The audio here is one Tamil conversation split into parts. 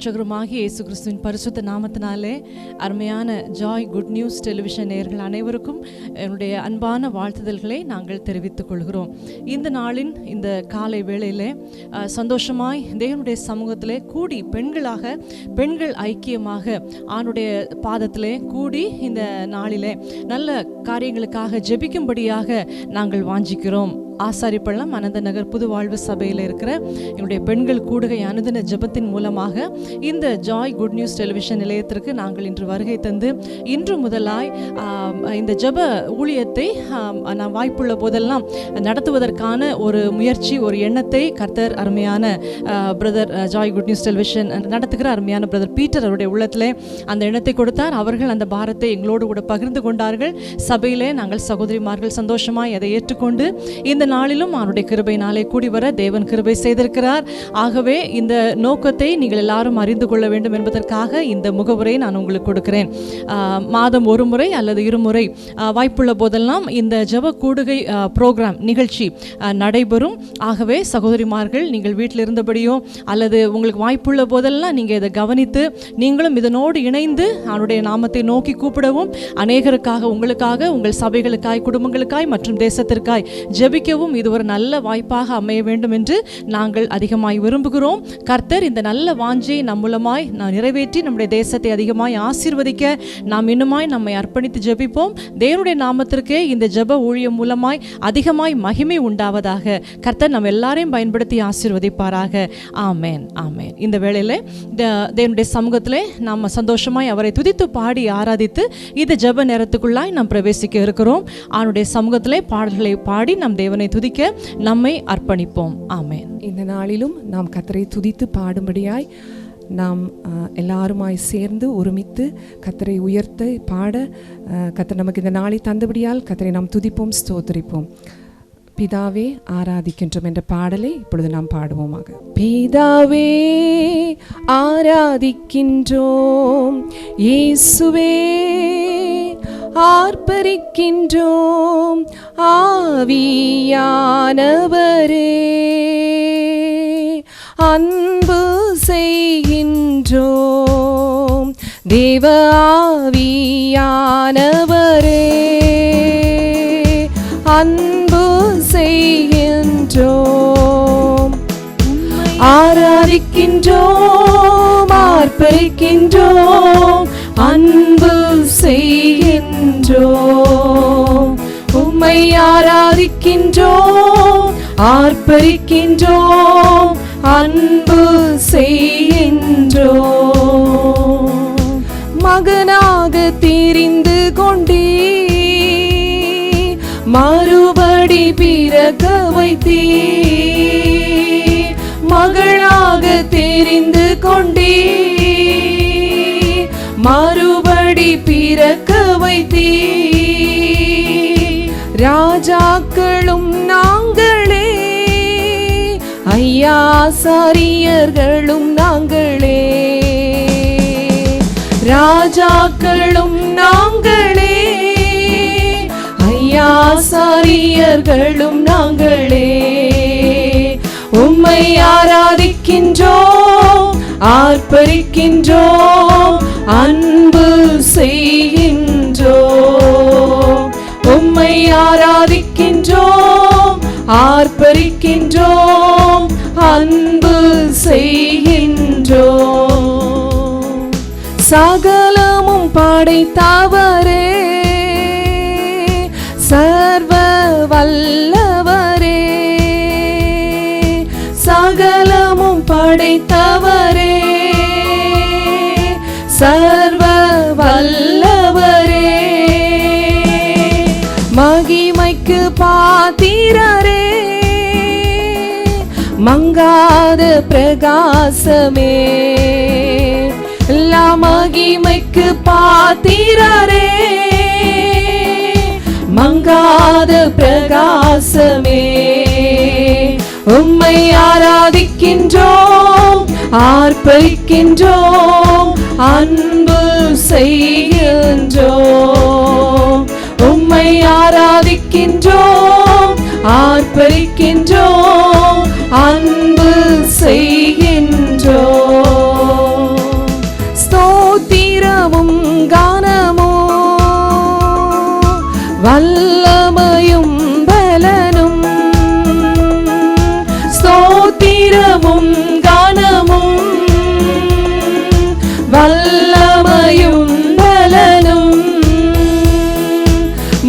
இரட்சகருமாகிய இயேசு கிறிஸ்துவின் பரிசுத்த நாமத்தினாலே அருமையான ஜாய் குட் நியூஸ் டெலிவிஷன் நேயர்கள் அனைவருக்கும் என்னுடைய அன்பான வாழ்த்துதல்களை நாங்கள் தெரிவித்துக் கொள்கிறோம். இந்த நாளின் இந்த காலை வேளையிலே சந்தோஷமாய் தேவனுடைய சமூகத்திலே கூடி பெண்கள் ஐக்கியமாக ஆணுடைய பாதத்திலே கூடி இந்த நாளிலே நல்ல காரியங்களுக்காக ஜெபிக்கும்படியாக நாங்கள் வாஞ்சிக்கிறோம். ஆசாரிப்பள்ளம் அனந்த நகர் புது வாழ்வு சபையில் இருக்கிற என்னுடைய பெண்கள் கூடுகை அனுதின ஜெபத்தின் மூலமாக இந்த ஜாய் குட் நியூஸ் டெலிவிஷன் நிலையத்திற்கு நாங்கள் இன்று வருகை தந்து இன்று முதலாய் இந்த ஜெப ஊழியத்தை நான் வாய்ப்புள்ள போதெல்லாம் நடத்துவதற்கான ஒரு முயற்சி, ஒரு எண்ணத்தை கர்த்தர் அருமையான brother Joy good news television நடத்துகிற அருமையான பிரதர் பீட்டர் அவருடைய உள்ளத்திலே அந்த எண்ணத்தை கொடுத்தார். அவர்கள் அந்த பாரத்தை எங்களோடு கூட பகிர்ந்து கொண்டார்கள். சபையிலே நாங்கள் சகோதரிமார்கள் சந்தோஷமாய் அதை ஏற்றுக்கொண்டு இந்த நாளிலும் அவருடைய கிருபையினாலே கூடி வர தேவன் கிருபை செய்திருக்கிறார். ஆகவே இந்த நோக்கத்தை நீங்கள் எல்லாரும் அறிந்து கொள்ள வேண்டும் என்பதற்காக இந்த முகவுரை நான் உங்களுக்கு கொடுக்கிறேன். மாதம் ஒரு முறை அல்லது இருமுறை வாய்ப்புள்ள போதெல்லாம் இந்த ஜெப கூடுகை ப்ரோக்ராம் நிகழ்ச்சி நடைபெறும். ஆகவே சகோதரிமார்கள் நீங்கள் வீட்டில் இருந்தபடியோ அல்லது உங்களுக்கு வாய்ப்புள்ள போதெல்லாம் நீங்கள் இதை கவனித்து நீங்களும் இதனோடு இணைந்து அவருடைய நாமத்தை நோக்கி கூப்பிடவும், அநேகருக்காக, உங்களுக்காக, உங்கள் சபைகளுக்காய், குடும்பங்களுக்காய் மற்றும் தேசத்திற்காய் ஜெபிக்க இது ஒரு நல்ல வாய்ப்பாக அமைய வேண்டும் என்று நாங்கள் அதிகமாய் விரும்புகிறோம். கர்த்தர் இந்த நல்ல வாஞ்சையை நம் மூலமாய் நிறைவேற்றி நம்முடைய தேசத்தை அதிகமாய் ஆசீர்வதிக்க நாம் இன்னுமாய் நம்மை அர்ப்பணித்து ஜெபிப்போம். தேவனுடைய நாமத்திற்கே இந்த ஜெப ஊழியம் மூலமாய் அதிகமாய் மகிமை உண்டாவதாக. கர்த்தர் நம்ம எல்லாரையும் பயன்படுத்தி ஆசீர்வதிப்பாராக. ஆமேன், ஆமேன். இந்த வேளையிலே தேவனுடைய சமூகத்திலே நாம் சந்தோஷமாய் அவரை துதித்து பாடி ஆராதித்து இந்த ஜெப நேரத்துக்குள்ளாய் நாம் பிரவேசிக்க இருக்கிறோம். அவனுடைய சமூகத்திலே பாடல்களை பாடி நம் தேவனை துதிக்க நம்மை அர்ப்பணிப்போம். ஆமென். இந்த நாளிலும் நாம் கர்த்தரை துதித்து பாடும்படியாய் நாம் எல்லாருமாய் சேர்ந்து ஒருமித்து கர்த்தரை உயர்த்த பாட கர்த்தர் நமக்கு இந்த நாளை தந்தபடியால் கர்த்தரை நாம் துதிப்போம், ஸ்தோத்திரிப்போம். பிதாவே ஆராதிக்கின்றோம் என்ற பாடலை இப்பொழுது நாம் பாடுவோமாக. பிதாவே ஆராதிக்கின்றோம், இயேசுவே ஆர்ப்பரிக்கின்றோம், ஆவியானவரே அன்பு செய்கின்றோம், தேவ ஆவியானவரே அன்பு செய்கின்றோம், ஆராதிக்கின்றோம், ஆர்ப்பரிக்கின்றோம், அன்பு செய்கின்றோம், உம்மை ஆராதிக்கின்றோம், ஆர்ப்பரிக்கின்றோம், அன்பு செய்கின்றோம். மகனாக தெரிந்து கொண்டீ, மறுபடி பிறக்க வைத்தீ, மகளாக தெரிந்து கொண்டீ, மறுபடி பிறக்க வைத்தீ. ராஜாக்களும் நாங்களே, ஐயா ஆசாரியர்களும் நாங்களே, ராஜாக்களும் நாங்களே, ஐயா ஆசாரியர்களும் நாங்களே, உம்மை ஆராதிக்கின்றோம், ஆர்ப்பரிக்கின்றோம், அன்பு செய்கின்றோம், உம்மை ஆராதிக்கின்றோம், ஆர்ப்பரிக்கின்றோம், அன்பு செய்கின்றோம். சகலமும் படைத்தவரே, சர்வ வல்லவரே, சகலமும் படைத்தவரே, சர்வ வல்லவரே, மகிமைக்கு பாத்திரரே, மங்காத பிரகாசமே, எல்லா மகிமைக்கு பாத்திரரே, மங்காத பிரகாசமே, உம்மை ஆராதிக்கின்றோம், ஆர்ப்பரிக்கின்றோம், அன்பு செய்கின்றோம், உம்மை ஆராதிக்கின்றோம், ஆர்ப்பரிக்கின்றோம், அன்பு செய்கின்றோம். வல்லமையும் பலனும் ஸ்தோத்திரமும் கானமும் வல்லமையும் பலனும்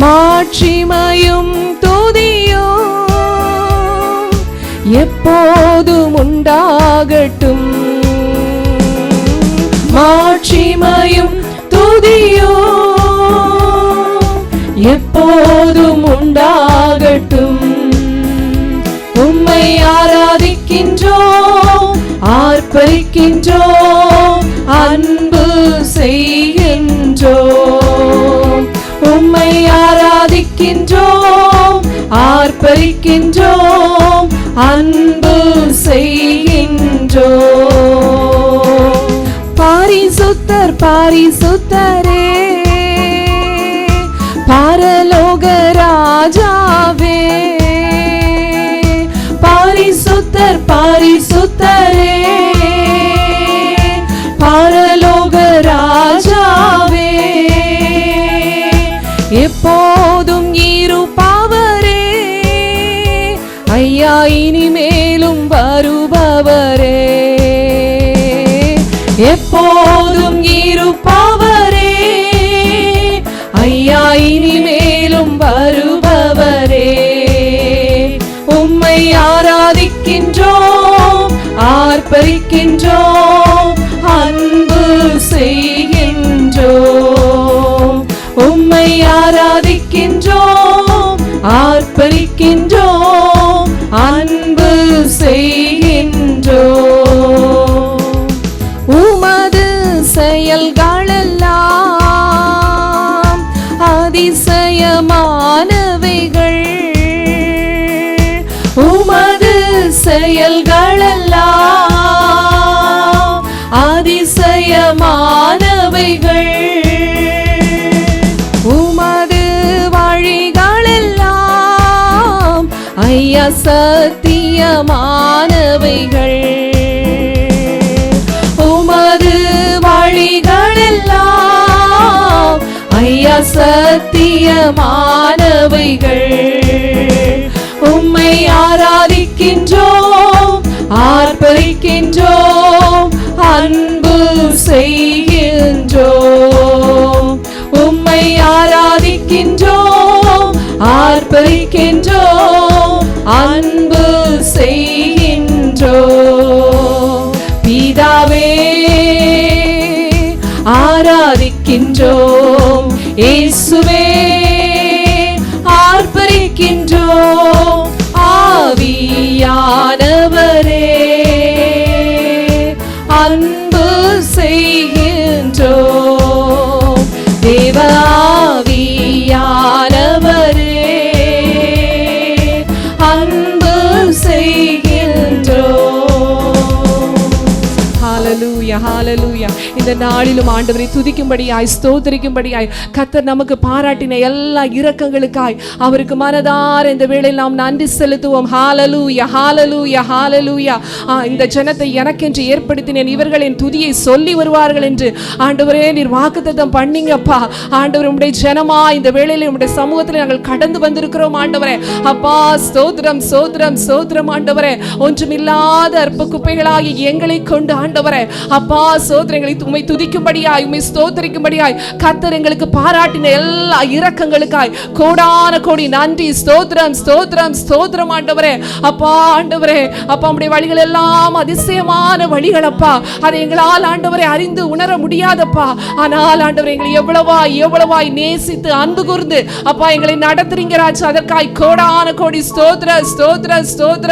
மாட்சிமையும் துதியும் எப்போதும் உண்டாகட்டும். மாட்சிமையும் துதியும் எப்போதும் உண்டாகட்டும். உம்மை ஆராதிக்கின்றோம், ஆர்ப்பரிக்கின்றோம், அன்பு செய்கின்றோம். உம்மை ஆராதிக்கின்றோம், ஆர்ப்பரிக்கின்றோம், அன்பு செய்கின்றோம். பாரிசுத்தர் பாரிசுத்தரே, பரலோக ராஜாவே, பாரிசுத்தர் பாரிசுத்தரே, பரலோக ராஜாவே, எப்போதும் இருப்பவரே, ஐயா இனிமேலும் வருபவரே, எப்போதும் இருப்பவரே, ஐயா இனிமேலும் வருபவரே. உம்மை ஆராதிக்கின்றோம், ஆர்ப்பரிக்கின்றோம், அன்பு செய்கின்றோம். உம்மை ஆராதிக்கின்றோம், ஆர்ப்பரிக்கின்றோம், அன்பு செய்கின்றோம். உமது செயல்களெல்லாம் அதிசயமானவைகள், உமது செயல்களெல்லாம் அதிசயமானவைகள், உமது வழிகளெல்லாம் ஐயா சத்தியமானவைகள், உமது வழிகளெல்லாம் ஐயா சத்தியமானவைகள். உம்மை ஆராதிக்கின்றோம், ஆர்ப்பரிக்கின்றோம், அன்பு செய்கின்றோம். உம்மை ஆராதிக்கின்றோம், ஆர்ப்பரிக்கின்றோம், அன்பு செய்கின்றோம். பிதாவே ஆராதிக்கின்றோம், இயேசுவே ஆர்ப்பரிக்கின்றோம், ஆவியானவரே அன்பு செய்கின்றோம். தேவ ஆவியானவரே அன்பு செய்கின்றோம். ஹalleluya ஹalleluya. இந்த நாளிலும் ஆண்டவரை துதிக்கும்படியாய் ஸ்தோத்திரிக்கும்படியாய் கர்த்தர் நமக்கு பாராட்டின எல்லா இரக்கங்களுக்காய் அவருக்கு மனதார இந்த வேளையில் நாம் நன்றி செலுத்துவோம். ஹalleluya ஹalleluya ஹalleluya. இந்த ஜனத்தை எனக்கென்று ஏற்படுத்தினேன், இவர்களின் துதியை சொல்லி வருவார்கள் என்று ஆண்டவரே நீர் வாக்குத்தத்தம் பண்ணீங்கப்பா. ஆண்டவர் உம்முடைய ஜனமா இந்த வேளையில் உம்முடைய சமூகத்தில் நாங்கள் கடந்து வந்திருக்கிறோம் ஆண்டவரே. அப்பா ஸ்தோத்திரம் ஸ்தோத்திரம் ஸ்தோத்திரம் ஆண்டவரே. ஒன்றுமில்லாத அற்ப குப்பைகளாகி எங்களை கொண்டு ஆண்டவரே அப்பா ஸ்தோத்திரங்களை உம்மை துதிக்கும்படியாய் உம்மை ஸ்தோத்திரிக்கும்படியாய் கர்த்தர் எங்களுக்கு பாராட்டின எல்லா இரக்கங்களுக்காய் கோடான கோடி நன்றி. ஸ்தோத்திரம் ஸ்தோத்திரம் ஸ்தோத்திரம் ஆண்டவரே. அப்பா ஆண்டவரே அப்பா உம்முடைய வழிகள் எல்லாம் அதிசயமான வழிகள் அப்பா. அதை எங்களால் ஆண்டவரை அறிந்து உணர முடியாதப்பா. ஆனால் ஆண்டவரை எங்களை எவ்வளவாய் நேசித்து அன்பு கூர்ந்து அப்பா எங்களை நடத்துறீங்க ராஜா. அதற்காய் கோடான கோடி ஸ்தோத்திர ஸ்தோத்திர ஸ்தோத்திர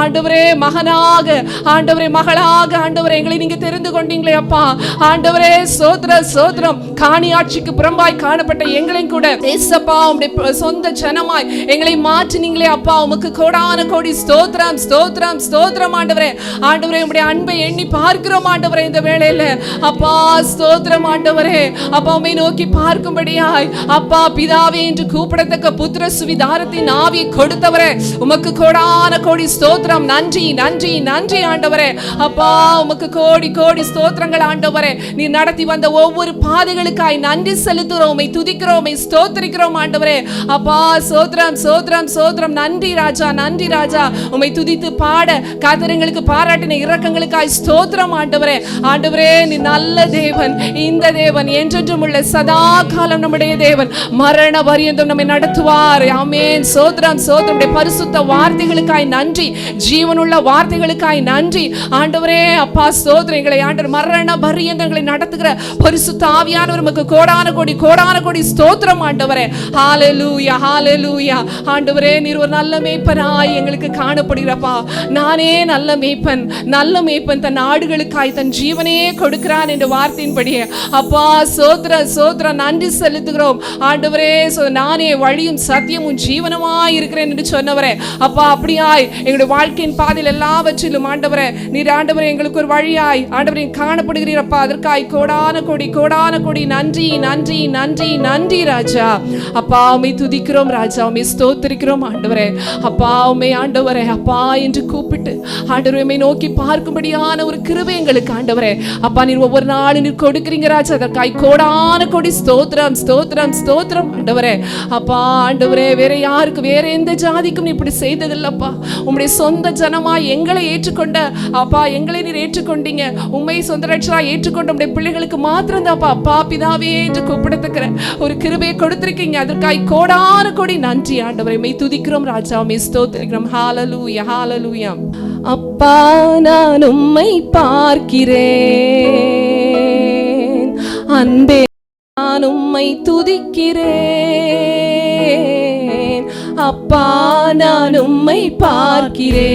ஆண்டவரே. மகனாக ஆண்டவரே மகளாக ஆண்டவரே எங்களை நீங்க தெரிந்து கொண்டீங்களே அப்பா. ஆண்டவரே ஸ்தோத்திர ஸ்தோத்திரம். காணி ஆட்சிக்கு புறம்பாய் காணப்பட்ட எங்களையும் கூட ஏசப்பா உம்முடைய சொந்த ஜனமாய் எங்களை மாற்றினீங்களே அப்பா. உமக்கு கோடான கோடி ஸ்தோத்திரம் ஸ்தோத்திரம் ஸ்தோத்திரம் ஆண்டவரே. ஆண்டவரே உம்முடைய அன்பை எண்ணி பார்க்கிறோம் ஆண்டவரே இந்த வேளையில அப்பா. ஸ்தோத்திரம் ஆண்டவரே. அப்பா உம்மை நோக்கி பார்க்கும்படியாய் அப்பா பிதாவே என்று கூப்பிடத்தக்க புத்திர சுவிதாரத்தின் ஆவியை கொடுத்தவரே உமக்கு கோடான கோடி ஸ்தோத்திரம். நன்றி நன்றி நன்றி ஆண்டவரே. அப்பா உமக்கு கோடி கோடி ஸ்தோத்திரங்கள் ஆண்டவரே. நீ நடத்தி வந்த ஒவ்வொரு பாதைகளுக்காய் நன்றி செலுத்துகிறோம், உம்மை துதிக்கிறோம், உம்மை ஸ்தோத்திரிக்கிறோம் ஆண்டவரே. அப்பா சோத்ரம் சோத்ரம் சோத்ரம். நன்றி ராஜா, நன்றி ராஜா. உம்மை துதித்து பாட கர்த்தருக்கு பாராட்டின இரக்கங்களுக்காய் ஸ்தோத்திரம் ஆண்டவரே. ஆண்டவரே நீ நல்ல தேவன், இந்த தேவன் என்றென்றும் உள்ள சதா காலம் நம்முடைய தேவன், மரண பரியந்தம் நம்மை நடத்துவார். ஆமென். சோத்ரம் சோத்ரம். பரிசுத்த வார்த்தைகளுக்காய் நன்றி, ஜீவனுள்ள வார்த்தைகளுக்காய் நன்றி ஆண்டவரே. அப்பா ஸ்தோத்திரம். எங்களை ஆண்டவர் மரண பரியந்தங்களை நடத்துகிற பரிசுத்த ஆவியானவர் உமக்கு கோடான கோடி ஸ்தோத்திரம் ஆண்டவரே. ஹalleluya ஹalleluya. ஆண்டவரே நீர் ஒரு நல்ல மேய்ப்பனாய் எங்களுக்கு காணப்படுகிறப்பா. நானே நல்ல மேய்ப்பன், நல்ல மேய்ப்பன் தன் ஆடுகளுக்காய் தன் ஜீவனையே கொடுக்கிறான் என்ற வார்த்தையின்படியே அப்பா ஸ்தோத்திரம் ஸ்தோத்திரம். நன்றி செலுத்துகிறோம் ஆண்டவரே. நானே வழியும் சத்தியமும் ஜீவனமாய் இருக்கிறேன் என்று சொன்னவரே அப்பா, அப்படியாய் எங்களுடைய வாழ்க்கையின் பாதையில் எல்லாவற்றிலும் ஆண்டவரே நீர் ஆண்டவரே எங்களுக்கு ஒரு வழியாய் ஆண்டவரே காணப்படுகிறீரப்பா. அதற்காய் கோடான கோடி நன்றி நன்றி நன்றி நன்றி ராஜா. அப்பா உம்மை துதிக்கிறோம் ராஜா, உம்மை ஸ்தோத்திரிக்கிறோம் ஆண்டவரே. அப்பா உம்மை ஆண்டவரே அப்பா என்று கூப்பிட்டு ஆண்டவரே உம்மை நோக்கி பார்க்கும்படியான ஒரு கிருபை எங்களுக்கு ஆண்டவரே அப்பா நீர் ஒவ்வொரு நாளும் நீர் கொடுக்கிறீங்க ராஜா. அதற்காய் கோடான கோடி ஸ்தோத்திரம் ஸ்தோத்திரம் ஸ்தோத்திரம் ஆண்டவரே. அப்பா ஆண்டவரே வேற யாருக்கு வேற எந்த ஜாதிக்கும் நீ இப்படி செய்ததில்லப்பா. உம்முடைய சொந்த ஜனமாய் எங்களை ஏற்றுக்கொண்ட அப்பா, எங்களை நீர் ஏற்றுக்கொண்டீங்க. உம்மை சொந்த ரட்சகராய் ஏற்றுக்கொண்ட உம்முடைய பிள்ளைகளுக்கு மாத்திரம் தான்ப்பா அப்பா பிதாவே என்று கூப்பிடத்தக்கிற ஒரு கிருபையை கொடுத்திருக்கீங்க. அதற்காய் கோடான கோடி நன்றி ஆண்டவரே. உம்மை துதிக்கிறோம் ராஜா, உம்மை ஸ்தோத்திரிக்கிறோம். ஹalleluya ஹalleluya. அப்பா நான் உம்மை பார்க்கிறேன், அன்பே நான் உம்மை துதிக்கிறேன். அப்பா நான் உம்மை பார்க்கிறேன்,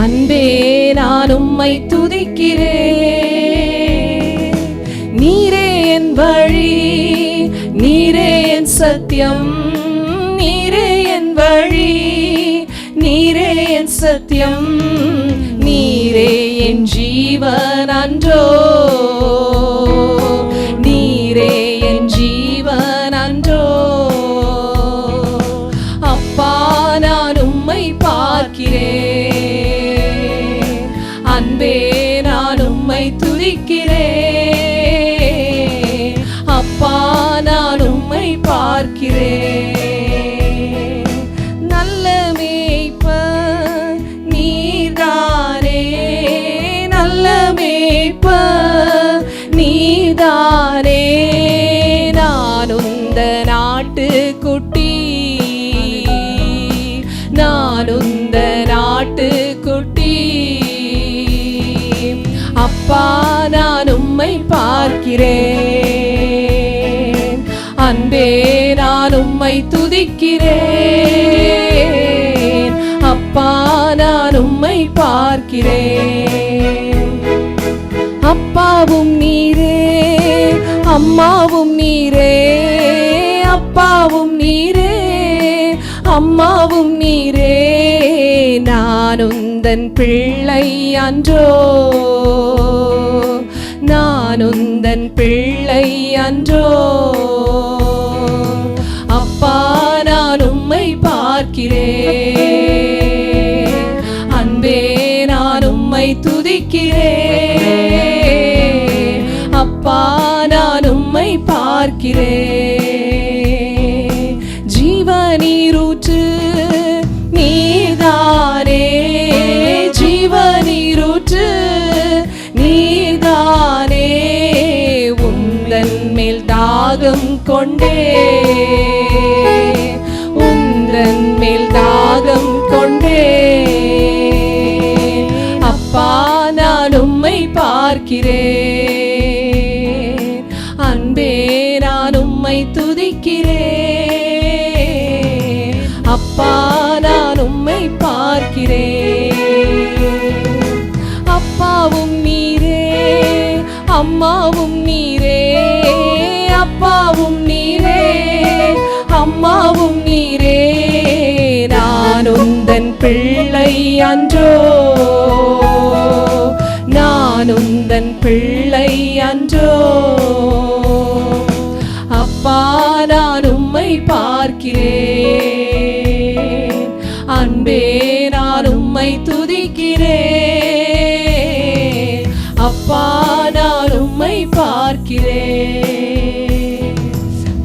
அன்பே நான் உம்மை துதிக்கிறேன். நீரே என் வழி, நீரே என் சத்தியம், நீரே என் வழி, நீரே என் சத்தியம், நீரே என் ஜீவன் அன்றோ, நீரே என் ஜீவன் அன்றோ. அப்பா நான் உம்மை பார்க்கிறேன், அன்பே நான் உம்மை துதிக்கிறேன். அப்பா நான் உம்மை பார்க்கிறேன். நல்ல மேய்ப்பர் நீர்தானே, நல்ல மேய்ப்பர் நீர்தானே. நான் உந்த நாட்டுக்குட்டி, நான் உந்த நாட்டுக்குட்டி. அப்பா நான் உம்மை பார்க்கிறேன், அன்பே நான் உம்மை துதிக்கிறேன். அப்பா நான் உம்மை பார்க்கிறேன். அப்பாவும் நீரே, அம்மாவும் நீரே, அப்பாவும் நீரே, அம்மாவும் நீரே. நான் உந்தன் பிள்ளை அன்றோ, நான் உந்தன் பிள்ளை அன்றோ. அப்பா நான் உம்மை பார்க்கிறேன், அன்பே நான் உம்மை துதிக்கிறேன். அப்பா நான் உம்மை பார்க்கிறேன். ஜீவநீரூற்று நீர்தானே, ஜீவநீரூற்று நீர்தானே. உந்தன் மேல் தாகம் கொண்டே, உந்தன் மேல் தாகம் கொண்டே. அப்பா நான் உம்மை பார்க்கிறேன், அன்பே நான் உம்மை துதிக்கிறேன். அப்பா நான் உம்மை பார்க்கிறேன். அப்பாவும் நீரே, அம்மாவும் நீரே, அப்பாவும் நீரே, அம்மாவும் நீரே. நான் உந்தன் பிள்ளை அன்றோ, நான் உந்தன் பிள்ளை அன்றோ. அப்பா நான் உம்மை பார்க்கிறேன், அன்பே நான் உம்மை துதிக்கிறேன். நான் உம்மை பார்க்கிறேன்.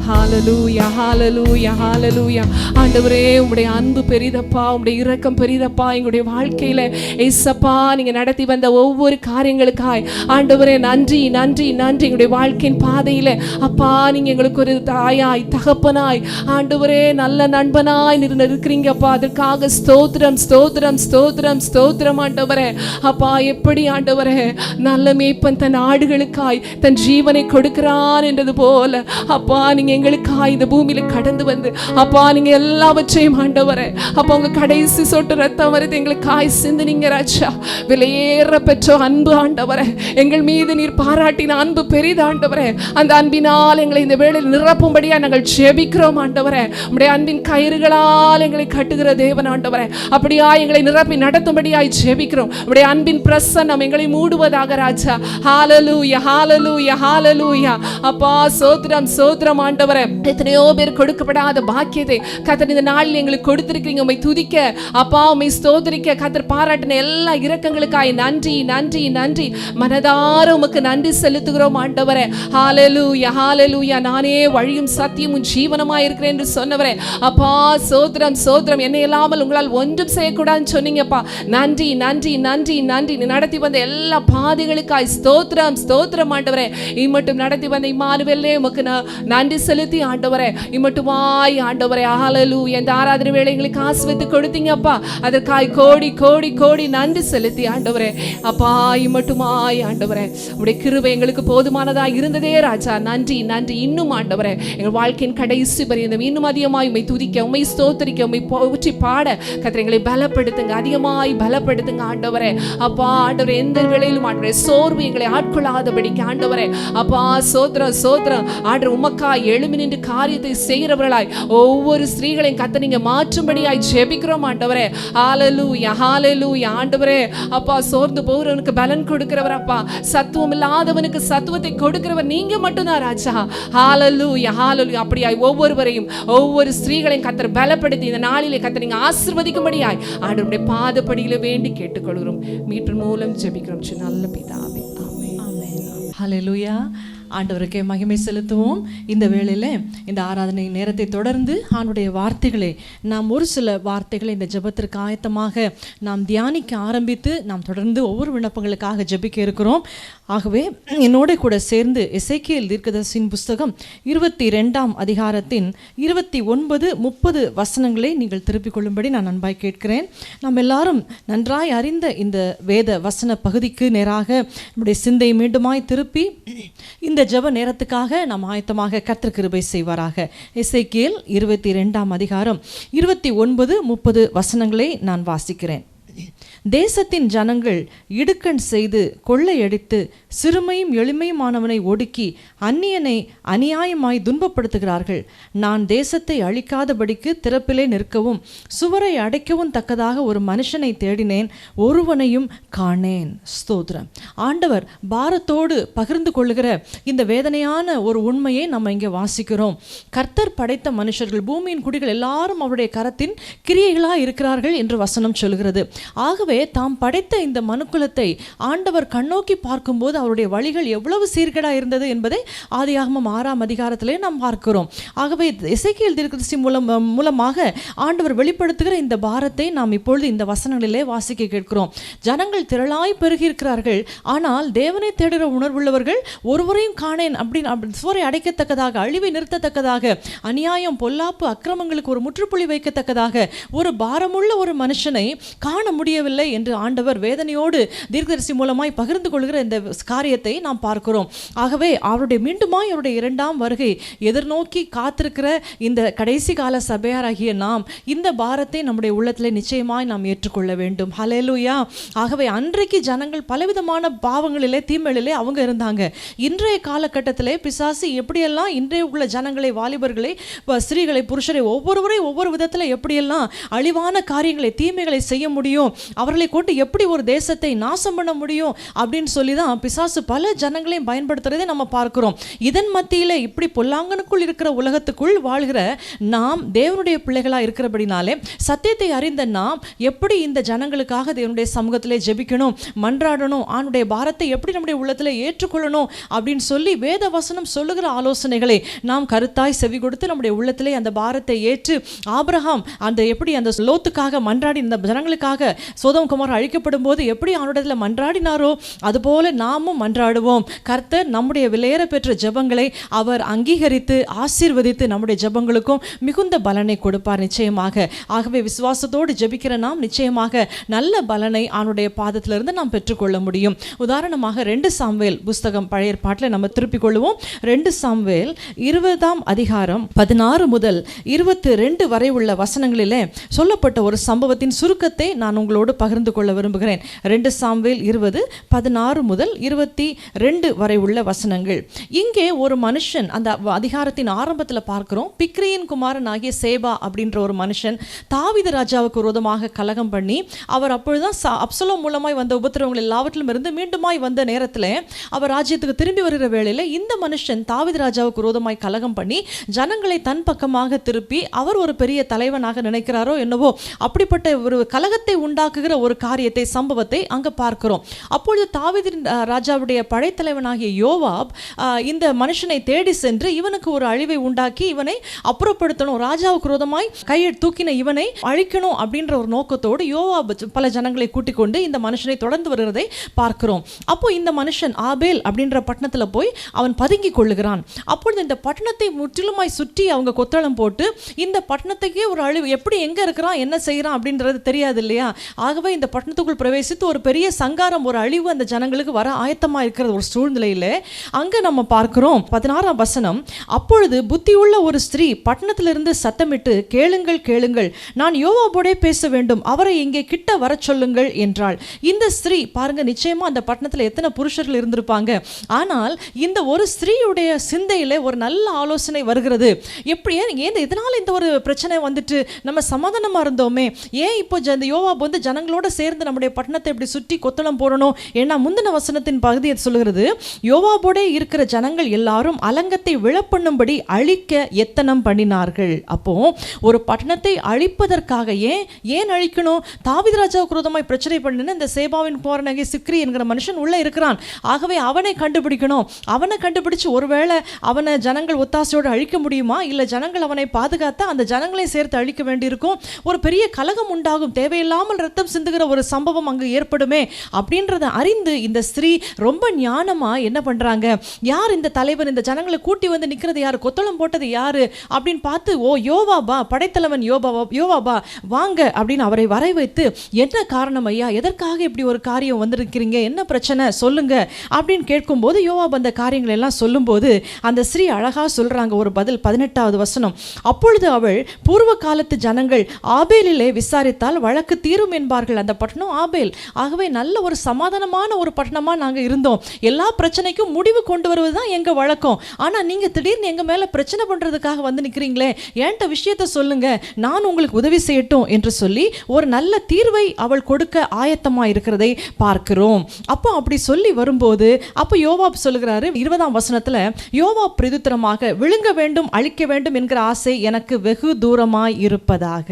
ஹalleluya ஹalleluya ஹalleluya. ஆண்டவரே உம்முடைய அன்பு பெரிதப்பா, உம்முடைய இரக்கம் பெரிதப்பா. எங்களுடைய வாழ்க்கையில ஏசப்பா நீங்க நடத்தி வந்த ஒவ்வொரு காரியங்களுக்காய் ஆண்டவரே நன்றி நன்றி நன்றி. எங்களுடைய வாழ்க்கையின் பாதையில அப்பா நீங்க எங்களுக்கு ஒரு தாயாய் தகப்பனாய் ஆண்டவரே நல்ல நண்பனாய் இருக்கிறீங்கப்பா. அதற்காக ஸ்தோத்திரம் ஸ்தோத்திரம் ஸ்தோத்திரம் ஸ்தோத்திரம் ஆண்டவரே. அப்பா எப்படி ஆண்டவரே நல்ல மேய்ப்பன் தன் ஆடுகளுக்காய் தன் ஜீவனை கொடுக்கிறான் என்றது போல அப்பா நீங்க எங்களுக்காய் இந்த பூமியில கடந்து வந்து அப்பா நீங்க எல்லாவற்றையும் ஆண்டவரே அப்பா உங்க கடைசி சொட்டு ரத்தம் வருது எங்களுக்காய் சிந்தினீங்க ராஜா. விலையேற பெற்ற அன்பு ஆண்டவரே, எங்கள் மீது நீர் பாராட்டின அன்பு பெரிது ஆண்டவரே. அந்த அன்பினால் எங்களை இந்த வேளையில் நிரப்பும்படியா நாங்கள் ஜெபிக்கிறோம் ஆண்டவரே. உம்முடைய அன்பின் கயிறுகளால் எங்களை கட்டுகிற தேவன் ஆண்டவரே, அப்படியா எங்களை நிரப்பி நடத்தும்படியாய் ஜெபிக்கிறோம். உம்முடைய அன்பின் பிரசன்னம் எங்களை மூடுவதாக ராஜா. ஹalleluya ஹalleluya ஹalleluya. அப்பா சோத்ரம் சோத்ரம் ஆண்டவரே. எத்தனையோ பேர் கொடுக்கப்படாத பாக்கியத்தை கர்த்தர் இந்த நாளில் எங்களுக்கு கொடுத்திருக்கீங்க. உம்மை துதிக்க அப்பா உம்மை ஸ்தோத்திரிக்க கர்த்தர் பாராட்டின எல்லா இரக்கங்களுக்காய் நன்றி நன்றி நன்றி. மனதார உமக்கு நன்றி செலுத்துகிறோம் ஆண்டவரே. ஹalleluya ஹalleluya. நானே வழியும் சத்தியமும் ஜீவனமாய் இருக்கிறேன் என்று சொன்னவரே அப்பா சோத்ரம் சோத்ரம். என்னை இல்லாமல் உங்களால் ஒன்றும் செய்யக்கூடாதுன்னு சொன்னீங்கப்பா. நன்றி நன்றி நன்றி நன்றி. நீ நடத்தி வந்த எல்லா பாதைகளுக்காய் ஸ்தோத்திரம் ஸ்தோத்திரம் ஆண்டவரே. இம்மட்டும் நடத்தி வந்த இம்மானுவேலே உமக்கு நன்றி செலுத்தி ஆண்டவரே. இம்மட்டுமாய் ஆண்டவரே ஹalleluya. இந்த ஆராதனை வேளை எங்களுக்கு ஆசீர்வதித்து கொடுத்தீங்கப்பா. அதற்காய் கோடி கோடி கோடி நன்றி செலுத்தி ஆண்டவரே அப்பா இம்மட்டுமாய் ஆண்டவரே உம்முடைய கிருபை எங்களுக்கு போதுமானதாய் இருந்ததே ராஜா. நன்றி நன்றி. இன்னும் ஆண்டவரே எங்கள் வாழ்க்கையின் கடைசி பரியந்தம் இன்னும் அதிகமாய் உம்மை துதிக்க உம்மை ஸ்தோத்திரிக்க உம்மை போற்றி பாட கர்த்தர் எங்களை பலப்படுத்துங்க, அதிகமாய் பலப்படுத்துங்க ஆண்டவரே. அப்பா ஆண்டவரே எந்த வேளையிலும் ஆண்டவரே சோர்வு எங்களை ஆட்கொள்ளாதபடிக்கு ஆண்டவரே அப்பா சோத்ரம் சோத்ரம் ஆண்டவர் உமக்காய் எழும்பி நின்று காரியத்தை செய்கிறவர்களாய் ஒவ்வொரு ஸ்திரீகளையும் கர்த்தர் நீங்க மாற்றும்படியாய் ஜெபிக்கிறோம் ஆண்டவரே. ஹalleluya ஹalleluya ஆண்டவரே. அப்பா சோர்ந்து போகிறவனுக்கு பலன் கொடுக்கிறவர் அப்பா, சத்துவம் இல்லாதவனுக்கு சத்துவத்தை கொடுக்கிறவர் நீங்க மட்டும்தான் ராஜா. ஹalleluya ஹalleluya. அப்படியாய் ஒவ்வொருவரையும் ஒவ்வொரு ஸ்திரீகளையும் கர்த்தர் பலப்படுத்தி இந்த நாளிலே கர்த்தர் நீங்க ஆசீர்வதிக்கும்படியாய் ஆண்டவருடைய பாதப்படியில வேண்டி கேட்டுக்கொள்கிறோம். மீட்பின் மூலம் ஜெபிக்கிறோம் நல்ல பிதாவே. ஆமென் ஆமென். ஹல்லேலூயா. ஆண்டவருக்கே மகிமை செலுத்துவோம். இந்த வேளையில் இந்த ஆராதனை நேரத்தை தொடர்ந்து ஆண்டுடைய வார்த்தைகளை நாம் ஒரு சில வார்த்தைகளை இந்த ஜெபத்திற்கு ஆயத்தமாக நாம் தியானிக்க ஆரம்பித்து நாம் தொடர்ந்து ஒவ்வொரு விண்ணப்பங்களுக்காக ஜெபிக்க இருக்கிறோம். ஆகவே என்னோட கூட சேர்ந்து எசேக்கியேல் தீர்க்கதரிசியின் புஸ்தகம் 22ஆம் அதிகாரத்தின் 29, 30 வசனங்களை நீங்கள் திருப்பிக் கொள்ளும்படி நான் அன்பாய் கேட்கிறேன். நாம் எல்லாரும் நன்றாய் அறிந்த இந்த வேத வசன பகுதிக்கு நேராக நம்முடைய சிந்தை மீண்டுமாய் திருப்பி இந்த ஜெப நேரத்துக்காக நாம் ஆயத்தமாக கர்த்தர் கிருபை செய்வாராக. எசேக்கியேல் 22ஆம் அதிகாரம் 29, 30 வசனங்களை நான் வாசிக்கிறேன். தேசத்தின் ஜனங்கள் இடுக்கண் செய்து கொள்ளையடித்து சிறுமையும் எளிமையுமானவனை ஒடுக்கி அந்நியனை அநியாயமாய் துன்பப்படுத்துகிறார்கள். நான் தேசத்தை அழிக்காதபடிக்கு திறப்பிலே நிற்கவும் சுவரை அடைக்கவும் தக்கதாக ஒரு மனுஷனை தேடினேன், ஒருவனையும் காணேன். ஸ்தோத்திரம். ஆண்டவர் பாரத்தோடு பகிர்ந்து கொள்ளுகிற இந்த வேதனையான ஒரு உண்மையை நம்ம இங்கே வாசிக்கிறோம். கர்த்தர் படைத்த மனுஷர்கள், பூமியின் குடிகள் எல்லாரும் அவருடைய கரத்தின் கிரியைகளாக இருக்கிறார்கள் என்று வசனம் சொல்கிறது. ஆகவே தாம் படைத்த இந்த மனுக்குலத்தை ஆண்டவர் கண்ணோக்கி பார்க்கும்போது அவருடைய வழிகள் எவ்வளவு சீர்கேடா இருந்தது என்பதை ஆதியாகமம் 6ஆம் அதிகாரத்திலே நாம் பார்க்கிறோம். ஆகவே எசேக்கியேல் தீர்க்கதரிசி மூலமாக ஆண்டவர் வெளிப்படுத்துகிற இந்த பாரத்தை நாம் இப்பொழுது இந்த வசனங்களிலே வாசிக்க கேட்கிறோம். ஜனங்கள் திரளாய் பெருகி இருக்கிறார்கள், ஆனால் தேவனை தேடுகிற உணர்வுள்ளவர்கள் ஒருவரையும் காணேன் அப்படின்னு சோரை அடைக்கத்தக்கதாக, அழிவை நிறுத்தத்தக்கதாக, அநியாயம் பொல்லாப்பு அக்கிரமங்களுக்கு ஒரு முற்றுப்புள்ளி வைக்கத்தக்கதாக ஒரு பாரமுள்ள ஒரு மனுஷனை காண முடியவில்லை என்று ஆண்டவர் வேதனையோடு தீர்க்கதரிசி மூலமாய் பகிர்ந்து கொள்கிற இந்த காரியத்தை நாம் பார்க்கிறோம். ஆகவே அவருடைய மீண்டுமாய் அவருடைய 2ஆம் வருகை எதிர்நோக்கி காத்திருக்கிற இந்த கடைசி கால சபையாராகிய நாம் இந்த பாரத்தை நம்முடைய உள்ளத்தில் நிச்சயமாய் நாம் ஏற்றுக்கொள்ள வேண்டும். ஹல்லேலூயா. ஆகவே அன்றைக்கு ஜனங்கள் பலவிதமான பாவங்களிலே தீமைகளிலே அவங்க இருந்தாங்க. இன்றைய காலகட்டத்திலே பிசாசு எப்படியெல்லாம் இன்றைய உள்ள ஜனங்களை, வாலிபர்களை, ஸ்திரீகளை, புருஷரை ஒவ்வொருவரை ஒவ்வொரு விதத்தில் எப்படியெல்லாம் அழிவான காரியங்களை, தீமைகளை செய்ய முடியும், அவர்களை கொண்டு எப்படி ஒரு தேசத்தை நாசம் பண்ண முடியும் அப்படின்னு சொல்லி தான் பிசாசு பல ஜனங்களையும் பயன்படுத்துறதை நம்ம பார்க்கிறோம். இதன் மத்தியில் இப்படி பொல்லாங்கனுக்குள் இருக்கிற உலகத்துக்குள் வாழ்கிற நாம் தேவனுடைய பிள்ளைகளாக இருக்கிறபடினாலே சத்தியத்தை அறிந்த நாம் எப்படி இந்த ஜனங்களுக்காக தேவனுடைய சமூகத்திலே ஜெபிக்கணும், மன்றாடணும், ஆணுடைய பாரத்தை எப்படி நம்முடைய உள்ளத்தில் ஏற்றுக்கொள்ளணும் அப்படின்னு சொல்லி வேத வசனம் சொல்லுகிற ஆலோசனைகளை நாம் கருத்தாய் செவி கொடுத்து நம்முடைய உள்ளத்திலே அந்த பாரத்தை ஏற்று ஆபிரகாம் எப்படி அந்த லோத்துக்காக மன்றாடி இந்த ஜனங்களுக்காக சோதோம் குமார் அழிக்கப்படும் போது எப்படி அவனுடைய மன்றாடினாரோ அதுபோல நாமும் மன்றாடுவோம். கர்த்தர் நம்முடைய விலையேற பெற்ற ஜெபங்களை அவர் அங்கீகரித்து ஆசீர்வதித்து நம்முடைய ஜெபங்களுக்கும் மிகுந்த பலனை கொடுப்பார் நிச்சயமாக. ஆகவே விசுவாசத்தோடு ஜெபிக்கிற நாம் நிச்சயமாக நல்ல பலனை அவனுடைய பாதத்திலிருந்து நாம் பெற்றுக்கொள்ள முடியும். உதாரணமாக 2 சாமுவேல் புஸ்தகம் பழைய ஏற்பாட்டில் நம்ம திருப்பிக் கொள்வோம். 2 சாமுவேல் 20ஆம் அதிகாரம் 16 முதல் 22 வரை உள்ள வசனங்களிலே சொல்லப்பட்ட ஒரு சம்பவத்தின் சுருக்கத்தை நான் உங்களோடு பகிர்ந்து கொள்ள விரும்புகிறேன். 2 சாமுவேல் 20 16 முதல் 22 வரை உள்ள வசனங்கள். இங்கே ஒரு மனுஷன் அந்த அதிகாரத்தின் ஆரம்பத்தில் பார்க்கிறோம். பிக்ரியின் குமாரன் ஆகிய சேபா அப்படின்ற ஒரு மனுஷன் தாவீது ராஜாவுக்கு விரோதமாக கலகம் பண்ணி அவர் அப்பொழுதுதான் அப்சலோம் மூலமாய் வந்த உபத்திரவங்கள் எல்லாவற்றிலும் இருந்து மீண்டுமாய் வந்த நேரத்தில் அவர் ராஜ்யத்துக்கு திரும்பி வருகிற வேளையில் இந்த மனுஷன் தாவீது ராஜாவுக்கு விரோதமாய் கலகம் பண்ணி ஜனங்களை தன் பக்கமாக திருப்பி அவர் ஒரு பெரிய தலைவனாக நினைக்கிறாரோ என்னவோ அப்படிப்பட்ட ஒரு கலகத்தை உண்டாக்குகிற ஒரு காரியத்தை சம்பவத்தை அங்கே பார்க்கிறோம். அப்பொழுது தாவீது ராஜாவுடைய படைத்தலைவனாகிய யோவாப் இந்த மனுஷனை தேடி சென்று இவனுக்கு ஒரு அழிவை உண்டாக்கி இவனை அப்புறப்படுத்தணும், ராஜாவுக்கு விரோதமாய் கையை தூக்கின இவனை அழிக்கணும் அப்படின்ற ஒரு நோக்கத்தோடு யோவாப் பல ஜனங்களை கூட்டிக் கொண்டு இந்த மனுஷனை தொடர்ந்து வருகிறதை பார்க்கிறோம். அப்போ இந்த மனுஷன் ஆபேல் அப்படின்ற பட்டணத்தில் போய் அவன் பதுங்கி கொள்ளுகிறான். அப்பொழுது இந்த பட்டணத்தை முற்றிலுமாய் சுற்றி அவங்க கொத்தளம் போட்டு இந்த பட்டணத்துக்கே ஒரு அழிவு, எப்படி எங்க இருக்கிறான் என்ன செய்யறான் அப்படின்றது தெரியாது இல்லையா. ஆகவே இந்த பட்டணத்துக்குள் பிரவேசித்து ஒரு பெரிய சங்காரம், ஒரு அழிவு அந்த ஜனங்களுக்கு வர ஆயத்தமா இருக்கிற ஒரு சூழ்நிலையில அங்க நம்ம பார்க்கிறோம் 16ஆம் வசனம். அப்பொழுது புத்தியுள்ள ஒரு ஸ்திரீ பட்டணத்திலிருந்து சத்தமிட்டு, கேளுங்கள் கேளுங்கள், நான் யோவாபோடே பேச வேண்டும், அவரை இங்கே கிட்ட வர சொல்லுங்கள் என்றாள். இந்த ஸ்திரீ பாருங்க, நிச்சயமா அந்த பட்டணத்தில் எத்தனை புருஷர்கள் இருந்திருப்பாங்க. ஆனால் இந்த ஒரு ஸ்திரீயுடைய சிந்தையில ஒரு நல்ல ஆலோசனை வருகிறது. எப்படி ஏன் இதனால இந்த ஒரு பிரச்சனை வந்துட்டு நம்ம சமாதானமா இருந்தோமே, ஏன் இப்போ இந்த யோவாப் வந்து ஜனங்களோட சேர்ந்து நம்முடைய பட்டணத்தை இப்படி சுற்றி கொத்தளம் போடணும்? ஏன்னா முந்தின வசனத்தின் பகுதியை சொல்லுகிறது, யோவாபோடே இருக்கிற ஜனங்கள் எல்லாரும் அலங்கத்தை விழப்பண்ணும்படி அழிக்க எத்தனம் பண்ணினார்கள். அப்போ ஒரு பட்டணத்தை அழிப்பதற்காக ஏன் அழிக்கணும்? தாவீது ராஜாவுக்கு விரோதமாய் பிரச்சனை பண்ணின இந்த சேபாவின் குமாரனாகிய சிக்ரி என்கிற மனுஷன் உள்ள இருக்கிறான். ஆகவே அவனை கண்டுபிடிக்கணும். அவனை கண்டுபிடிச்சு ஒருவேளை அவனை ஜனங்கள் ஒத்தாசையோடு அழிக்க முடியுமா, இல்லை ஜனங்கள் அவனை பாதுகாத்தா அந்த ஜனங்களை சேர்த்து அழிக்க வேண்டியிருக்கும், ஒரு பெரிய கலகம் உண்டாகும், தேவையில்லாமல் ரத்தம் சிந்துகிற ஒரு சம்பவம் அங்கு ஏற்படுமே அப்படின்றத அறிந்து இந்த ஸ்திரீ ரொம்ப ஞானமா என்ன பண்றாங்க, யார் இந்த தலைவன், இந்த ஜனங்களை கூட்டி வந்து நிற்கிறது யாரு, கொத்தளம் போட்டது யாரு அப்படின்னு பார்த்து, ஓ யோவாபா, படைத்தலைவன் யோவாபா வாங்க அப்படின்னு அவரை வர வைத்து, என்ன காரணம் ஐயா, எதற்காக இப்படி ஒரு காரியம் வந்திருக்கிறீங்க, என்ன பிரச்சனை சொல்லுங்க அப்படின்னு கேட்கும்போது யோவாப் அந்த காரியங்கள் எல்லாம் சொல்லும்போது அந்த ஸ்ரீ அழகா சொல்றாங்க ஒரு பதில். 18வது வசனம். அப்பொழுது அவள், பூர்வ காலத்து ஜனங்கள் ஆபேலிலே விசாரித்தால் வழக்கு தீரும் என்பார்கள். அந்த பட்டணம் ஆபேல். ஆகவே நல்ல ஒரு சமாதானமான ஒரு பட்டணமா நாங்க இருந்தோம், எல்லா பிரச்சனைக்கும் முடிவு கொண்டு வருவதுதான் எங்க வழக்கம். ஆனா நீங்க திடீர்னு எங்க மேல பிரச்சனை பண்றதுக்காக வந்து நிக்கிறீங்களே, என்கிட்ட விஷயத்த சொல்லுங்க, நான் உங்களுக்கு உதவி செய்யட்டும் என்று சொல்லி ஒரு நல்ல தீர்வை அவள் கொடுக்க ஆயத்தமா இருக்கிறதை பார்க்கிறோம். அப்போ அப்படி சொல்லி வரும்போது அப்போ யோவாப் சொல்லுகிறாரு 20ஆம் வசனத்துல, யோவாப் பிரதித்திரமாக, விழுங்க வேண்டும் அழிக்க வேண்டும் என்கிற ஆசை எனக்கு வெகு தூரமாய் இருப்பதாக.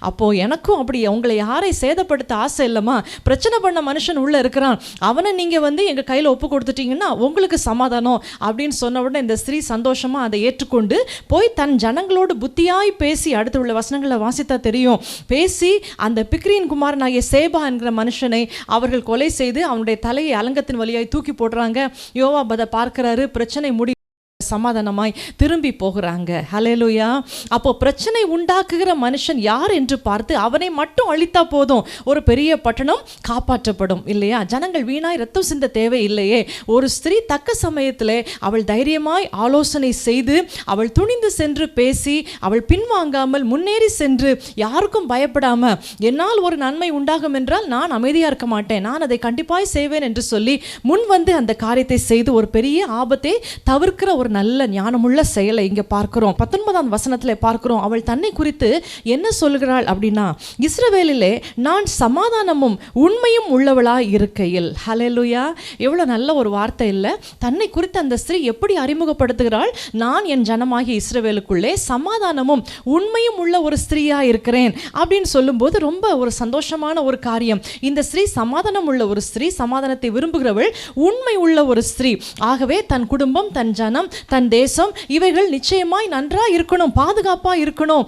அப்போ எனக்கும் அப்படி உங்களை யாரை சேதப்படுத்த ஆசை இல்லமா, பிரச்சனை பண்ண மனுஷன் உள்ள இருக்கிறான், அவனை நீங்க வந்து எங்க கையில ஒப்பு கொடுத்துட்டீங்கன்னா உங்களுக்கு சமாதானம் அப்படின்னு சொன்ன உடனே இந்த ஸ்திரீ சந்தோஷமா அதை ஏற்றுக்கொண்டு போய் தன் ஜனங்களோடு புத்தியாய் பேசி, அடுத்து உள்ள வசனங்களை வாசித்தா தெரியும், பேசி அந்த பிக்ரியின் குமாரனாகிய சேபா என்கிற மனுஷனை அவர்கள் கொலை செய்து அவனுடைய தலையை அலங்கத்தின் வழியாய் தூக்கி போடுறாங்க. யோவாப் அதை பார்க்கிறாரு, பிரச்சனை முடி சமாதானமாய் திரும்பி போகிறாங்க. ஹல்லேலூயா. அப்போ பிரச்சனை உண்டாக்குகிற மனுஷன் யார் என்று பார்த்து அவனை மட்டும் அழித்தா போதும், ஒரு பெரிய பட்டணம் காப்பாற்றப்படும் இல்லையா. ஜனங்கள் வீணாய் ரத்தம் சிந்த தேவை இல்லையே. ஒரு ஸ்திரீ தக்க சமயத்திலே அவள் தைரியமாய் ஆலோசனை செய்து அவள் துணிந்து சென்று பேசி அவள் பின்வாங்காமல் முன்னேறி சென்று யாருக்கும் பயப்படாம, என்னால் ஒரு நன்மை உண்டாகும் என்றால் நான் அமைதியா இருக்க மாட்டேன், நான் அதை கண்டிப்பாய் செய்வேன் என்று சொல்லி முன் வந்து அந்த காரியத்தை செய்து ஒரு பெரிய ஆபத்தை தவிர்க்கிற ஒரு நல்ல ஞானமுள்ள செயலை இங்கே பார்க்கிறோம். 19ஆம் வசனத்தில் பார்க்கிறோம், அவள் தன்னை குறித்து என்ன சொல்கிறாள் அப்படின்னா, இஸ்ரவேலிலே நான் சமாதானமும் உண்மையும் உள்ளவளாய் இருக்கையில். ஹல்லேலூயா! எவ்வளோ நல்ல ஒரு வார்த்தை இல்லை? தன்னை குறித்து அந்த ஸ்திரீ எப்படி அறிமுகப்படுத்துகிறாள்? நான் என் ஜனமாகிய இஸ்ரவேலுக்குள்ளே சமாதானமும் உண்மையும் உள்ள ஒரு ஸ்திரீயா இருக்கிறேன் அப்படின்னு சொல்லும்போது ரொம்ப ஒரு சந்தோஷமான ஒரு காரியம். இந்த ஸ்திரீ சமாதானம் உள்ள ஒரு ஸ்திரீ, சமாதானத்தை விரும்புகிறவள், உண்மை உள்ள ஒரு ஸ்திரீ. ஆகவே தன் குடும்பம், தன் ஜனம், தன் தேசம் இவைகள் நிச்சயமாய் நன்றா இருக்கணும், பாதுகாப்பா இருக்கணும்,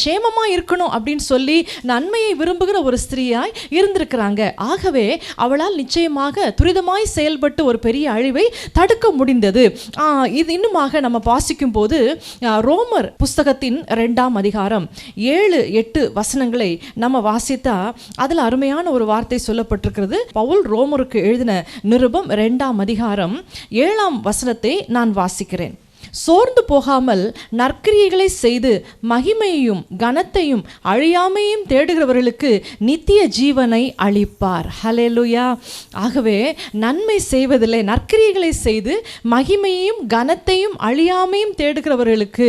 சேமமா இருக்கணும் அப்படின்னு சொல்லி நன்மையை விரும்புகிற ஒரு ஸ்திரீயாய் இருந்திருக்கிறாங்க. ஆகவே அவளால் நிச்சயமாக துரிதமாய் செயல்பட்டு ஒரு பெரிய அழிவை தடுக்க முடிந்தது. இது இன்னுமாக நம்ம வாசிக்கும் போது ரோமர் புஸ்தகத்தின் 2ஆம் அதிகாரம் 7-8 வசனங்களை நம்ம வாசித்தா அதில் அருமையான ஒரு வார்த்தை சொல்லப்பட்டிருக்கிறது. பவுல் ரோமருக்கு எழுதின நிருபம் 2ஆம் அதிகாரம் 7ஆம் வசனத்தை நான் வாசிக்கிறேன். சோர்ந்து போகாமல் நற்கிரியைகளை செய்து மகிமையையும் கனத்தையும் அழியாமையும் தேடுகிறவர்களுக்கு நித்திய ஜீவனை அளிப்பார். ஹல்லேலூயா! ஆகவே நன்மை செய்வதில்லை, நற்கிரியைகளை செய்து மகிமையையும் கனத்தையும் அழியாமையும் தேடுகிறவர்களுக்கு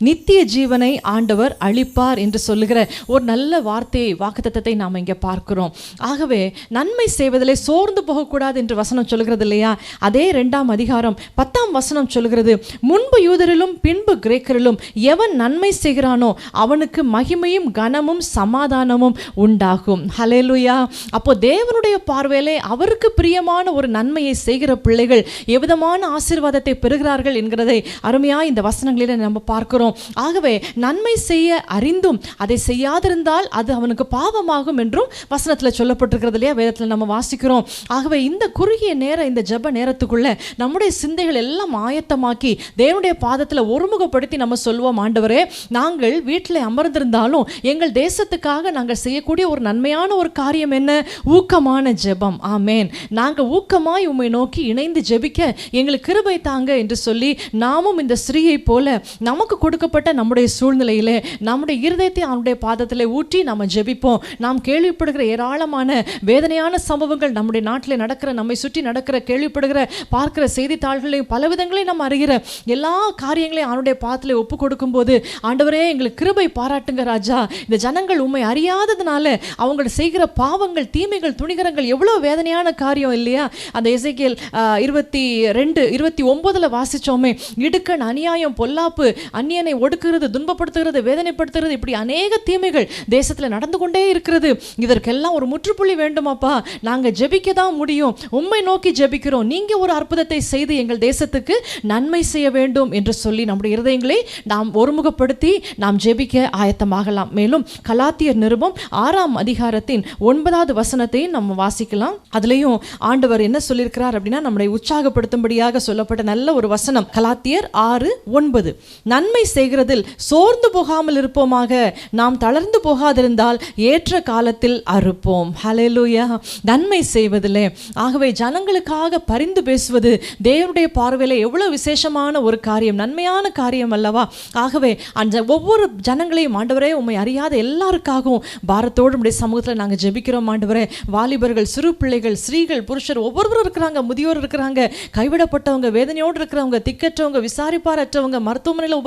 நித்திய ஜீவனை ஆண்டவர் அளிப்பார் என்று சொல்லுகிற ஒரு நல்ல வார்த்தையை, வாக்குத்தத்தத்தை நாம் இங்கே பார்க்கிறோம். ஆகவே நன்மை செய்வதிலே சோர்ந்து போகக்கூடாது என்று வசனம் சொல்லுகிறது இல்லையா? அதே 2ஆம் அதிகாரம் 10ஆம் வசனம் சொல்லுகிறது, முன்பு யூதரிலும் பின்பு கிரேக்கரிலும் எவன் நன்மை செய்கிறானோ அவனுக்கு மகிமையும் கனமும் சமாதானமும் உண்டாகும். ஹல்லேலூயா! அப்போ தேவனுடைய பார்வையிலே அவருக்கு பிரியமான ஒரு நன்மையை செய்கிற பிள்ளைகள் எவ்விதமான ஆசீர்வாதத்தை பெறுகிறார்கள் என்கிறதை அருமையாக இந்த வசனங்களில் நம்ம பார்க்கிறோம். ஆகவே நன்மை செய்ய அறிந்தும் அதை செய்யாதிருந்தால் அது அவனுக்கு பாவமாகும் என்றும் வசனத்தில் சொல்லப்பட்டிருக்கிறது இல்லையா? வேதத்தில் நம்ம வாசிக்கிறோம். ஆகவே இந்த குறுகிய நேரம், இந்த ஜெப நேரத்துக்குள்ள நம்முடைய சிந்தைகள் எல்லாம் ஆயத்தமாக்கி தேவனுடைய பாதத்தில் ஒருமுகப்படுத்தி நம்ம சொல்வோம், ஆண்டவரே, நாங்கள் வீட்டில் அமர்ந்திருந்தாலும் எங்கள் தேசத்துக்காக நாங்கள் செய்யக்கூடிய ஒரு நன்மையான ஒரு காரியம் என்ன? ஊக்கமான ஜெபம். ஆமேன். நாங்கள் ஊக்கமாய் உம்மை நோக்கி இணைந்து ஜெபிக்க எங்களுக்கு கிருபை தாங்க என்று சொல்லி நாமும் இந்த ஸ்திரீயை போல நமக்கு கொடுக்கப்பட்ட நம்முடைய சூழ்நிலையிலே நம்முடைய இருதயத்தை அவனுடைய பாதத்தில் ஊற்றி நம்ம ஜெபிப்போம். நாம் கேள்விப்படுகிற ஏராளமான வேதனையான சம்பவங்கள் நம்முடைய நாட்டில் நடக்கிற, நம்மை சுற்றி நடக்கிற, கேள்விப்படுகிற, பார்க்கிற செய்தித்தாள்களையும் பல விதங்களையும் நம்ம அறிகிற எல்லா காரியங்களையும் அவனுடைய பாதத்தில் ஒப்பு கொடுக்கும் போது, ஆண்டவரே எங்களுக்கு கிருபை பாராட்டுங்க ராஜா, இந்த ஜனங்கள் உண்மை அறியாததுனால அவங்க செய்கிற பாவங்கள், தீமைகள், துணிகரங்கள் எவ்வளோ வேதனையான காரியம் இல்லையா? அந்த எசேக்கியேல் 22:29 வாசிச்சோமே, இடுக்கண், அநியாயம், பொல்லாப்பு, அந்நியனை ஒடுக்குறது, துன்பப்படுத்துகிறது, வேதனைப்படுத்துகிறது, இப்படி அநேக தீமைகள் தேசத்தில் நடந்து கொண்டே இருக்கிறது. இதற்கெல்லாம் ஒரு முற்றுப்புள்ளி வேண்டுமாப்பா, நாங்கள் ஜெபிக்க தான் முடியும், உம்மை நோக்கி ஜெபிக்கிறோம், நீங்க ஒரு அற்புதத்தை செய்து எங்கள் தேசத்துக்கு நன்மை செய்ய வேண்டும் என்று சொல்லி நம்முடைய இருதயங்களை நாம் ஒருமுகப்படுத்தி நாம் ஜெபிக்க ஆயத்தமாகலாம். மேலும் கலாத்தியர் நிருபம் 6ஆம் அதிகாரத்தின் 9வது வசனத்தை நம்ம வாசிக்கலாம். அதுலயும் ஆண்டவர் என்ன சொல்லியிருக்கிறார் அப்படின்னா, நம்மளை உற்சாகப்படுத்தும்படியாக சொல்லப்பட்ட நல்ல ஒரு வசனம். கலாத்தியர் 6:9, நன்மை செய்கிறதில் சோர்ந்து போகாமல் இருப்போமாக, நாம் தளர்ந்து போகாதிருந்தால் ஏற்ற காலத்தில் அறுப்போம். ஹல்லேலூயா! நன்மை செய்வதிலே, ஆகவே ஜனங்களுக்காக பரிந்து பேசுவது தேவனுடைய பார்வையில எவ்வளவு விசேஷமான ஒரு காரியம், நன்மையான காரியம் அல்லவா? ஆகவே அந்த ஒவ்வொரு ஜனங்களையும், ஆண்டவரே உம்மை அறியாத எல்லாருக்காகவும் பாரத்தோடு உம்முடைய சமூகத்தில் நாங்கள் ஜெபிக்கிறோம். ஆண்டவரே, வாலிபர்கள், சிறு பிள்ளைகள், ஸ்திரீகள், புருஷர் ஒவ்வொருவரும் இருக்கிறாங்க, முதியோர் இருக்கிறாங்க, கைவிடப்பட்டவங்க, வேதனையோடு இருக்கிறவங்க, திக்கற்றவங்க, விசாரிப்பாரற்றவங்க, மருத்துவமனையில்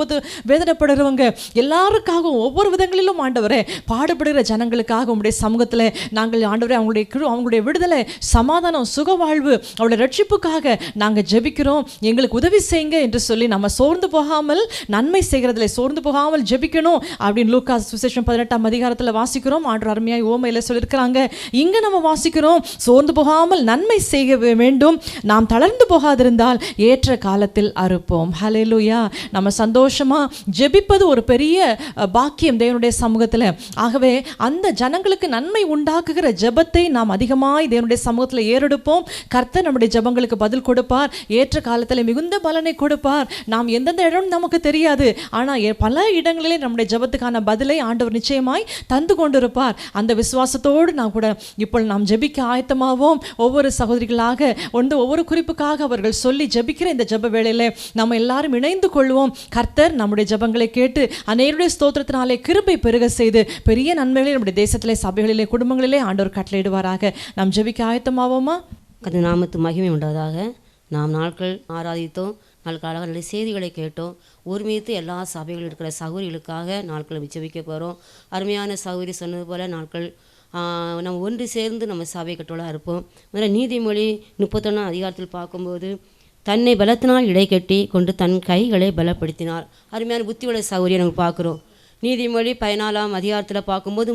வேதனைப்படுறவங்க, எல்லாருக்காகவும் ஒவ்வொரு விதங்களிலும் ஆண்டவரே பாடுபடுகிற ஜனங்களுக்காக உம்முடைய சமூகத்தில் நாங்கள் ஆண்டவரே அவங்களுடைய விடுதலை, சமாதானம், சுகவாழ்வு, அவளுடைய ரட்சிப்புக்காக நாங்கள் ஜெபிக்கிறோம். எங்களுக்கு உதவி செய்யுங்க என்று சொல்லி நம்ம சோர்ந்து போகாமல், நன்மை செய்கிறதில்லை சோர்ந்து போகாமல் ஜெபிக்கணும் அப்படின்னு லூக்கா சுவிசேஷம் 18ஆம் அதிகாரத்தில் வாசிக்கிறோம். ஆண்டவர் அருமையாய் ஓமையில் சொல்லியிருக்கிறாங்க. இங்கே நம்ம வாசிக்கிறோம், சோர்ந்து போகாமல் நன்மை செய்ய வேண்டும், நாம் தளர்ந்து போகாதிருந்தால் ஏற்ற காலத்தில் அறுப்போம். ஹல்லேலூயா! நம்ம சந்தோஷமா ஜெபிப்பது ஒரு பெரிய பாக்கியம் தேவனுடைய சமூகத்தில். ஆகவே அந்த ஜனங்களுக்கு நன்மை உண்டாக்குகிற ஜெபத்தை நாம் அதிகமாய் தேவனுடைய சமூகத்தில் ஏறெடுப்போம். கர்த்தர் நம்முடைய ஜெபங்களுக்கு பதில் கொடுப்பார், ஏற்ற காலத்தில் மிகுந்த பலனை கொடுப்பார். நாம் எந்தெந்த இடம் நமக்கு தெரியாது, ஆனால் பல இடங்களிலே நம்முடைய ஜெபத்துக்கான பதிலை ஆண்டவர் நிச்சயமாய் தந்து கொண்டிருப்பார். அந்த விசுவாசத்தோடு நாம் கூட இப்போ நாம் ஜெபிக்க ஆயத்தமாவோம். ஒவ்வொரு சகோதரிகளாக ஒவ்வொரு குறிப்புக்காக அவர்கள் சொல்லி ஜெபிக்கிற இந்த ஜெப வேளையிலே நம்ம எல்லாரும் இணைந்து கொள்வோம். கர்த்தர் நம்முடைய ஜெபங்களை கேட்டு அநேகருடைய ஸ்தோத்திரத்தினாலே கிருபை பெருக செய்து பெரிய நன்மைகளை நம்முடைய தேசத்திலே, சபைகளிலே, குடும்பங்களிலே ஆண்டவர் கட்டளையிடுவாராக. நாம் ஜெபிக்க ஆயத்தமாவோமா? அது நாமத்து மகிமை உண்டாவதாக. நாம் நாட்கள் ஆராதித்தோம், நாட்களாக நல்ல செய்திகளை கேட்டோம். ஒருமித்து எல்லா சபைகளில் இருக்கிற சகோதரிகளுக்காக நாட்கள் ஜெபிக்க போகிறோம். அருமையான சகோதரி சொன்னது போல் நாட்கள் நம்ம ஒன்று சேர்ந்து நம்ம சபை கட்டோலாக இருப்போம். முதல்ல நீதிமொழி 31 அதிகாரத்தில் பார்க்கும்போது, தன்னை பலத்தினால் இடை கட்டி கொண்டு தன் கைகளை பலப்படுத்தினார். அருமையான புத்தி உள்ள சகோதரியை நம்ம பார்க்குறோம். நீதிமொழி 14 அதிகாரத்தில் பார்க்கும்போது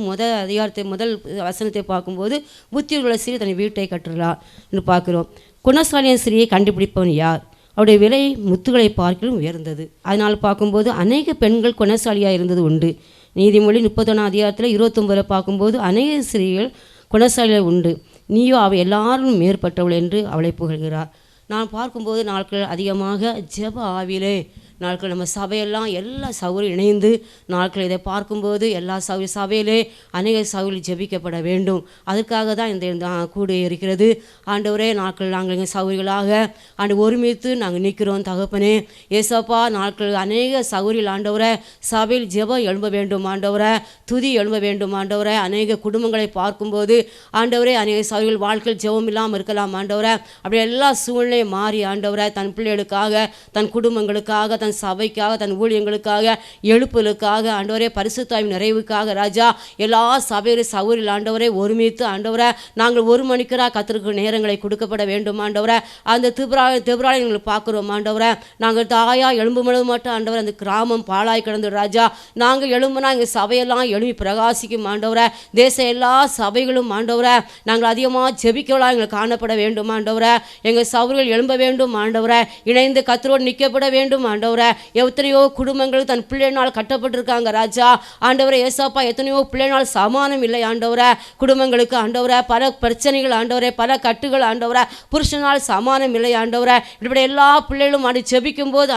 முதல் வசனத்தை பார்க்கும்போது, புத்தியுள்ள ஸ்திரீ தன் வீட்டை கட்டுறார் என்று பார்க்குறோம். குணசாலியின் ஸ்திரியை கண்டுபிடிப்பவன் யார்? அவருடைய விலை முத்துகளை பார்க்கலும் உயர்ந்தது. அதனால் பார்க்கும்போது அநேக பெண்கள் குணசாலியாக இருந்தது உண்டு. நீதிமொழி 31 அதிகாரத்தில் 29 பார்க்கும்போது, அநேக ஸ்திரீகள் குணசாலிகள் உண்டு, நீயோ அவை எல்லாரும் மேற்பட்டவள் என்று அவளை புகழ்கிறார். நான் பார்க்கும்போது நாட்கள் அதிகமாக ஜெப ஆவிலே நாட்கள் நம்ம சபையெல்லாம் எல்லா சகோதரியும் இணைந்து நாட்கள் இதை பார்க்கும்போது எல்லா சபையிலே அநேக சகோதரி ஜெபிக்கப்பட வேண்டும். அதற்காக தான் இந்த கூடு இருக்கிறது. ஆண்டவரே, நாட்கள் நாங்கள் எங்கள் சகோதரிகளாக ஒருமித்து நாங்கள் நிற்கிறோம். தகப்பனே ஏசப்பா, நாட்கள் அநேக சகோதரிகள் ஆண்டவரை சபையில் ஜெபம் எழும்ப வேண்டும் ஆண்டவரை, துதி எழும்ப வேண்டும் ஆண்டவரை. அநேக குடும்பங்களை பார்க்கும்போது ஆண்டவரே, அநேக சகோதரிகள் வாழ்க்கையில் ஜெபம் இல்லாமல் இருக்கலாம் ஆண்டவரை. அப்படி எல்லா சூழ்நிலையும் மாறி ஆண்டவரை தன் பிள்ளைகளுக்காக, தன் குடும்பங்களுக்காக, தன் சபைக்காக, தன் ஊழியங்களுக்காக, எழுப்புதலுக்காக ஆண்டவரே, பரிசுத்தாவின் நிறைவுக்காக ராஜா எல்லா சபையில சகோதரிகள் ஆண்டவரே ஒருமித்து ஆண்டவரை நாங்கள் 1 மணிக்கு கர்த்தருக்கு நேரங்களை கொடுக்கப்பட வேண்டும் ஆண்டவரை. அந்த திபுராலை எங்களுக்கு பார்க்குறோம் ஆண்டவரை. நாங்கள் தாயா எழும்ப மாட்டோம் ஆண்டவரை. அந்த கிராமம் பாழாய் கிடந்து ராஜா, நாங்கள் எழும்புனா எங்கள் சபையெல்லாம் எழுப்பி பிரகாசிக்கும் ஆண்டவரை. தேச எல்லா சபைகளும் ஆண்டவரை நாங்கள் அதிகமாக ஜெபிக்கலாம் எங்களுக்கு காணப்பட வேண்டும் ஆண்டவரை. எங்கள் சகோதரிகள் எழும்ப வேண்டும் ஆண்டவரை. இணைந்து கர்த்தரோடு நிற்கப்பட வேண்டும் ஆண்டவரை. எத்தனையோ குடும்பங்கள் தன் பிள்ளைனால் கட்டப்பட்டிருக்காங்க ராஜா. ஆண்டவரை ஏசப்பா, எத்தனையோ பிள்ளைனால் சமானம் இல்லை ஆண்டவரை. குடும்பங்களுக்கு ஆண்டவரை பல பிரச்சனைகள் ஆண்டவரை, பல கட்டுகள் ஆண்டவரை, புருஷனால் சமானம் இல்லை ஆண்டவரை. இப்படி எல்லா பிள்ளைகளும் ஜெபிக்கும் போது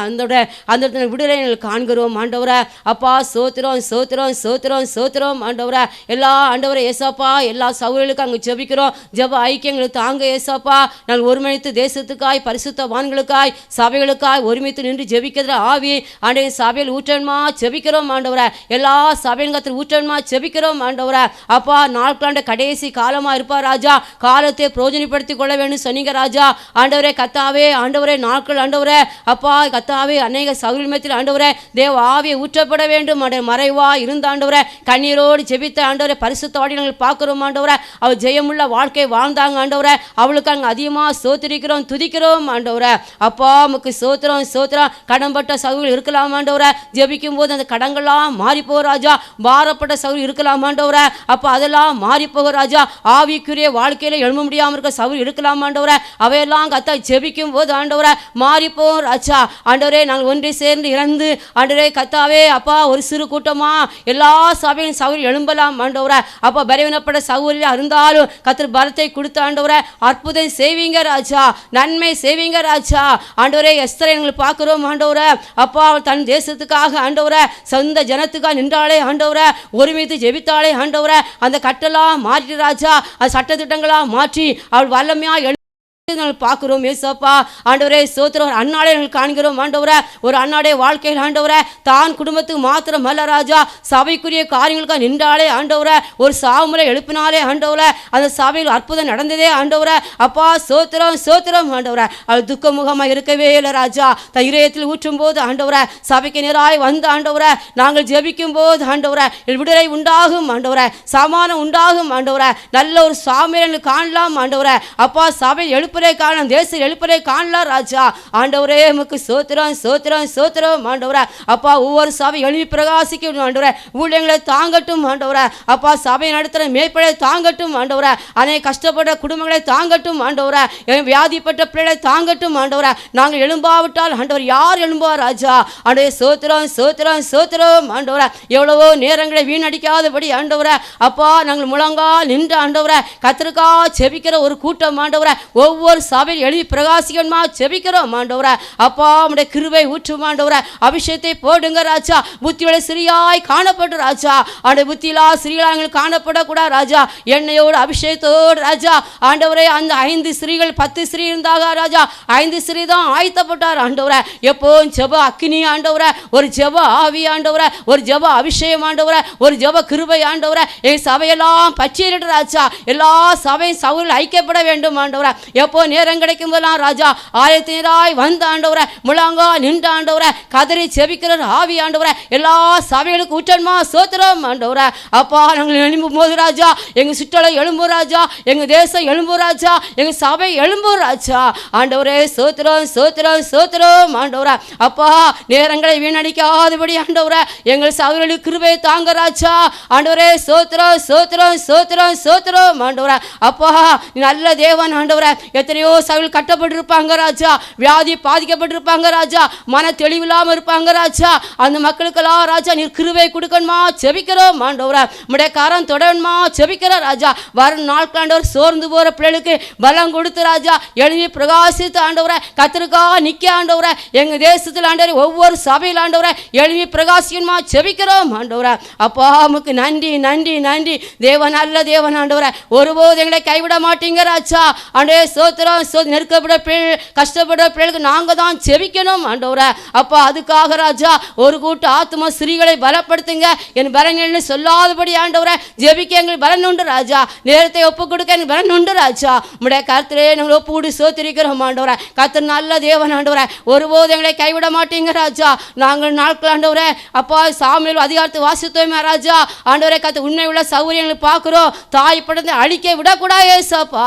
அந்த விடுதலை காண்கிறோம் ஆண்டவரை. அப்பா சோத்திரம் சோத்திரம் சோத்திரம் சோத்திரம் ஆண்டவரை. எல்லா ஆண்டவரை ஏசப்பா எல்லா சகோதரிகளுக்கு அங்கே ஜெபிக்கிறோம். ஜெப ஐக்கியங்களுக்கு தாங்க ஏசப்பா. நாங்கள் ஒருமித்து தேசத்துக்காய், பரிசுத்தவான்களுக்காய், சபைகளுக்காய் ஒருமித்து நின்று ஜெபிக்கிற ஆவி ஆண்டவரே சபையில் ஊற்றணுமா ஜெபிக்கிறோம் ஆண்டவரே. எல்லா சபையின் கர்த்தர் ஊற்றணுமா ஜெபிக்கிறோம் ஆண்டவரே. அப்பா, நாட்களாண்ட கடைசி காலமாக இருப்பார் ராஜா. காலத்தை பிரயோஜனப்படுத்திக் கொள்ள வேண்டும் சொன்னீங்க ராஜா. ஆண்டவரே கத்தாவே, ஆண்டவரே நாட்கள் ஆண்டவரே அப்பா கத்தாவே அநேக சௌகரியத்தில் ஆண்டவரே தேவ ஆவியை ஊற்றப்பட வேண்டும். மறைவா இருந்த ஆண்டவரே கண்ணீரோடு ஜெபித்த ஆண்டவரே பரிசுத்தவாடி நாங்கள் பார்க்கிறோம் ஆண்டவரே. அவள் ஜெயமுள்ள வாழ்க்கை வாழ்ந்தாங்க ஆண்டவரே. அவளுக்கு அங்கே அதிகமாக சோத்திரிக்கிறோம், துதிக்கிறோம் ஆண்டவரே. அப்பா உமக்கு சோத்திரம் சோத்திரம். கடன்பட்ட சகோதரர்கள் இருக்கலாம் ஆண்டவரை. ஜெபிக்கும் போது அந்த கடங்கள்லாம் மாறி போக ராஜா. பாரப்பட்ட சகோதரர் இருக்கலாம் ஆண்டவரை. அப்போ அதெல்லாம் மாறி போக ராஜா. ஆவிக்குரிய வாழ்க்கையில எழும்ப முடியாமல் இருக்க சகோதரர் இருக்கலாம் ஆண்டவரை. அவையெல்லாம் கத்தா ஜெபிக்கும் போது ஆண்டவரை மாறி போகும் ராஜா. ஆண்டவரே, நாங்கள் ஒன்றை சேர்ந்து இறந்து ஆண்டவரே கத்தாவே அப்பா ஒரு சிறு கூட்டமா எல்லா சபையின் சகோதரர் எழும்பலாம் ஆண்டவரை. அப்போ பலவீனப்பட்ட சகோதரியாக இருந்தாலும் கர்த்தர் பலத்தை கொடுத்த ஆண்டவரை அற்புதம் செய்வீங்க ராஜா, நன்மை செய்வீங்க ராஜா. ஆண்டவரே எஸ்தரை எங்களுக்கு பார்க்கிறோம் ஆண்டவரே. அப்பா அவள் தன் தேசத்துக்காக ஆண்டவரை, சொந்த ஜனத்துக்காக நின்றாலே ஆண்டவரை, ஒருமித்து ஜெபித்தாலே ஆண்டவரை. அந்த கட்டெல்லாம் மாற்றி ராஜா, அந்த சட்டத்திட்டங்களாக மாற்றி அவள் வல்லமையாக பார்க்கிறோம் ஏசப்பா. ஆண்டவரே சோத்திரம். ஒரு அண்ணாடே காண்கிறோம் ஆண்டவரை. ஒரு அண்ணாடே வாழ்க்கையில் ஆண்டவரை தான் குடும்பத்துக்கு மாத்திரம் அல்ல ராஜா, சபைக்குரிய காரியங்களுக்காக நின்றாலே ஆண்டவரை, ஒரு சாமுறை எழுப்பினாலே ஆண்டவரை, அந்த சபையில் அற்புதம் நடந்ததே ஆண்டவரை. அப்பா சோத்திரம் சோத்திரம் ஆண்டவரை. அது துக்க முகமாக இருக்கவே இல்லை ராஜா. தன் இதயத்தில் ஊற்றும் போது ஆண்டவரை சபைக்கு நேராய் வந்து ஆண்டவரை நாங்கள் ஜெபிக்கும் போது ஆண்டவரை விடுதலை உண்டாகும் ஆண்டவரை, சமானம் உண்டாகும் ஆண்டவரை. நல்ல ஒரு சாமுறை காணலாம் ஆண்டவரை. அப்பா சபை எழுப்புறே காணலாம், தேசம் எழுப்புறே காணலாம் ராஜா. ஆண்டவரே உமக்கு சோத்திரம் சோத்திரம் சோத்திரம் ஆண்டவரே. அப்பா ஒவ்வொரு சபை எழுப்பி பிரகாசிக்கும் ஆண்டவரே. ஊழியங்களை தாங்கட்டும் ஆண்டவரே. அப்பா சபை நடத்துகிற மேய்ப்படை தாங்கட்டும் ஆண்டவரே. அநேக கஷ்டப்பட்ட குடும்பங்களை தாங்கட்டும் ஆண்டவரே. வியாதிப்பட்ட பிள்ளைகளை தாங்கட்டும் ஆண்டவரே. நாங்கள் எழும்பாவிட்டால் ஆண்டவர் யார் எழும்புவார் ராஜா. ஆண்டவரே சோத்திரம் சோத்திரம் சோத்திரம் ஆண்டவரே. எவ்வளவோ நேரங்களை வீணடிக்காதபடி ஆண்டவரே அப்பா நாங்கள் முழங்கால் நின்று ஆண்டவரே கர்த்தருக்கா ஜெபிக்கிற ஒரு கூட்டம் ஆண்டவரே. ஒவ்வொரு சபையில் எழுதி பிரகாசிக்கணுமா ஜெபிக்கிறோம் ஆண்டவரே. அப்பா உம்முடைய கிருபை ஊற்றும் ஆண்டவரே. அபிஷேகத்தை போடுங்க ராஜா. புத்தியோட சிறியாய் காணப்படும் ராஜா. ஆண்டவரே புத்தியிலா ஸ்ரீகள் காணப்படக்கூடாது ராஜா. எண்ணெயோடு அபிஷேகத்தோடு ராஜா. ஆண்டவரே அந்த 5 ஸ்திரீகள் 10 ஸ்திரீ இருந்தாங்க ராஜா. 5 ஸ்திரீ தான் ஆயத்தப்பட்டார் ஆண்டவரே. எப்போ ஜெப அக்கினி ஆண்டவரே, ஒரு ஜெப ஆவி ஆண்டவரே, ஒரு ஜெப அபிஷேகம் ஆண்டவரே, ஒரு ஜெப கிருபை ஆண்டவரே. என் சபையெல்லாம் பற்றியிட்டு ராஜா. எல்லா சபையும் சபையில் ஐக்கியப்பட வேண்டும் ஆண்டவரே. எப்போ நேரம் கிடைக்கும் போதெல்லாம் ராஜா ஆயத்தினராய் வந்த ஆண்டவரை முழங்கா நின்ற ஆண்டவரை கதறி செபிக்கிற ஆவி ஆண்டவரை எல்லா சபைகளுக்கு ஊற்றன்மா சோத்திரம் ஆண்டவரை. அப்பா நாங்கள் எழும்பும் போது ராஜா எங்கள் சுற்றலை எழும்பும் ராஜா, எங்கள் தேசம் எழும்பும் ராஜா, எங்கள் சபை எழும்பும் ராஜா ஆண்டவரே. சோத்திரம் சோத்திரம் சோத்திரம் ஆண்டவரை. அப்பா நேரங்களை வீணடிக்காதபடி ஆண்டவரை எங்கள் சகோதரர்களுக்கு கிருபை தாங்க ராஜா ஆண்டவரே. சோத்திரம் சோத்திரம் சோத்திரம் சோத்திரம் ஆண்டவரை. அப்பா நல்ல தேவன் ஆண்டவரை. எத்தனையோ சகோதரர்கள் கட்டப்பட்டிருப்பாங்க ராஜா, வியாதி பாதிக்கப்பட்டிருப்பாங்க ராஜா, மன தெளிவில்லாமல் இருப்பாங்க ராஜா. அந்த மக்களுக்கெல்லாம் ராஜா நீர் கிருபை கொடுக்கணுமா செபிக்கிறோம் ஆண்டவரை. உம்முடைய கரம் தொடரணுமா செபிக்கிற ராஜா. வரும் நாட்கள் ஆண்டவர் சோர்ந்து போற பிள்ளைகளுக்கு பலம் கொடுத்து ராஜா எழுதி பிரகாசித்து ஆண்டவரை கத்திருக்கா நிக்க ஆண்டவரை. எங்க தேசத்தில் ஆண்டவரை ஒவ்வொரு சபையில் ஆண்டவரை எழுதி பிரகாசிக்கணுமா செபிக்கிறோம் ஆண்டவரை. அப்பா உமக்கு நன்றி நன்றி நன்றி. தேவன் நல்ல தேவன் ஆண்டவரை. ஒருபோது எங்களை கைவிட மாட்டீங்க ராஜா ஆண்டவரே. சோத்திரம் நெருக்கப்பட பிள்ளை கஷ்டப்படுற பிள்ளைகளுக்கு நாங்கள் தான் செபிக்கணும் ஆண்டவரை. அப்பா அதுக்காக ராஜா ஒரு கூட்ட ஆத்மா ஸ்ரீகளை பலப்படுத்துங்க. என் பலன் சொல்லாதபடி ஆண்டவரை ஜெபிக்க எங்களுக்கு பலன் உண்டு ராஜா. நேரத்தை ஒப்பு கொடுக்க எங்களுக்கு பலன் உண்டு ராஜா. உம்முடைய கர்த்தரே நாங்கள் ஒப்பு கூடி சோத்திரிக்கிறோம் ஆண்டவரை. கர்த்தர் நல்ல தேவன் ஆண்டவரை. ஒருபோது எங்களை கைவிட மாட்டீங்க ராஜா. நாங்கள் நாட்கள் ஆண்டவரை அப்பா சாமியில் அதிகாரத்தை வாசித்தோமே ராஜா ஆண்டவரை. கர்த்தர் உண்மை உள்ள சௌகரியங்களை பார்க்கிறோம். தாய் படத்தை அழிக்க விடக்கூடாது ஏசப்பா.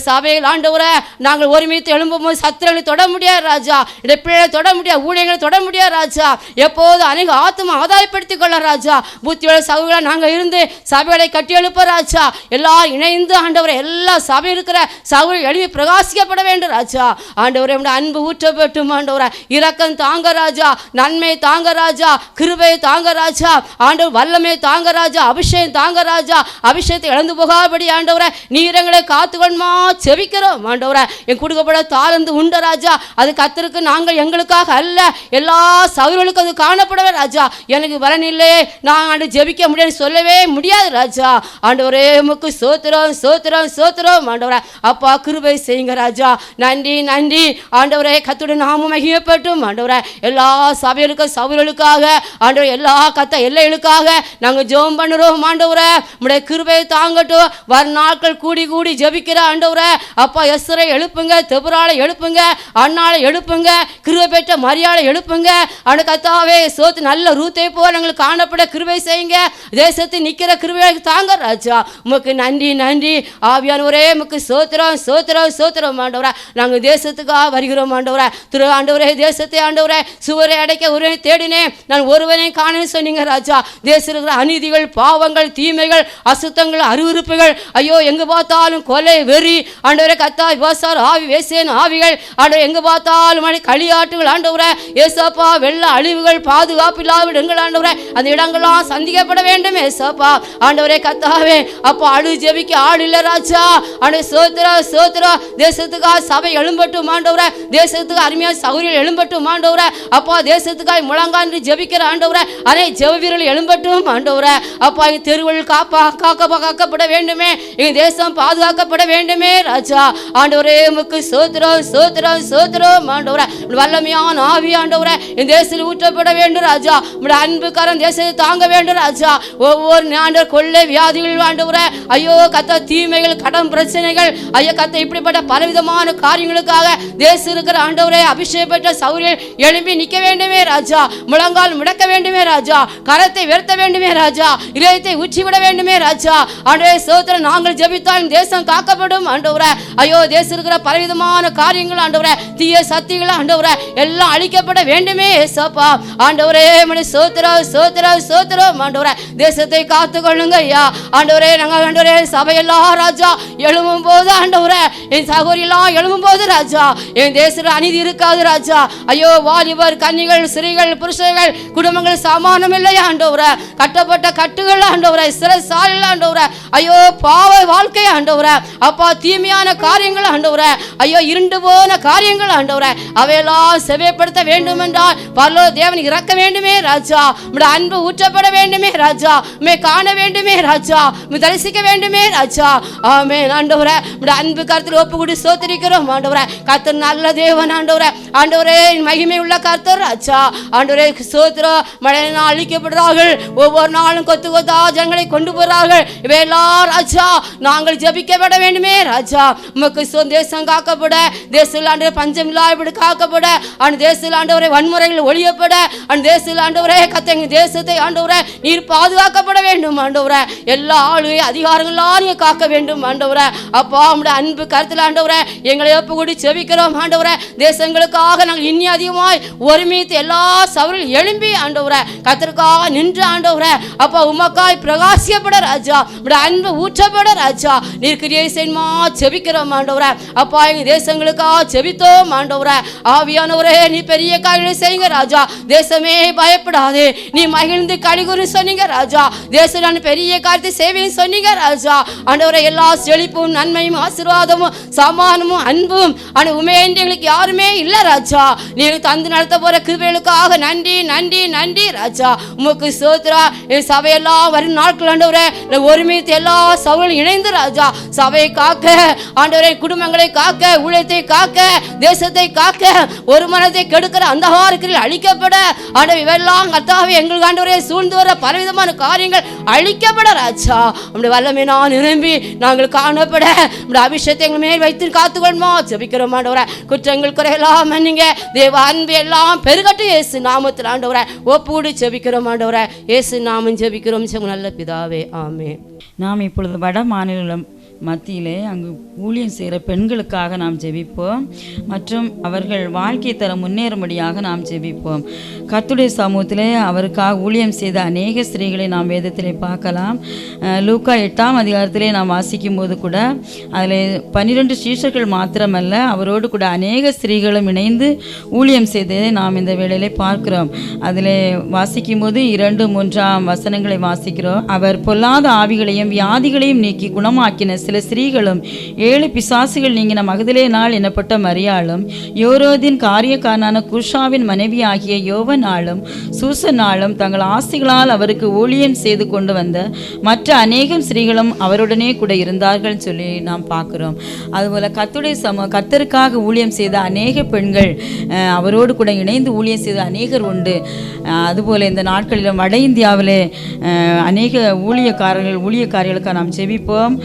சபையில் ஆண்டவரை நாங்கள் ஒருமித்து எழும்பும் போது சத்திரங்களை தொட முடியாது ராஜா, பிள்ளைகளை தொட முடியாது, ஊழியர்களை தொட முடியாது ராஜா. எப்போது அநேக ஆத்மா ஆதாயப்படுத்திக் கொள்ள ராஜா. புத்தியோட சகோதரர்களாக நாங்கள் இருந்து சபைகளை கட்டி எழுப்ப ராஜா. எல்லாரும் இணைந்து ஆண்டவரை எல்லா சபை இருக்கிற சகோதரர்கள் எழுதி பிரகாசிக்கப்பட வேண்டும் ராஜா ஆண்டவரை. அன்பு ஊற்றப்பட்டும் ஆண்டவரை. இரக்கம் தாங்க ராஜா, நன்மை தாங்க ராஜா, கிருபை தாங்க ராஜா ஆண்டவர். வல்லமை தாங்க ராஜா, அபிஷேகம் தாங்க ராஜா. அபிஷேகத்தை இழந்து போகாதபடி ஆண்டவரை நீரங்களை காத்துக்கொள்மா செபிக்கிறோம் ஆண்டவரை. என் கொடுக்கப்பட தாளந்து உண்ட ராஜா அது கர்த்தருக்கு, நாங்கள் எங்களுக்காக அல்ல, எல்லா சகோதரர்களுக்கும் அது காணப்படவே ராஜா. எனக்கு பலன் இல்லை நான் ஆண்டு ஜெபிக்க முடியாது சொல்லவே முடியாது ராஜா ஆண்டவரே. உமக்கு சோத்திரம் சோத்திரம் சோத்திரம் ஆண்டவரை. அப்பா கிருபை செய்யுங்க ராஜா. நன்றி நன்றி ஆண்டவரே. கர்த்தருடைய நாமம் மகிமைப்பட்டும் ஆண்டவரை. எல்லா சபைகளுக்கும் சகோதரர்களுக்காக ஆண்டவரை எல்லா கத்த எல்லைகளுக்காக நாங்கள் ஜெபம் பண்ணுறோம் ஆண்டவரை. உம்முடைய கிருபை தாங்கட்டும். வர நாட்கள் கூடி கூடி ஜெபிக்கிற ஆண்டவரை. அப்பா எஸ்ரை எழுப்புங்க, தெபுராளை எழுப்புங்க, அண்ணாளை எழுப்புங்க, கிருபை பெற்ற மரியாதை எழுப்புங்க ஆண்டு கத்தாவே. சோத்து நல்ல ரூத்தை போல் எங்களுக்கு காணப்பட கிருபை செய்யுங்க. தேசத்தில் நிற்கிற கிருபை தாங்க ராஜா. உமக்கு நன்றி நன்றி ஆவியானவரே. உமக்கு சோத்திரம் சோத்திரம் சோத்திரம் ஆண்டவரை. நாங்கள் தேசத்துக்காக வருகிறோம் ஆண்டவரை. திரு ஆண்டவரே தேசத்தை ஆண்டவரை சுவரை அடைக்க ஒருவனை தேடினேன் நான் ஒருவனையும் காணன்னு சொன்னீங்க ராஜா. தேசத்தில் இருக்கிற அநீதிகள், பாவங்கள், தீமைகள், அசுத்தங்கள், அருவருப்புகள், ஐயோ எங்கு பார்த்தாலும் கொலை வெறி ஆண்டவரை கத்தா விவசாய ஆவி வேசேன் ஆவிகள் ஆண்டவர். எங்கு பார்த்தாலும் களியாட்டுகள் ஆண்டவரை. ஏசப்பா வெள்ள அழிவுகள், பாதுகாப்பு இல்லாத இடங்கள் ஆண்டவரை. அந்த இடங்கள்லாம் சந்திக்கப்பட வேண்டும் ஏசப்பா ஆண்டவரே கத்தாவே. அப்பா அழு ஜெபிக்க ஆள் இல்லை ராஜா ஆண்டவர். சோத்திரா சோத்திரா. தேசத்துக்காக சபை எழும்பட்டும் ஆண்டவரை. தேசத்துக்கு அருமையான சௌகரியங்கள் எழும்பட்டும் ஆண்டவரை. அப்பா தேசத்துக்காக முழங்கான்று ஜெபிக்கிற ஆண்டவரை. அதே ஜெப வீரர்கள் எழும்பட்டும் ஆண்டவரை. அப்பா எங்கள் தெருவில் காக்கப்பட வேண்டுமே, எங்கள் தேசம் பாதுகாக்கப்பட வேண்டுமே ராஜா ஆண்டவரே. உமக்கு சோத்திரம் சோத்திரம் சோத்திரம் ஆண்டவரை. வல்லமையான ஆவி ஆண்டவரை இந்த தேசத்தில் ஊற்றப்பட வேண்டும் ராஜா. உங்களுடைய அன்பு கரம் தேசத்தை தாங்க வேண்டும் ராஜா. ஒவ்வொரு ஆண்டவர் கொள்ளை வியாதிகள் ஆண்டவரை. ஐயோ கத்த தீமைகள், கடன் பிரச்சனைகள், ஐயோ கத்த இப்படிப்பட்ட பலவிதமான காரியங்களுக்காக தேசம் இருக்கிற ஆண்டவரை அபிஷேகம் பெற்ற சௌரியல் எழுப்பி நிற்க வேண்டுமே ராஜா. முழங்கால் முடக்க வேண்டுமே ராஜா. கரத்தை வெறுத்த வேண்டுமே ராஜா. இதயத்தை ஊற்றிவிட வேண்டுமே ராஜா ஆண்டவரே. சோத்திரம் நாங்கள் ஜெபித்தால் தேசம் காக்கப்படும் ஆண்டவரை. ஐயோ தேசம் இருக்கிற பலவிதமான காரியங்கள் ஆண்டவரை, தீய சக்திகள் ஆண்டவரை எல்லாம் அழிக்கப்பட வேண்டுமே ஏசப்பா ஆண்டவரே. மணி சோத்திரம் சோத்திரம் சோத்திரம் ஆண்டவரை. தேசத்தை காத்து கொள்ளுங்க ஐயா ஆண்டவரே. நாங்கள் ஆண்டவரே சபையெல்லாம் ராஜா எழும்பும் போது ஆண்டவரை, என் சகோதரியெல்லாம் எழும்பும் போது ராஜா என் தேசத்தில் அநீதி இருக்காது ராஜா. ஐயோ வாலிபர், கன்னிகள், ஸ்திரீகள், புருஷர்கள், குடும்பங்கள் சமானம் இல்லையா ஆண்டவரை. கட்டப்பட்ட கட்டுகள் ஆண்டவரை, சிறைசாலைகள் ஆண்டவரை. ஐயோ பாவ வாழ்க்கை ஆண்டவரை. அப்பா தீமையான காரியங்கள் ஆண்டவரை. ஐயோ இருண்டு போன காரியங்கள் ஆண்டவரை. அவையெல்லாம் செவைப்படுத்த வேண்டும் என்றால் பரலோக தேவன் இறக்க வேண்டுமே ராஜா. உம்முடைய அன்பு ஊற்றப்பட வேண்டுமே ராஜா. உம்மை காண வேண்டுமே ராஜா. உம்மை தரிசிக்க வேண்டுமே ராஜா. ஆமென் ஆண்டவரே. உம்முடைய அன்பு கர்த்தர் ஒப்பு கூடி ஸ்தோத்திரிக்கிறோம் ஆண்டவரே. கர்த்தர் நல்ல தேவன் ஆண்டவரே. ஆண்டவரே மகிமை உள்ள கர்த்தர் ராஜா ஆண்டவரே. ஸ்தோத்திரம். மழையினால் அழிக்கப்படுறார்கள், ஒவ்வொரு நாளும் கொத்து கொத்தா ஜனங்களை கொண்டு போறார்கள். இவையெல்லாம் ராஜா நாங்கள் ஜெபிக்கப்பட வேண்டுமே ராஜா. உமக்கு கிறிஸ்துவ தேசம் காக்கப்பட, தேசத்தில் ஆண்டவரே பஞ்சம் இல்லாதபடி காக்கப்பட, அந்த தேசத்தில் ஆண்டவரே வன்முறைகள் ஒழியப்பட, அந்த தேசத்தில் ஆண்டவரே கத்தங்க தேசத்தை ஆண்டவரே நீர் பாதுகாக்கப்பட வேண்டும் ஆண்டவரே. எல்லா ஆளுகை அதிகாரங்களாம் நீங்க காக்க வேண்டும் ஆண்டவரே. அப்பா உம்முடைய அன்பு கருத்தில் ஆண்டவரே எங்களை ஒப்பு கூடி செபிக்கிறோம் ஆண்டவரே. தேசங்களுக்காக நாங்கள் இன்னி அதிகமாய் ஒருமித்து எல்லா சவரில் எழும்பி ஆண்டவரே கர்த்தருக்காக நின்று ஆண்டவரே அப்பா உமக்காய் பிரகாசிக்கப்பட ராஜா, உம்முடைய அன்பு ஊற்றப்பட ராஜா நீர் கிரியை செய்யுமா செபிக்கிறோம் ஆண்டவரே. அப்பா எங்க தேசங்களுக்காக செபித்தோம் ஆண்டவரே. ஆவியானவரே நீ பெரிய காரியங்களை செய்யுங்க ராஜா. தேசமே பயப்படாதே, நீ மகிழ்ந்து கலிகுறு சொன்னீங்க ராஜா. தேசம் பெரிய காரியத்தை செய்வேன்னு சொன்னீங்க ராஜா. ஆண்டவரே எல்லா செழிப்பும் நன்மையும் ஆசீர்வாதமும் சமானமும் அன்பும் ஆனா உண்மையின்றி எங்களுக்கு யாருமே இல்லை ராஜா. நீ தந்து நடத்த போற கிருபைகளுக்காக நன்றி நன்றி நன்றி ராஜா. உமக்கு ஸ்தோத்திரம். என் சபையெல்லாம் வரும் நாட்கள் ஆண்டவரே ஒருமித்து எல்லா சபைகளும் இணைந்து ராஜா சபையை காக்க ஆண்டவரே, குடும்பங்களை காக்க, ஊழியத்தை காக்க, தேசத்தை காக்க, ஒரு மனத்தை கெடுக்கிற அந்தகாரத்தில் அழிக்கப்பட ஆண்டவர் இவெல்லாம் கர்த்தாவே எங்களுக்கு ஆண்டவரே சூழ்ந்து வர பலவிதமான காரியங்கள் அழிக்கப்பட ராஜா. நம்முடைய வல்லமை நான் நிரம்பி நாங்கள் காணப்பட நம்முடைய அபிஷேகத்தை எங்கள் மேல் வைத்து காத்துக்கொள்மா ஜெபிக்கிறோம் ஆண்டவரே. குற்றங்கள் குறையெல்லாம் மன்னிங்க, தேவ அன்பு எல்லாம் பெருகட்டு இயேசு நாமத்தில் ஆண்டவரே ஒப்புக்கூடி ஜெபிக்கிறோம் ஆண்டவரே. இயேசு நாமம் ஜெபிக்கிறோம் நல்ல பிதாவே, ஆமென். நாம் இப்பொழுது வட மாநிலம் மத்தியிலே அங்கு ஊழியம் செய்கிற பெண்களுக்காக நாம் ஜெபிப்போம் மற்றும் அவர்கள் வாழ்க்கை தர முன்னேறும்படியாக நாம் ஜெபிப்போம். கர்த்தருடைய சமூகத்திலே அவருக்காக ஊழியம் செய்த அநேக ஸ்திரீகளை நாம் வேதத்திலே பார்க்கலாம். லூக்கா 8ஆம் அதிகாரத்திலே நாம் வாசிக்கும் போது கூட அதில் 12 சீஷர்கள் மாத்திரமல்ல அவரோடு கூட அநேக ஸ்திரீகளும் இணைந்து ஊழியம் செய்ததை நாம் இந்த வேளையிலே பார்க்கிறோம். அதில் வாசிக்கும் போது 2-3 வசனங்களை வாசிக்கிறோம். அவர் பொல்லாத ஆவிகளையும் வியாதிகளையும் நீக்கி குணமாக்கின சில ஸ்திரீகளும் 7 பிசாசுகள் நீங்கின மகதலே நாள் எனப்பட்ட மரியாளும் யோரோதின் காரியக்காரனான குஷாவின் மனைவி ஆகிய யோவனாலும் சூசனாலும் தங்கள் ஆசைகளால் அவருக்கு ஊழியம் செய்து கொண்டு வந்த மற்ற அநேகம் ஸ்திரீகளும் அவருடனே கூட இருந்தார்கள் சொல்லி நாம் பார்க்கிறோம். அதுபோல் கர்த்தருக்காக ஊழியம் செய்த அநேக பெண்கள் அவரோடு கூட இணைந்து ஊழியம் செய்த அநேகர் உண்டு. அதுபோல் இந்த நாட்களிலும் வட இந்தியாவிலே அநேக ஊழியக்காரர்களுக்காக நாம் ஜெபிப்போம்.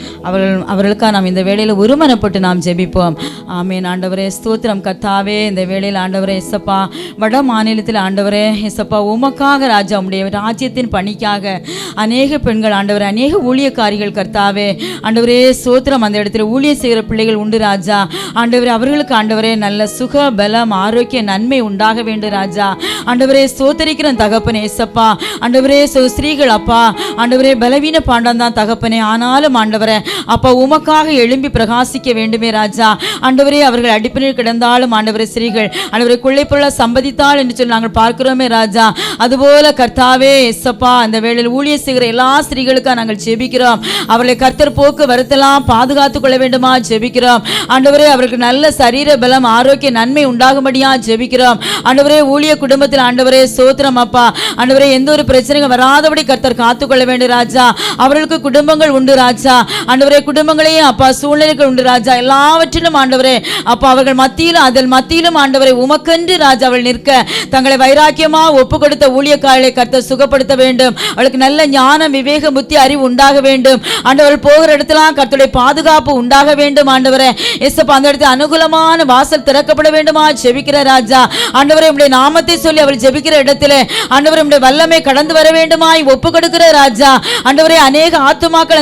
அவர்களுக்காக நாம் இந்த வேளையில் ஒருமனப்பட்டு நாம் ஜெபிப்போம். ஆமென். ஆண்டவரே ஸ்தோத்திரம் கர்த்தாவே. இந்த வேளையில் ஆண்டவரே எசப்பா வட மாநிலத்தில் ஆண்டவரே எசப்பா உமக்காக ராஜா உம்முடைய ராஜ்யத்தின் பணிக்காக அநேக பெண்கள் ஆண்டவரே அநேக ஊழியக்காரிகள் கர்த்தாவே ஆண்டவரே ஸ்தோத்திரம் அந்த இடத்துல ஊழியம் செய்கிற பிள்ளைகள் உண்டு ராஜா. ஆண்டவரே அவர்களுக்கு ஆண்டவரே நல்ல சுக பலம் ஆரோக்கிய நன்மை உண்டாக வேண்டும் ராஜா. ஆண்டவரே ஸ்தோத்தரிக்கிற தகப்பனே எசப்பா ஆண்டவரே ஸ்திரீகள் அப்பா ஆண்டவரே பலவீன பாண்டம் தான் தகப்பனே, ஆனாலும் ஆண்டவரே அப்பா உமக்காக எழும்பி பிரகாசிக்க வேண்டுமே ராஜா. ஆண்டவரே அவர்கள் அடிப்படையில் கிடந்தாலும் ஆண்டவரே ஸ்திரீகள் ஆண்டவரை கொள்ளை பொருளை சம்பதித்தாள் என்று சொல்லி நாங்கள் பார்க்கிறோமே ராஜா. அதுபோல கர்த்தாவே எசப்பா அந்த வேளையில் ஊழிய செய்கிற எல்லா ஸ்திரீகளுக்காக நாங்கள் ஜெபிக்கிறோம். அவர்களை கர்த்தர் போக்கு வருத்தலாம் பாதுகாத்துக் கொள்ள வேண்டுமா ஜெபிக்கிறோம். ஆண்டவரே அவர்களுக்கு நல்ல சரீர பலம் ஆரோக்கிய நன்மை உண்டாகும்படியா ஜெபிக்கிறோம். ஆண்டவரே ஊழிய குடும்பத்தில் ஆண்டவரே ஸ்தோத்திரம் அப்பா ஆண்டவரே எந்த ஒரு பிரச்சனையும் வராதபடி கர்த்தர் காத்துக்கொள்ள வேண்டும் ராஜா. அவர்களுக்கு குடும்பங்கள் உண்டு ராஜா. ஆண்டவரே குடும்பங்களையும் அப்பா சூழ்நிலைகள் உண்டு ராஜா. எல்லாவற்றிலும் ஆண்டவரே அப்பா அவர்கள் மத்தியிலும் ஆண்டவரே உமக்கென்று ராஜா அவள் நிற்க தங்களை வைராக்கியமா ஒப்பு கொடுத்த ஊழியக்காரர்களை கர்த்தர் சுகப்படுத்த வேண்டும். அவளுக்கு நல்ல ஞானம் விவேகம் புத்தி அறிவு உண்டாக வேண்டும். ஆண்டவர் போகிற இடத்துலாம் கர்த்தருடைய பாதுகாப்பு உண்டாக வேண்டும். ஆண்டவரே எசப்பா அந்த இடத்துல அனுகூலமான வாசல் திறக்கப்பட வேண்டுமா ஜெபிக்கிற ராஜா. ஆண்டவரே உம்முடைய நாமத்தை சொல்லி அவள் ஜெபிக்கிற இடத்துல ஆண்டவரே உம்முடைய வல்லமை கடந்து வர வேண்டுமாய் ஒப்பு கொடுக்கிற ராஜா. ஆண்டவரே அநேக ஆத்துமாக்கள்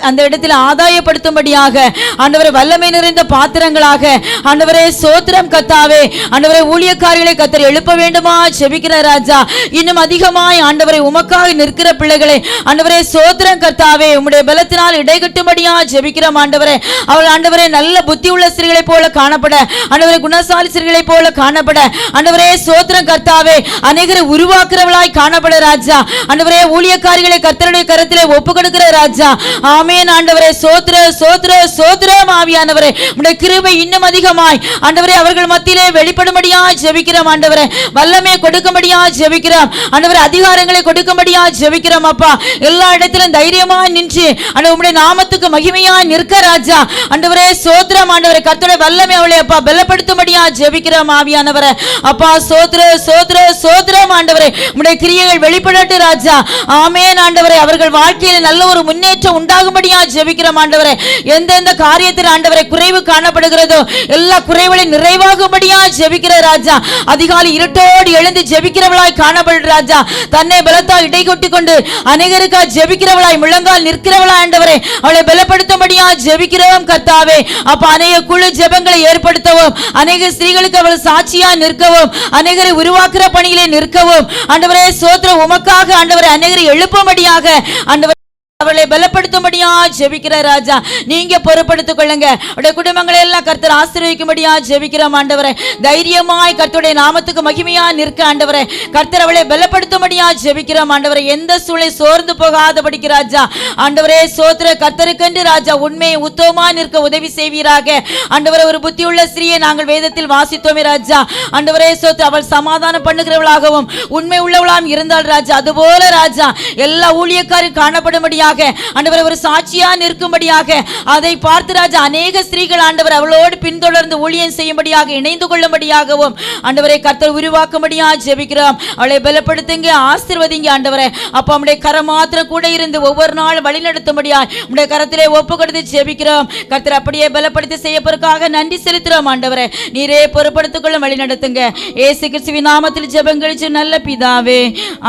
அந்த இடத்துல ஆதாயப்படுத்தும்படியாக ஆண்டவரே வல்லமை நிறைந்த பாத்திரங்களாக ஆண்டவரே ஸ்தோத்திரம் கர்த்தாவே ஆண்டவரே ஊழியக்காரிகளை கர்த்தர் எழுப்ப வேண்டுமா ஜெபிக்கிற ராஜா. இன்னும் அதிகமாய் ஆண்டவரே உமக்காக நிற்கிற பிள்ளைகளை ஆண்டவரே ஸ்தோத்திரம் கர்த்தாவே உம்முடைய பலத்தினால் இடைகட்டும்படியா ஜெபிக்கிறோம். ஆண்டவரே அவள் ஆண்டவரே நல்ல புத்தி உள்ள ஸ்திரீகளை போல காணப்பட ஆண்டவரே குணசாலி ஸ்திரீகளை போல காணப்பட ஆண்டவரே ஸ்தோத்திரம் கர்த்தாவே அநேகரை உருவாக்குறவளாய் காணப்பட ராஜா. ஆண்டவரே ஊழியக்காரிகளை கர்த்தருடைய கரத்திலே ஒப்பு கொடுக்கிற ராஜா. ஆமென். ஆண்டவரே சோத்திரம் ஆவியானவரே உம்முடைய கிருபை இன்னும் அதிகமாய் ஆண்டவரே அவர்கள் மத்தியிலே வெளிப்படும்படியா ஜெபிக்கிறோம். ஆண்டவரே வல்லமை கொடுக்கும்படியா ஜெபிக்கிறோம். ஆண்டவரே அதிகாரங்களை கொடுக்கும்படியா ஜெபிக்கிறோம் அப்பா. எல்லா இடத்திலும் தைரியமா நின்று ஆண்டவரே உம்முடைய நாமத்துக்கு மகிமையா நிற்க ராஜா. ஆண்டவரே சோத்திரம் ஆண்டவரே கர்த்தருடைய வல்லமை அவளை அப்பா பலப்படுத்தும்படியா ஜெபிக்கிறோம் ஆவியானவரே அப்பா. சோத்திரம் ஆண்டவரே உம்முடைய கிரியைகள் வெளிப்படட்டும் ராஜா. ஆமென். ஆண்டவரே அவர்கள் வாழ்க்கையில் நல்ல ஒரு முன்னேற்றம் உண்டாகும்படியா ஜெபிக்கிறோம். ஆண்டவரே. எந்தெந்த காரியத்தில் ஆண்டவரை குறைவு காணப்படுகிறதோ எல்லா குறைவுகளை நிறைவாகும்படியா ஜெபிக்கிற ராஜா. அதிகாலை இருட்டோடு எழுந்து ஜெபிக்கிறவளாய் காணப்படுற ராஜா. தன்னை பலத்தால் இடை கொட்டி கொண்டு அநேகருக்கா ஜெபிக்கிறவளாய் முழங்கால் நிற்கிறவளா ஆண்டவரே. அவளை பலப்படுத்தும்படியா ஜெபிக்கிறோம் கர்த்தாவே. அப்ப அநேக குழு ஜெபங்களை ஏற்படுத்தவும், அநேக ஸ்திரீகளுக்கு அவள் சாட்சியா நிற்கவும், அநேகரை உருவாக்குற பணியிலே நிற்கவும் ஆண்டவரே ஸ்தோத்திரம். உமக்காக ஆண்டவரை அநேகரை எழுப்பும்படியாக ஆண்டவரே அவளை பலப்படுத்தும்படியா ஜெபிக்கிற ராஜா. நீங்க பொறுப்படுத்திக் கொள்ளுங்க. அவருடைய குடும்பங்களை எல்லாம் கர்த்தர் ஆசீர்வதிக்கும்படியா ஜெபிக்கிறோம் ஆண்டவரே. தைரியமாய் கர்த்தருடைய நாமத்துக்கு மகிமையா நிற்க ஆண்டவரே. கர்த்தர் அவளை பலப்படுத்தும்படியா ஜெபிக்கிறோம் ஆண்டவரே. எந்த சூழலை சோர்ந்து போகாதபடிக்கு ராஜா ஆண்டவரே சோத்திர கர்த்தருக்கென்று ராஜா உண்மையை உத்தமமா நிற்க உதவி செய்வீராக ஆண்டவரே. ஒரு புத்தியுள்ள ஸ்திரியை நாங்கள் வேதத்தில் வாசித்தோமே ராஜா ஆண்டவரே சோத்திர. அவள் சமாதானம் பண்ணுகிறவளாகவும் உண்மை உள்ளவளாம் இருந்தாள் ராஜா. அதுபோல ராஜா எல்லா ஊழியக்காரும் காணப்படும்படியாக ஆண்டவரே ஒரு சாட்சியா நிற்கும்படியாக அதை பார்த்து ராஜா அநேக ஸ்திரீகள் ஆண்டவர் அவளோடு பின்தொடர்ந்து ஊழியம் செய்யும்படியாக இணைந்து கொள்ளும்படியாகவும் ஆண்டவரை கர்த்தர் உருவாக்கும்படியா ஜெபிக்கிறோம். அவளை பலப்படுத்துங்க, ஆசீர்வதிங்க ஆண்டவரே. அப்ப நம்முடைய கரம் மாத்திரம் கூட இருந்து ஒவ்வொரு நாள் வழி நடத்தும்படியா நம்முடைய கரத்திலே ஒப்பு கொடுத்து ஜெபிக்கிறோம். கர்த்தர் அப்படியே பலப்படுத்தி செய்யப்பதற்காக நன்றி செலுத்துறோம் ஆண்டவரே. நீரே பொறுப்படுத்திக் கொள்ள வழி நடத்துங்க. இயேசு கிறிஸ்துவின் நாமத்தில் ஜெபங்களிச்சு நல்ல பிதாவே,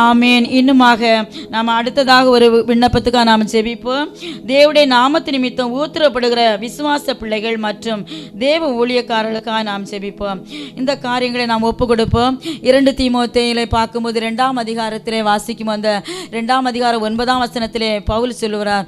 ஆமேன். இன்னுமாக நாம் அடுத்ததாக ஒரு விண்ணப்பத்துக்காக நாம் ஜெபிப்போம். தேவனுடைய நாமத்து நிமித்தம் ஊத்துறப்படுகிற விசுவாச பிள்ளைகள் மற்றும் தேவ ஊழியக்காரர்களுக்காக நாம் ஜெபிப்போம். இந்த காரியங்களை நாம் ஒப்பு கொடுப்போம். 2 தீமோத்தேயுவை பார்க்கும்போது 2ஆம் அதிகாரத்திலே வாசிக்கும் அந்த 2ஆம் அதிகாரம் 9ஆம் வசனத்திலே பவுல் சொல்லுகிறார்,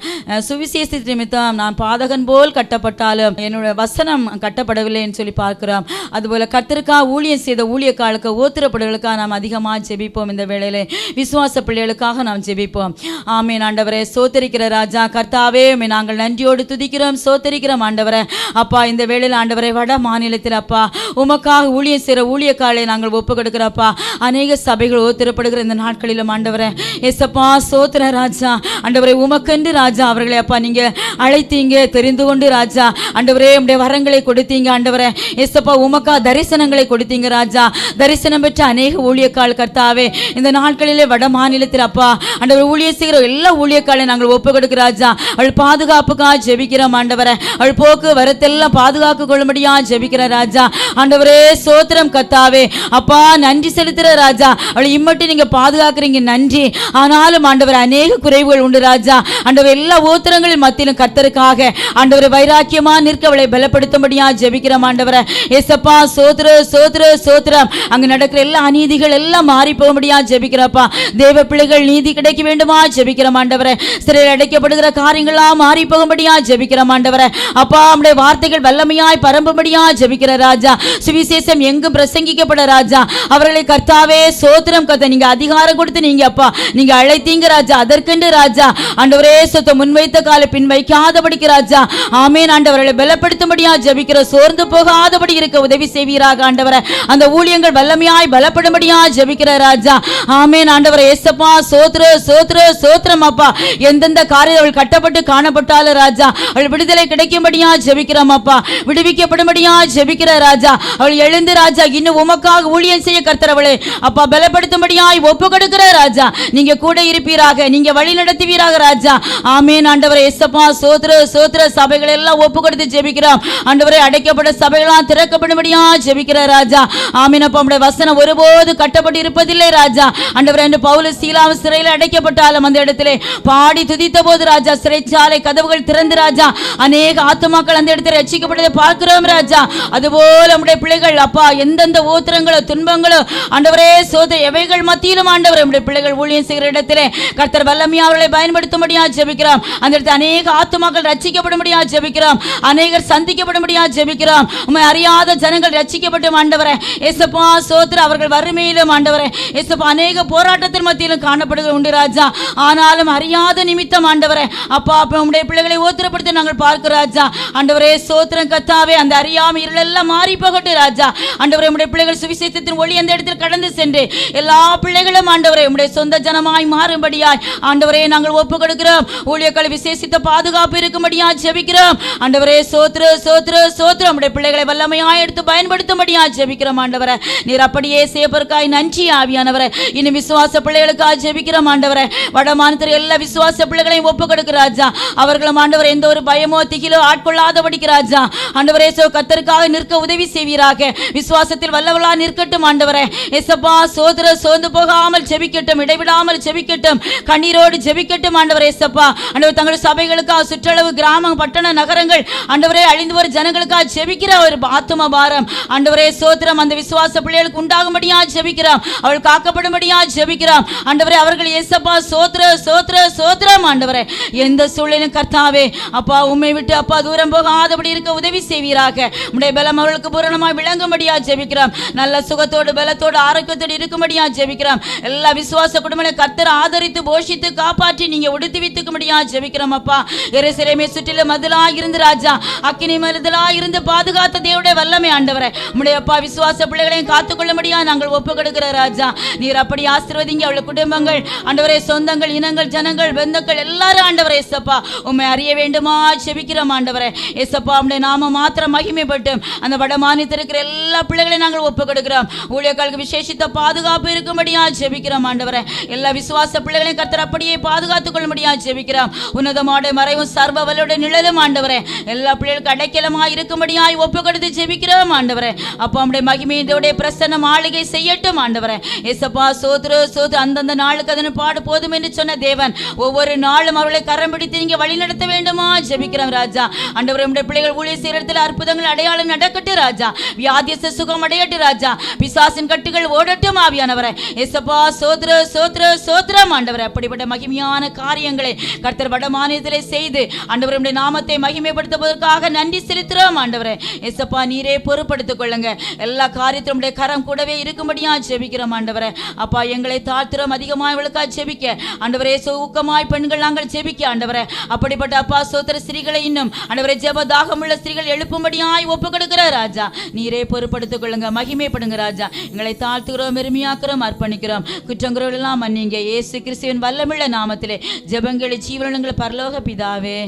சுவிசேஷ நிமித்தம் நான் பாதகன் போல் கட்டப்பட்டாலும் என்னுடைய வசனம் கட்டப்படவில்லை என்று சொல்லி பார்க்கிறோம். அதுபோல கர்த்தருக்காக ஊழியம் செய்த ஊழியக்காரர்களுக்கு ஊத்துறப்படுகளுக்காக நாம் அதிகமாக ஜெபிப்போம். இந்த வேளையிலே விசுவாச பிள்ளைகளுக்காக நாம் ஜெபிப்போம். ஆமேன் ஆண்டவரே. சோத்தரிக்கிற ராஜா கர்த்தாவே நாங்கள் நன்றியோடு துதிக்கிறோம், சோத்தரிக்கிறோம் ஆண்டவரே. அப்பா இந்த வேளையில் ஆண்டவரே வட மாநிலத்தில் அப்பா உமக்காக ஊழியம் செய்கிற ஊழியக்காரரை நாங்கள் ஒப்பு கொடுக்கிறப்பா. அநேக சபைகள் ஓத்திரப்படுகிற இந்த நாட்களிலும் ஆண்டவரே எஸ்அப்பா சோத்திர ராஜா ஆண்டவரே உமக்கென்று ராஜா அவர்களை அப்பா நீங்க அழைத்தீங்க, தெரிந்து கொண்டு ராஜா ஆண்டவரே உடைய வரங்களை கொடுத்தீங்க ஆண்டவரே. எஸ்அப்பா உமக்கா தரிசனங்களை கொடுத்தீங்க ராஜா. தரிசனம் பெற்ற அநேக ஊழியக்காரர் கர்த்தாவே இந்த நாட்களிலே வட மாநிலத்தில் அப்பா ஆண்டவர் ஊழியம் செய்கிற எல்லா ஊழியக்காரரை நாங்கள் ஒப்பு கொடுக்கிற ராஜா. அவள் பாதுகாப்புக்காக ஜெபிக்கிறோம் ஆண்டவரே. அவள் போக்கு வரத்தெல்லாம் பாதுகாத்து கொள்ளும்படியா ஜெபிக்கிற ராஜா ஆண்டவரே சோத்திரம் கர்த்தாவே. அப்பா நன்றி செலுத்துற ராஜா. அவளை இம்மட்டு நீங்க பாதுகாக்கிறீங்க, நன்றி. ஆனாலும் ஆண்டவர் அநேக குறைவுகள் உண்டு ராஜா. ஆண்டவர் எல்லா ஓத்திரங்களின் மத்தியிலும் கர்த்தருக்காக ஆண்டவரை வைராக்கியமா நிற்க அவளை பலப்படுத்தும்படியா ஜெபிக்கிறோம் ஆண்டவரே. ஏசப்பா சோத்திர சோத்திர சோத்திரம். அங்கு நடக்கிற எல்லா அநீதிகள் எல்லாம் மாறி போகும்படியா ஜெபிக்கிறப்பா. தேவ பிள்ளைகள் நீதி கிடைக்க வேண்டுமா ஜெபிக்கிறோம் ஆண்டவரே. சிறையில் அடைக்கப்படுகிற காரியங்கள்லாம் மாறி போகும்படியா ஜெபிக்கிறோம் ஆண்டவரே. அப்பா நம்முடைய வார்த்தைகள் வல்லமையாய் பரம்பும்படியா ஜெபிக்கிற ராஜா. சுவிசேஷம் எங்கும் பிரசங்கிக்கப்பட ராஜா. அவர்களை கர்த்தாவே சோத்திரம் கர்த்தா நீங்க அதிகாரம் கொடுத்து நீங்க அப்பா நீங்க அழைத்தீங்க ராஜா. அதற்கென்று ராஜா ஆண்டவரே சொத்த முன்வைத்த கால பின் வைக்காதபடிக்கு ராஜா ஆமேன் ஆண்டவர்களை பலப்படுத்தும்படியா ஜெபிக்கிற. சோர்ந்து போகாதபடி இருக்க உதவி செய்வீராக ஆண்டவரே. அந்த ஊழியங்கள் வல்லமையாய் பலப்படும்படியா ஜெபிக்கிற ராஜா ஆமேன் ஆண்டவரே. ஏசப்பா சோத்திர சோத்திர சோத்திரம் அப்பா. எந்தெந்த காரியம் அவள் கட்டப்பட்டு காணப்பட்டாலும் ராஜா அவள் விடுதலை கிடைக்கும்படியா ஜெபிக்கிறோம் அப்பா. விடுவிக்கப்படும்படியா ஜெபிக்கிற ராஜா. அவள் எழுந்து ராஜா இன்னும் உமக்காக ஊழியம் செய்ய கர்த்தர் அவளை அப்பா பலப்படுத்தும்படியாய் ஒப்பு கொடுக்கிற ராஜா. நீங்க கூட இருப்பீராக, நீங்க வழி நடத்துவீராக ராஜா ஆமேன் ஆண்டவரே. எஸ்அப்பா சோத்திர சோத்திர சபைகள் எல்லாம் ஒப்பு கொடுத்து ஜெபிக்கிறோம் ஆண்டவரே. அடைக்கப்பட்ட சபைகளாம் திறக்கப்படும்படியா ஜெபிக்கிற ராஜா ஆமீன் அப்பா. நம்முடைய வசனம் ஒருபோது கட்டப்பட்டு இருப்பதில்லை ராஜா ஆண்டவரே. என்று பவுல் சீலாவும் சிறையில் அடைக்கப்பட்டாலும் அந்த இடத்திலே பாடி துதித்த போது ராஜா சிறைச்சாலை கதவுகள் திறந்து ராஜா அநேக ஆத்துமாக்கள் அந்த இடத்தில் ரட்சிக்கப்பட்டதை பார்க்கிறோம் ராஜா. அதுபோல நம்முடைய பிள்ளைகள் அப்பா எந்தெந்த ஓத்திரங்களோ துன்பங்களோ ஆண்டவரே சோதனை எவைகள் மத்தியிலும் ஆண்டவரே நம்முடைய பிள்ளைகள் ஊழியம் செய்கிற இடத்திலே கர்த்தர் வல்லமையா அவர்களை பயன்படுத்தும்படியா ஜெபிக்கிறோம். அந்த இடத்தில் அநேக ஆத்துமாக்கள் ரட்சிக்கப்படும்படியா ஜெபிக்கிறோம். அநேகர் சந்திக்கப்படும்படியா ஜெபிக்கிறோம். உம்மை அறியாத ஜனங்கள் ரட்சிக்கப்பட்டும் ஆண்டவரே. ஏசப்பா சோத்திர அவர்கள் வறுமையிலும் ஆண்டவரே ஏசப்பா அநேக போராட்டத்தின் மத்தியிலும் காணப்படுகிற உண்டு ராஜா. ஆனாலும் அறியாத நிமித்தம் ஆண்டவரே அப்பா உம்முடைய பிள்ளைகளை ஓத்திரப்படுத்த நாங்கள் பார்க்கிறோம் ராஜா ஆண்டவரே. சோத்திரம் கர்த்தாவே அந்த அறியாமை இருளெல்லாம் மாறி போகட்டும் ராஜா ஆண்டவரே. உம்முடைய பிள்ளைகள் சுவிசேஷத்தின் ஒளி அந்த இடத்தில் கடந்து சென்று எல்லா பிள்ளைகளும் ஆண்டவரே உம்முடைய சொந்த ஜனமாய் மாறும்படியாய் ஆண்டவரே நாங்கள் ஒப்பு கொடுக்கிறோம். ஊழியர்கள் விசேஷித்த பாதுகாப்பு இருக்கும்படியா ஜெபிக்கிறோம் ஆண்டவரே. சோத்திர சோத்திர சோத்திரம். உம்முடைய பிள்ளைகளை வல்லமையாய் எடுத்து பயன்படுத்தும்படியா ஜெபிக்கிறோம் ஆண்டவரே. நீர் அப்படியே சேப்பதற்காய் நன்றி ஆவியானவரே. இனி விசுவாச பிள்ளைகளுக்காக ஜெபிக்கிறோம் ஆண்டவரே. வட மாநிலத்தில் எல்லா விசுவாச பிள்ளைகளையும் ஒப்பு கொடுக்கிற ராஜா. அவர்களும் ஆண்டவரே எந்த ஒரு பயமோ திகிலோ ஆட்கொள்ளாதபடிக்கு ராஜா ஆண்டவரே கர்த்தருக்காக நிற்க உதவி செய்வீராக. விசுவாசத்தில் வல்லவளா நிற்கட்டும் ஆண்டவரே. ஏசப்பா சோதர சோர்ந்து போகாமல் ஜெபிக்கட்டும், இடைவிடாமல் ஜெபிக்கட்டும், கண்ணீரோடு ஜெபிக்கட்டும் ஆண்டவரே. ஏசப்பா ஆண்டவர் தங்கள் சபைகளுக்காக சுற்றளவு கிராமம் பட்டண நகரங்கள் ஆண்டவரே அழிந்து வரும் ஜனங்களுக்காக ஜெபிக்கிற ஒரு ஆத்தும பாரம் ஆண்டவரே சோத்திரம் அந்த விசுவாச பிள்ளைகளுக்கு உண்டாகும்படியா ஜெபிக்கிறோம். அவள் காக்கப்படும்படியா ஜெபிக்கிறோம் ஆண்டவரே. அவர்கள் ஏசப்பா சோத்திர சோத்திர சோத்திரம் ஆண்டவரே. எந்த சூழ்நிலையும் கர்த்தாவே அப்பா உம்மை விட்டு அப்பா தூரம் போகாதபடி இருக்க உதவி செய்வீராக. உம்முடைய பலம் அவர்களுக்கு பூரணமாய் விளங்கும்படியா ஜெபிக்கிறோம். நல்ல சுகத்தோடு பலத்தோடு ஆரோக்கியத்தோடு இருக்கும்படியா ஜெபிக்கிறோம். எல்லா விசுவாச குடும்பங்களையும் கர்த்தர் ஆதரித்து போஷித்து காப்பாற்றி நீங்க உடுத்தி வைத்துக்கும்படியா ஜெபிக்கிறோம் அப்பா. எருசலேமை சுற்றிலும் மதிலாக இருந்து ராஜா அக்கினி மதிலாக இருந்து பாதுகாத்த தேவனுடைய வல்லமை ஆண்டவரே. உம்முடைய அப்பா விசுவாச பிள்ளைகளையும் காத்துக்கொள்ளும்படியா நாங்கள் ஒப்பு கொடுக்கிற ராஜா. நீர் அப்படி ஆசீர்வதிங்க அவளுடைய குடும்பங்கள் ஆண்டவரே, சொந்தங்கள், இனங்கள், ஜனங்கள், பந்துக்கள் எல்லாரும் ஆண்டவரே ஏசப்பா உம்மை அறிய வேண்டுமா ஜெபிக்கிறோம் ஆண்டவரே. ஏசப்பா உம்முடைய நாம மாத்திரம் மகிமைப்பட்டும் அந்த வட மாநிலத்தில் இருக்கிற எல்லா பிள்ளைகளையும் நாங்கள் ஒப்பு கொடுக்கிறோம். ஊழியர்களுக்கு விசேஷித்த பாதுகாப்பு இருக்கும்படியா ஜெபிக்கிறோம் ஆண்டவரே. எல்லா விசுவாச பிள்ளைகளையும் கர்த்தர் அப்படியே பாதுகாத்துக் கொள்ளும்படியா ஜெபிக்கிறோம். உன்னதமான மறைவும் சர்வ வல்லமையுடைய நிழலும் ஆண்டவரே எல்லா பிள்ளைகளுக்கு அடைக்கலமாய் இருக்கும்படியாய் ஒப்பு கொடுத்து ஜெபிக்கிறோம் ஆண்டவரே. அப்பா உம்முடைய மகிமையோட பிரசன்னம் ஆளுகை செய்யட்டும் ஆண்டவரே. ஏசப்பா சோத்ரு சோத்ரு அந்தந்த நாளுக்கு அதன் பாடு போதும் என்று சொன்ன தேவன் ஒவ்வொரு நாளும் அவர்களை கரம் பிடித்து நீங்க வழி நடத்த வேண்டுமா ஜெபிக்கிறோம் ராஜா. ஆண்டவரே உம்முடைய பிள்ளைகள் ஊழிய செய்யற இடத்துல அற்புதங்கள் அடையாளம் நடக்கட்டும் ராஜா. வியாதியஸ்த சுகம் அடையட்டும் ராஜா. பிசாசின் கட்டுகள் ஓடட்டும் ஆவியானவரே. ஏசப்பா சோத்ரு சோத்ரு சோத்ரம் ஆண்டவரே. அப்படிப்பட்ட மகிமையான காரியங்களை கர்த்தர் வட மாநிலத்திலே செய்து ஆண்டவரே உம்முடைய நாமத்தை மகிமைப்படுத்துவதற்காக நன்றி செலுத்துறோம் ஆண்டவரே. ஏசப்பா நீரே பொறுப்படுத்திக் கொள்ளுங்க. எல்லா காரியத்திலும் உம்முடைய கரம் கூடவே இருக்கும்படியா ஜெபிக்கிறோம் ஆண்டவரே. அப்பா எங்களை தாழ்த்துறோம் அதிகமாய் இவளுக்காக ஜெபிக்க ஆண்டவரே. ஊக்கமாய் பெண்கள் நாங்கள் ஜெபிக்க ஆண்டவரே. அப்படிப்பட்ட அப்பா சோத்திர ஸ்திரீகளை இன்னும் ஆண்டவரே ஜெப தாகமுள்ள ஸ்திரீகள் எழுப்பும்படியாய் ஒப்பு கொடுக்கிற ராஜா. நீரே பொறுப்படுத்திக் கொள்ளுங்க, மகிமைப்படுங்க ராஜா. எங்களை தாழ்த்துகிறோம், பெருமையாக்குறோம், அர்ப்பணிக்கிறோம். குற்றங்குறவர்கள் எல்லாம் மன்னிங்க. இயேசு கிறிஸ்துவின் வல்லமுள்ள நாமத்திலே ஜெபங்களை ஜீவனங்களை பரலோக பிதாவே.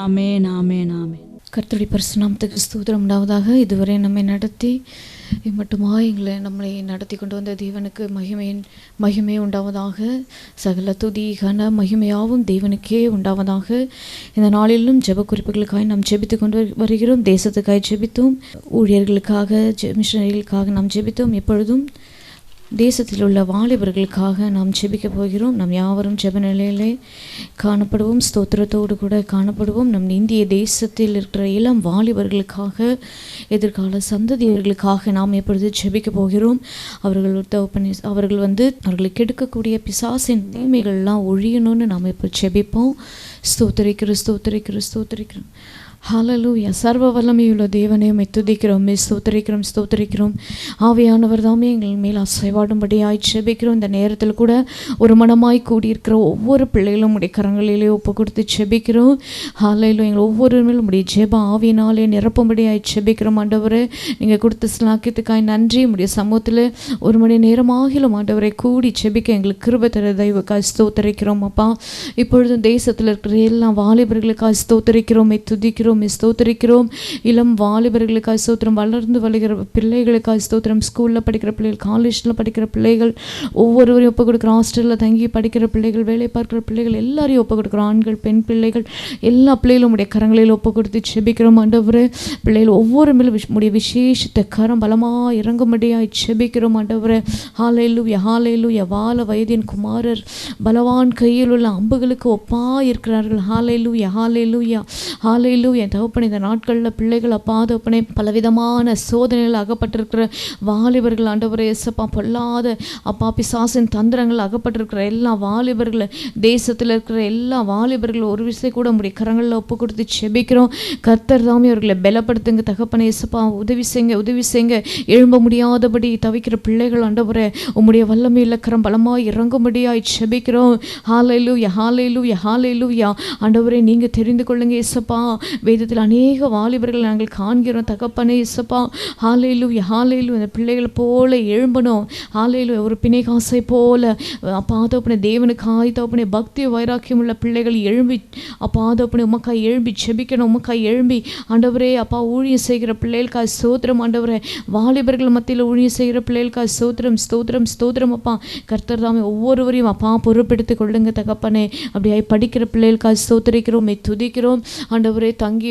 ஆமென் ஆமென் ஆமென். கர்த்தருடைய பரிசுநாமத்துக்கு ஸ்தோத்திரம் உண்டாவதாக. இதுவரை நம்மை நடத்தி மட்டுமாய் நம்மளை நடத்தி கொண்டு வந்த தேவனுக்கு மகிமை உண்டாவதாக. சகல துதி கன மகிமையாவும் தேவனுக்கே உண்டாவதாக. இந்த நாளிலும் ஜெப குறிப்புகளுக்காக நாம் ஜெபித்து கொண்டு வருகிறோம். தேசத்துக்காக ஜெபித்தோம், ஊழியர்களுக்காக மிஷனரிகளுக்காக நாம் ஜெபித்தோம். எப்பொழுதும் தேசத்தில் உள்ள வாலிபர்களுக்காக நாம் ஜெபிக்க போகிறோம். நாம் யாவரும் ஜெப நிலையிலே காணப்படுவோம், ஸ்தோத்திரத்தோடு கூட காணப்படுவோம். நம் இந்திய தேசத்தில் இருக்கிற இளம் வாலிபர்களுக்காக, எதிர்கால சந்ததியர்களுக்காக நாம் எப்பொழுது ஜெபிக்க போகிறோம். அவர்கள் அவர்களுக்கு எடுக்கக்கூடிய பிசாசின் தீமைகள்லாம் ஒழியணும்னு நாம் இப்போ ஜெபிப்போம். ஸ்தோத்திரிக்கிறோம். ஹல்லேலூயா. சர்வ வல்லமையுள்ள தேவனே உம்மை துதிக்கிறோம், ஸ்தோத்திரிக்கிறோம். ஆவியானவர் தாமே எங்கள் மேல் அசைவாடும்படியாய் ஜெபிக்கிறோம். இந்த நேரத்தில் கூட ஒரு மனமாய் கூடியிருக்கிற ஒவ்வொரு பிள்ளைகளும் உடைய கரங்களிலே ஒப்பு கொடுத்து ஜெபிக்கிறோம். ஹல்லேலூயா. எங்கள் ஒவ்வொரு மேலும் உடைய ஜெப ஆவியினாலே நிரப்பும்படியாய் ஜெபிக்கிறோம் ஆண்டவரே. நீங்கள் கொடுத்த ஸ்லாக்கியத்துக்காய் நன்றி. உடைய சமூகத்தில் ஒரு மணி நேரமாகிலும் ஆண்டவரை கூடி ஜெபிக்க எங்களுக்கு கிருபை தர தயவுக்காய் ஸ்தோத்திரிக்கிறோம் அப்பா. இப்பொழுதும் தேசத்தில் இருக்கிற எல்லா வாலிபர்களுக்காய் ஸ்தோத்திரிக்கிறோம், ஸ்தோத்திரிக்கிறோம். இளம் வாலிபர்களுக்காக ஸ்தோத்திரம், வளர்ந்து வருகிற பிள்ளைகளுக்காக ஸ்தோத்திரம், ஸ்கூலில் படிக்கிற பிள்ளைகள், காலேஜில் படிக்கிற பிள்ளைகள், ஒவ்வொருவரையும் ஒப்பு கொடுக்குறோம். ஹாஸ்டலில் தங்கி படிக்கிற பிள்ளைகள், வேலை பார்க்குற பிள்ளைகள் எல்லாரையும் ஒப்பு கொடுக்குறோம். ஆண்கள் பெண் பிள்ளைகள் எல்லா பிள்ளைகளும் உடைய கரங்களில் ஒப்பு கொடுத்து ஜெபிக்கிறோம் ஆண்டவரே. பிள்ளைகள் ஒவ்வொரு மேலும் உடைய விசேஷத்தை கரம் பலமாக இறங்கும்படியாய் ஜெபிக்கிறோம் ஆண்டவரே. ஹல்லேலூயா. வால வயதின் குமாரர் பலவான் கையில் உள்ள அம்புகளுக்கு ஒப்பாக இருக்கிறார்கள். ஹல்லேலூயா. என் தகப்பனே, இந்த நாட்களில் பிள்ளைகள் அப்பா தகப்பனே பலவிதமான சோதனைகள் அகப்பட்டிருக்கிற வாலிபர்கள் ஆண்டவரே இயேசப்பா, பொல்லாத அப்பா பிசாசின் தந்திரங்கள் அகப்பட்டிருக்கிற எல்லா வாலிபர்கள், தேசத்தில் இருக்கிற எல்லா வாலிபர்கள் ஒரு விஷயம் கூட உடைய கரங்களில் ஒப்பு கொடுத்து ஜெபிக்கிறோம். கர்த்தர் தாமே அவர்களை பலப்படுத்துங்க தகப்பனே இயேசப்பா. உதவி செய்யுங்க. எழும்ப முடியாதபடி தவிக்கிற பிள்ளைகள் ஆண்டவரே உம்முடைய வல்லமையுள்ள கரம் பலமாய் இறங்கும்படியாய் ஜெபிக்கிறோம். ஹல்லேலூயா. ஆண்டவரே நீங்க தெரிந்து கொள்ளுங்க இயேசப்பா. வேதத்தில் அநேக வாலிபர்கள் நாங்கள் காண்கிறோம் தகப்பனே இயேசப்பா. ஹல்லேலூயா ஹல்லேலூயா. அந்த பிள்ளைகள் போல எழும்பணும். ஹல்லேலூயா. ஒரு பிணைகாசை போல அப்பா தகப்பனே தேவனுக்காய் தகப்பனே பக்தி வைராக்கியம் உள்ள பிள்ளைகள் எழும்பி அப்பா தகப்பனே உமக்காய் எழும்பி செபிக்கணும். உமக்காய் எழும்பி ஆண்டவரே அப்பா ஊழியம் செய்கிற பிள்ளைகளுக்காய் ஸ்தோத்திரம் ஆண்டவரே. வாலிபர்கள் மத்தியில் ஊழியம் செய்கிற பிள்ளைகளுக்காய் ஸ்தோத்திரம் ஸ்தோத்திரம் ஸ்தோத்திரம் அப்பா. கர்த்தர் தாமே ஒவ்வொருவரையும் அப்பா பொறுப்பெடுத்து கொள்ளுங்க தகப்பனே. அப்படியாய் படிக்கிற பிள்ளைகளுக்காய் ஸ்தோத்திரிக்கிறோம், துதிக்கிறோம் ஆண்டவரே. தங்கி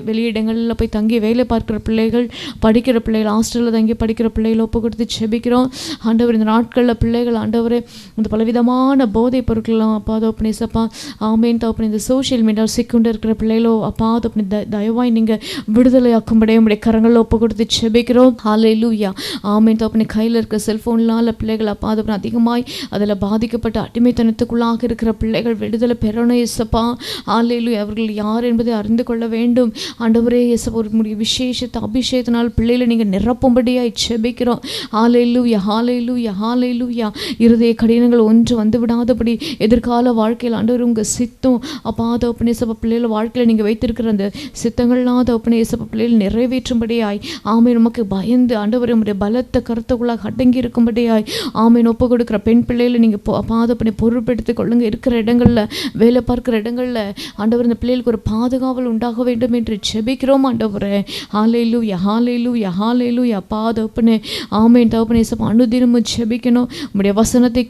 வெளியிடங்களில் போய் தங்கி வேலை பார்க்கிற பிள்ளைகள், படிக்கிற பிள்ளைகள், ஹாஸ்டலில் தங்கி படிக்கிற பிள்ளைகளை ஒப்பு கொடுத்து செபிக்கிறோம் ஆண்டவர். இந்த நாட்களில் பிள்ளைகள் ஆண்டவரே இந்த பலவிதமான போதைப் பொருட்கள்லாம் அப்பா தோப்பனே சப்பா ஆமேன் தோப்பனே இந்த சோஷியல் மீடியாவில் சிக்கொண்டு இருக்கிற பிள்ளைகளோ அப்பா தோப்பனே தயவாய் நீங்கள் விடுதலையாக்கும்படியே உடைய கரங்களில் ஒப்பு கொடுத்து செபிக்கிறோம். ஹல்லேலூயா ஆமேன் தோப்பனே. கையில் இருக்கிற செல்ஃபோன்லால் பிள்ளைகள் அப்பா தோப்பனே அதிகமாய் அதில் பாதிக்கப்பட்ட அடிமைத்தனத்துக்குள்ளாக இருக்கிற பிள்ளைகள் விடுதலை பெறணும் இயேசப்பா. ஹல்லேலூயா. அவர்கள் யார் என்பதை அறிந்து கொள்ள வேண்டும் ஆண்டவரே இயேசப்பா. ஒரு முடிய விசேஷத்தை அபிஷேகத்தினால் பிள்ளைகளை நீங்கள் நிரப்பும்படியாய் செபிக்கிறோம். ஹல்லேலூயா ஹல்லேலூயா ஹல்லேலூயா. இருதய கடினங்கள் ஒன்று வந்து விடாதபடி எதிர்கால வாழ்க்கையில் ஆண்டவர் உங்கள் சித்தம் அப்பா தகப்பனே இயேசப்பா பிள்ளைகள் வாழ்க்கையில் நீங்கள் வைத்திருக்கிற அந்த சித்தங்கள்லாம் தகப்பனே இயேசப்பா பிள்ளைகள் நிறைவேற்றும்படியாய் ஆமேன். நமக்கு பயந்து ஆண்டவர் நம்முடைய பலத்த கருத்துக்குள்ளாக அடங்கி இருக்கும்படியாய் ஆமேன் ஒப்பு கொடுக்குற பெண் பிள்ளைகளை நீங்கள் பாதப்பனை பொறுப்பெடுத்து கொள்ளுங்க. இருக்கிற இடங்களில் வேலை பார்க்குற இடங்களில் ஆண்டவர் இந்த பிள்ளைகளுக்கு ஒரு பாதுகாவல் உண்டாக வேண்டும் என்று செபிக்கிறோம் ஆண்டவரே. ஹல்லேலூயா ஹல்லேலூயா ஹல்லேலூயா. அப்பா தகப்பனே ஆமேன் தகப்பனே இயேசப்பா அனுதினமும் செபிக்கணும். உம்முடைய வசனத்தை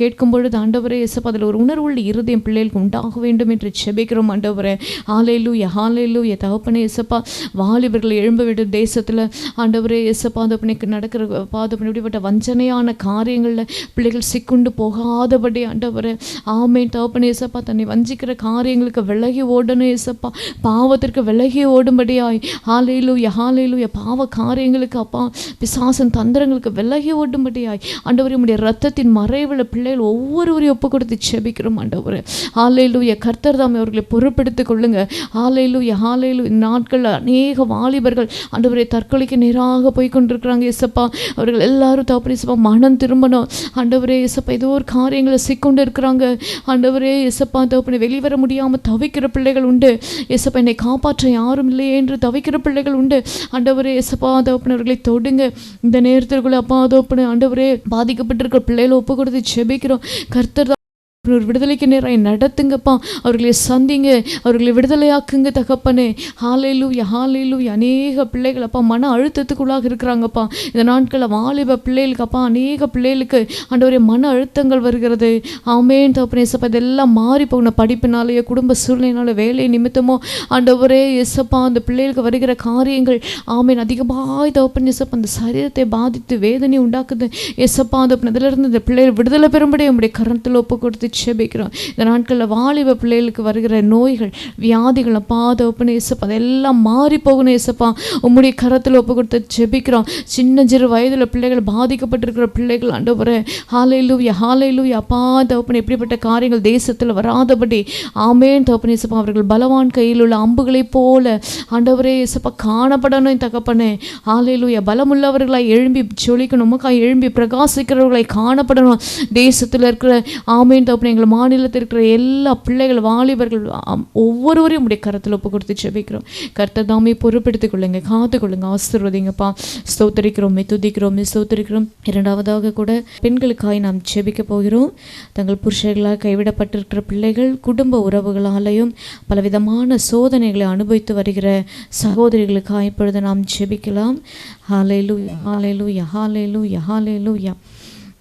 கேட்கும் பொழுது ஆண்டவரே இயேசப்பா அதில் ஒரு உணர்வுள்ள இருதயம் பிள்ளைகளுக்கு உண்டாக வேண்டும் என்று செபிக்கிறோம் ஆண்டவரே. ஹல்லேலூயா ஹல்லேலூயா. தகப்பனே இயேசப்பா வாலிபர்களை எழும்ப விடும் தேசத்தில் ஆண்டவரே இயேசப்பா தகப்பனே நடக்கிற பாதப்பனை இப்படிப்பட்ட வஞ்சனையான காரியங்களில் பிள்ளைகள் சிக்குண்டு போகாதபடி ஆண்டவரே ஆமேன் தகப்பனே இயேசப்பா தன்னை வஞ்சிக்கிற காரியங்களுக்கு விலகி ஓடணும் இயேசப்பா. பாவத்திற்கு விலகி ஓடும்படியாய் ஹல்லேலூயா ஹல்லேலூயா. பாவ காரியங்களுக்கு அப்பா பிசாசன் தந்திரங்களுக்கு விலகி ஓடும்படியாய் ஆண்டவரே உம்முடைய இரத்தத்தின் மறைவில் பிள்ளைகள் ஒவ்வொருவரையும் ஒப்பு கொடுத்து செபிக்கிறோம் ஆண்டவரே. ஹல்லேலூயா. கர்த்தர் தாமே அவர்களை பொறுப்பெடுத்துக் கொள்ளுங்க. ஹல்லேலூயா ஹல்லேலூயா. நாட்களில் அநேக வாலிபர்கள் ஆண்டவரே தற்கொலைக்கு நேராக போய் கொண்டிருக்கிறாங்க இயேசப்பா. அவர்கள் எல்லாரும் தகப்பனே இயேசப்பா மனம் திரும்பணும் ஆண்டவரே இயேசப்பா. ஏதோ ஒரு காரியங்களை சிக்கொண்டு இருக்கிறாங்க ஆண்டவரே இயேசப்பா தகப்பனே. வெளிவர முடியாமல் தவிக்கிற பிள்ளைகள் உண்டு இயேசப்பா. என்னை காப்பாற்ற யாரும் இல்லையே என்று தவிக்கிற பிள்ளைகள் உண்டு ஆண்டவரே இயேசப்பா தகப்பனே. அவர்களை தொடுங்க இந்த நேரத்திற்குள்ள அப்பா தகப்பனே. ஆண்டவரே பாதிக்கப்பட்டிருக்கிற பிள்ளைகளை ஒப்பு கொடுத்து செபிக்கிறோம். கர்த்தர் ஒரு விடுதலைக்கு நேராக நடத்துங்கப்பா. அவர்களை சந்திங்க, அவர்களை விடுதலையாக்குங்க தகப்பனே. ஹல்லேலூயா ஹல்லேலூயா. அநேக பிள்ளைகள் அப்பா மன அழுத்தத்துக்குள்ளாக இருக்கிறாங்கப்பா இந்த நாட்களில். வாலிப பிள்ளைகளுக்கு அப்பா அநேக பிள்ளைகளுக்கு ஆண்டவரே மன அழுத்தங்கள் வருகிறது ஆமேன் தகப்பனே இயேசப்பா. இதெல்லாம் மாறி போகணும் படிப்பினாலேயோ குடும்ப சூழ்நிலையினால வேலை நிமித்தமோ ஆண்டவரே இயேசப்பா. அந்த பிள்ளைகளுக்கு வருகிற காரியங்கள் ஆமேன் அதிகமாக தகப்பனே இயேசப்பா அந்த சரீரத்தை பாதித்து வேதனை உண்டாக்குது இயேசப்பா. அந்த இதிலிருந்து இந்த பிள்ளைகள் விடுதலை பெறும்படி உம்முடைய கரத்தில் ஒப்பு கொடுத்து செபிக்கிறோம். இந்த நாட்களில் வாலிப பிள்ளைகளுக்கு வருகிற நோய்கள் வியாதிகள் அப்பா தகப்பனே இயேசப்பா அதெல்லாம் மாறி போகணும் இயேசப்பா. உம்முடைய கரத்தில் ஒப்பு கொடுத்து செபிக்கிறோம். சின்ன சிறு வயதில் பிள்ளைகள் பாதிக்கப்பட்டிருக்கிற பிள்ளைகள் ஆண்டவரே ஹல்லேலூயா ஹல்லேலூயா. அப்பா தகப்பனே இப்படிப்பட்ட காரியங்கள் தேசத்தில் வராதபடி ஆமேன் தகப்பனே இயேசப்பா. அவர்கள் பலவான் கையில் உள்ள அம்புகளைப் போல ஆண்டவரே இயேசப்பா காணப்படணும் தகப்பனே. ஹல்லேலூயா. பலமுள்ளவர்களாய் எழும்பி ஜொலிக்கணும், உமக்காய் எழும்பி பிரகாசிக்கிறவர்களாய் காணப்படணும் தேசத்தில் இருக்கிற ஆமேன் தகப்பனே. எங்கள் மாநிலத்தில் இருக்கிற எல்லா பிள்ளைகள் வாலிபர்கள் ஒவ்வொருவரையும் உடைய கரத்தில் ஒப்பு கொடுத்து செபிக்கிறோம். கர்த்தர் தாமே பொறுப்பெடுத்துக் கொள்ளுங்க, காத்து கொள்ளுங்க, ஆசீர்வதிங்கப்பா. ஸ்தோத்திரிக்கிறோம், துதிக்கிறோம், ஸ்தோத்திரிக்கிறோம். இரண்டாவதாக கூட பெண்களுக்காய் நாம் செபிக்க போகிறோம். தங்கள் புருஷர்களால் கைவிடப்பட்டிருக்கிற பிள்ளைகள் குடும்ப உறவுகளாலேயும் பலவிதமான சோதனைகளை அனுபவித்து வருகிற சகோதரிகளுக்காக இப்பொழுது நாம் செபிக்கலாம். ஹல்லேலூயா ஹல்லேலூயா ஹல்லேலூயா ஹல்லேலூயா.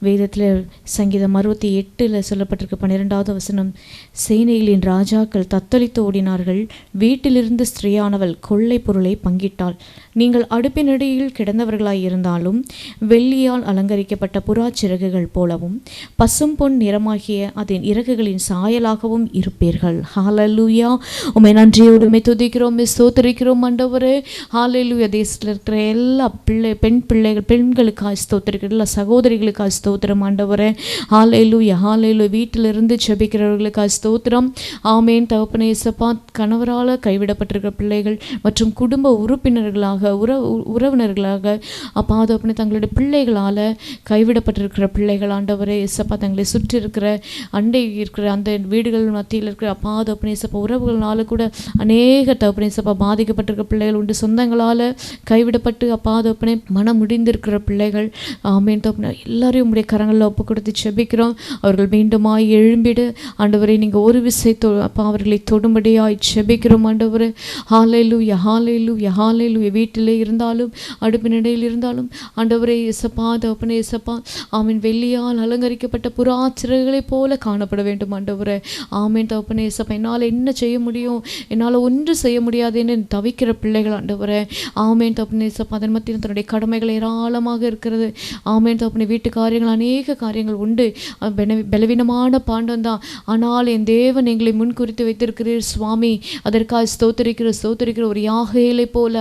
வேதத்தில் சங்கீதம் 68 சொல்லப்பட்டிருக்கு 12வது வசனம். சேனைகளின் ராஜாக்கள் தத்தளித்து ஓடினார்கள், வீட்டிலிருந்து ஸ்திரீயானவள் கொள்ளை பொருளை பங்கிட்டாள். நீங்கள் அடுப்பினடியில் கிடந்தவர்களாய் இருந்தாலும் வெள்ளியால் அலங்கரிக்கப்பட்ட புறா சிறகுகள் போலவும் பசும் பொன் நிறமாகிய அதன் இறகுகளின் சாயலாகவும் இருப்பீர்கள். ஹல்லேலூயா. உம்மை நன்றியோடு உம்மை துதிக்கிறோம், ஸ்தோத்திரிக்கிறோம் ஆண்டவரே. ஹல்லேலூயா. தேசத்தில் இருக்கிற எல்லா பெண்களுக்காக ஸ்தோத்திரிக்கிறோம், எல்லா சகோதரிகளுக்காக ஸ்தோத்திரிக்கிறோம். ஸ்தோத்திரம் ஆண்டவரே. ஹalleluya ஹalleluya. வீட்டிலிருந்து ஜெபிக்கிறவர்களுக்காக ஸ்தோத்திரம். ஆமென் தகப்பனே. இயேசப்பா கணவரால் கைவிடப்பட்டிருக்கிற பிள்ளைகள் மற்றும் குடும்ப உறுப்பினர்களாக உறவினர்களாக அப்பா தகப்பனே தங்களுடைய பிள்ளைகளால் கைவிடப்பட்டிருக்கிற பிள்ளைகள் ஆண்டவரே இயேசப்பா தங்களை சுற்றி இருக்கிற அண்டை இருக்கிற அந்த வீடுகள் மத்தியில் இருக்கிற அப்பா தகப்பனே இயேசப்பா உறவுகளால் கூட அநேக தகப்பனே இயேசப்பா பாதிக்கப்பட்டிருக்கிற பிள்ளைகள் உண்டு. சொந்தங்களால் கைவிடப்பட்டு அப்பா தகப்பனே மனம் முடிந்திருக்கிற பிள்ளைகள் ஆமென் தகப்பனே எல்லாரையும் உடைய கரங்களில் ஒப்பு கொடுத்து ஜெபிக்கிறோம். அவர்கள் மீண்டுமாய் எழும்பிடு ஆண்டவரை நீங்கள் ஒரு விசை அப்பா அவர்களை தொடும்படியாய் ஜெபிக்கிறோம் ஆண்டவரே. ஹalleluya ஹalleluya ஹalleluya. வீட்டிலே இருந்தாலும் அடுப்பினிடையில் இருந்தாலும் ஆண்டவரே இயேசப்பா தகப்பனே இயேசப்பா ஆமென் வெள்ளியால் அலங்கரிக்கப்பட்ட புறா சிறகுகளைப் போல காணப்பட வேண்டும் ஆண்டவரே. ஆமென் தகப்பனே இயேசப்பா என்னால் என்ன செய்ய முடியும், என்னால் ஒன்று செய்ய முடியாதுன்னு தவிக்கிற பிள்ளைகள் ஆண்டவரே. ஆமென் தகப்பனே இயேசப்பா அதன் மத்தியில் தன்னுடைய கடமைகள் ஏராளமாக இருக்கிறது. ஆமென் தகப்பனே வீட்டு காரியங்கள் அநேக காரியங்கள் உண்டு. பலவீனமான பாண்டம் தான், ஆனால் என் தேவன் எங்களை முன்குறித்து வைத்திருக்கிறீர் சுவாமி. அதற்காக ஸ்தோத்திரிக்கிற ஒரு யாகேலை போல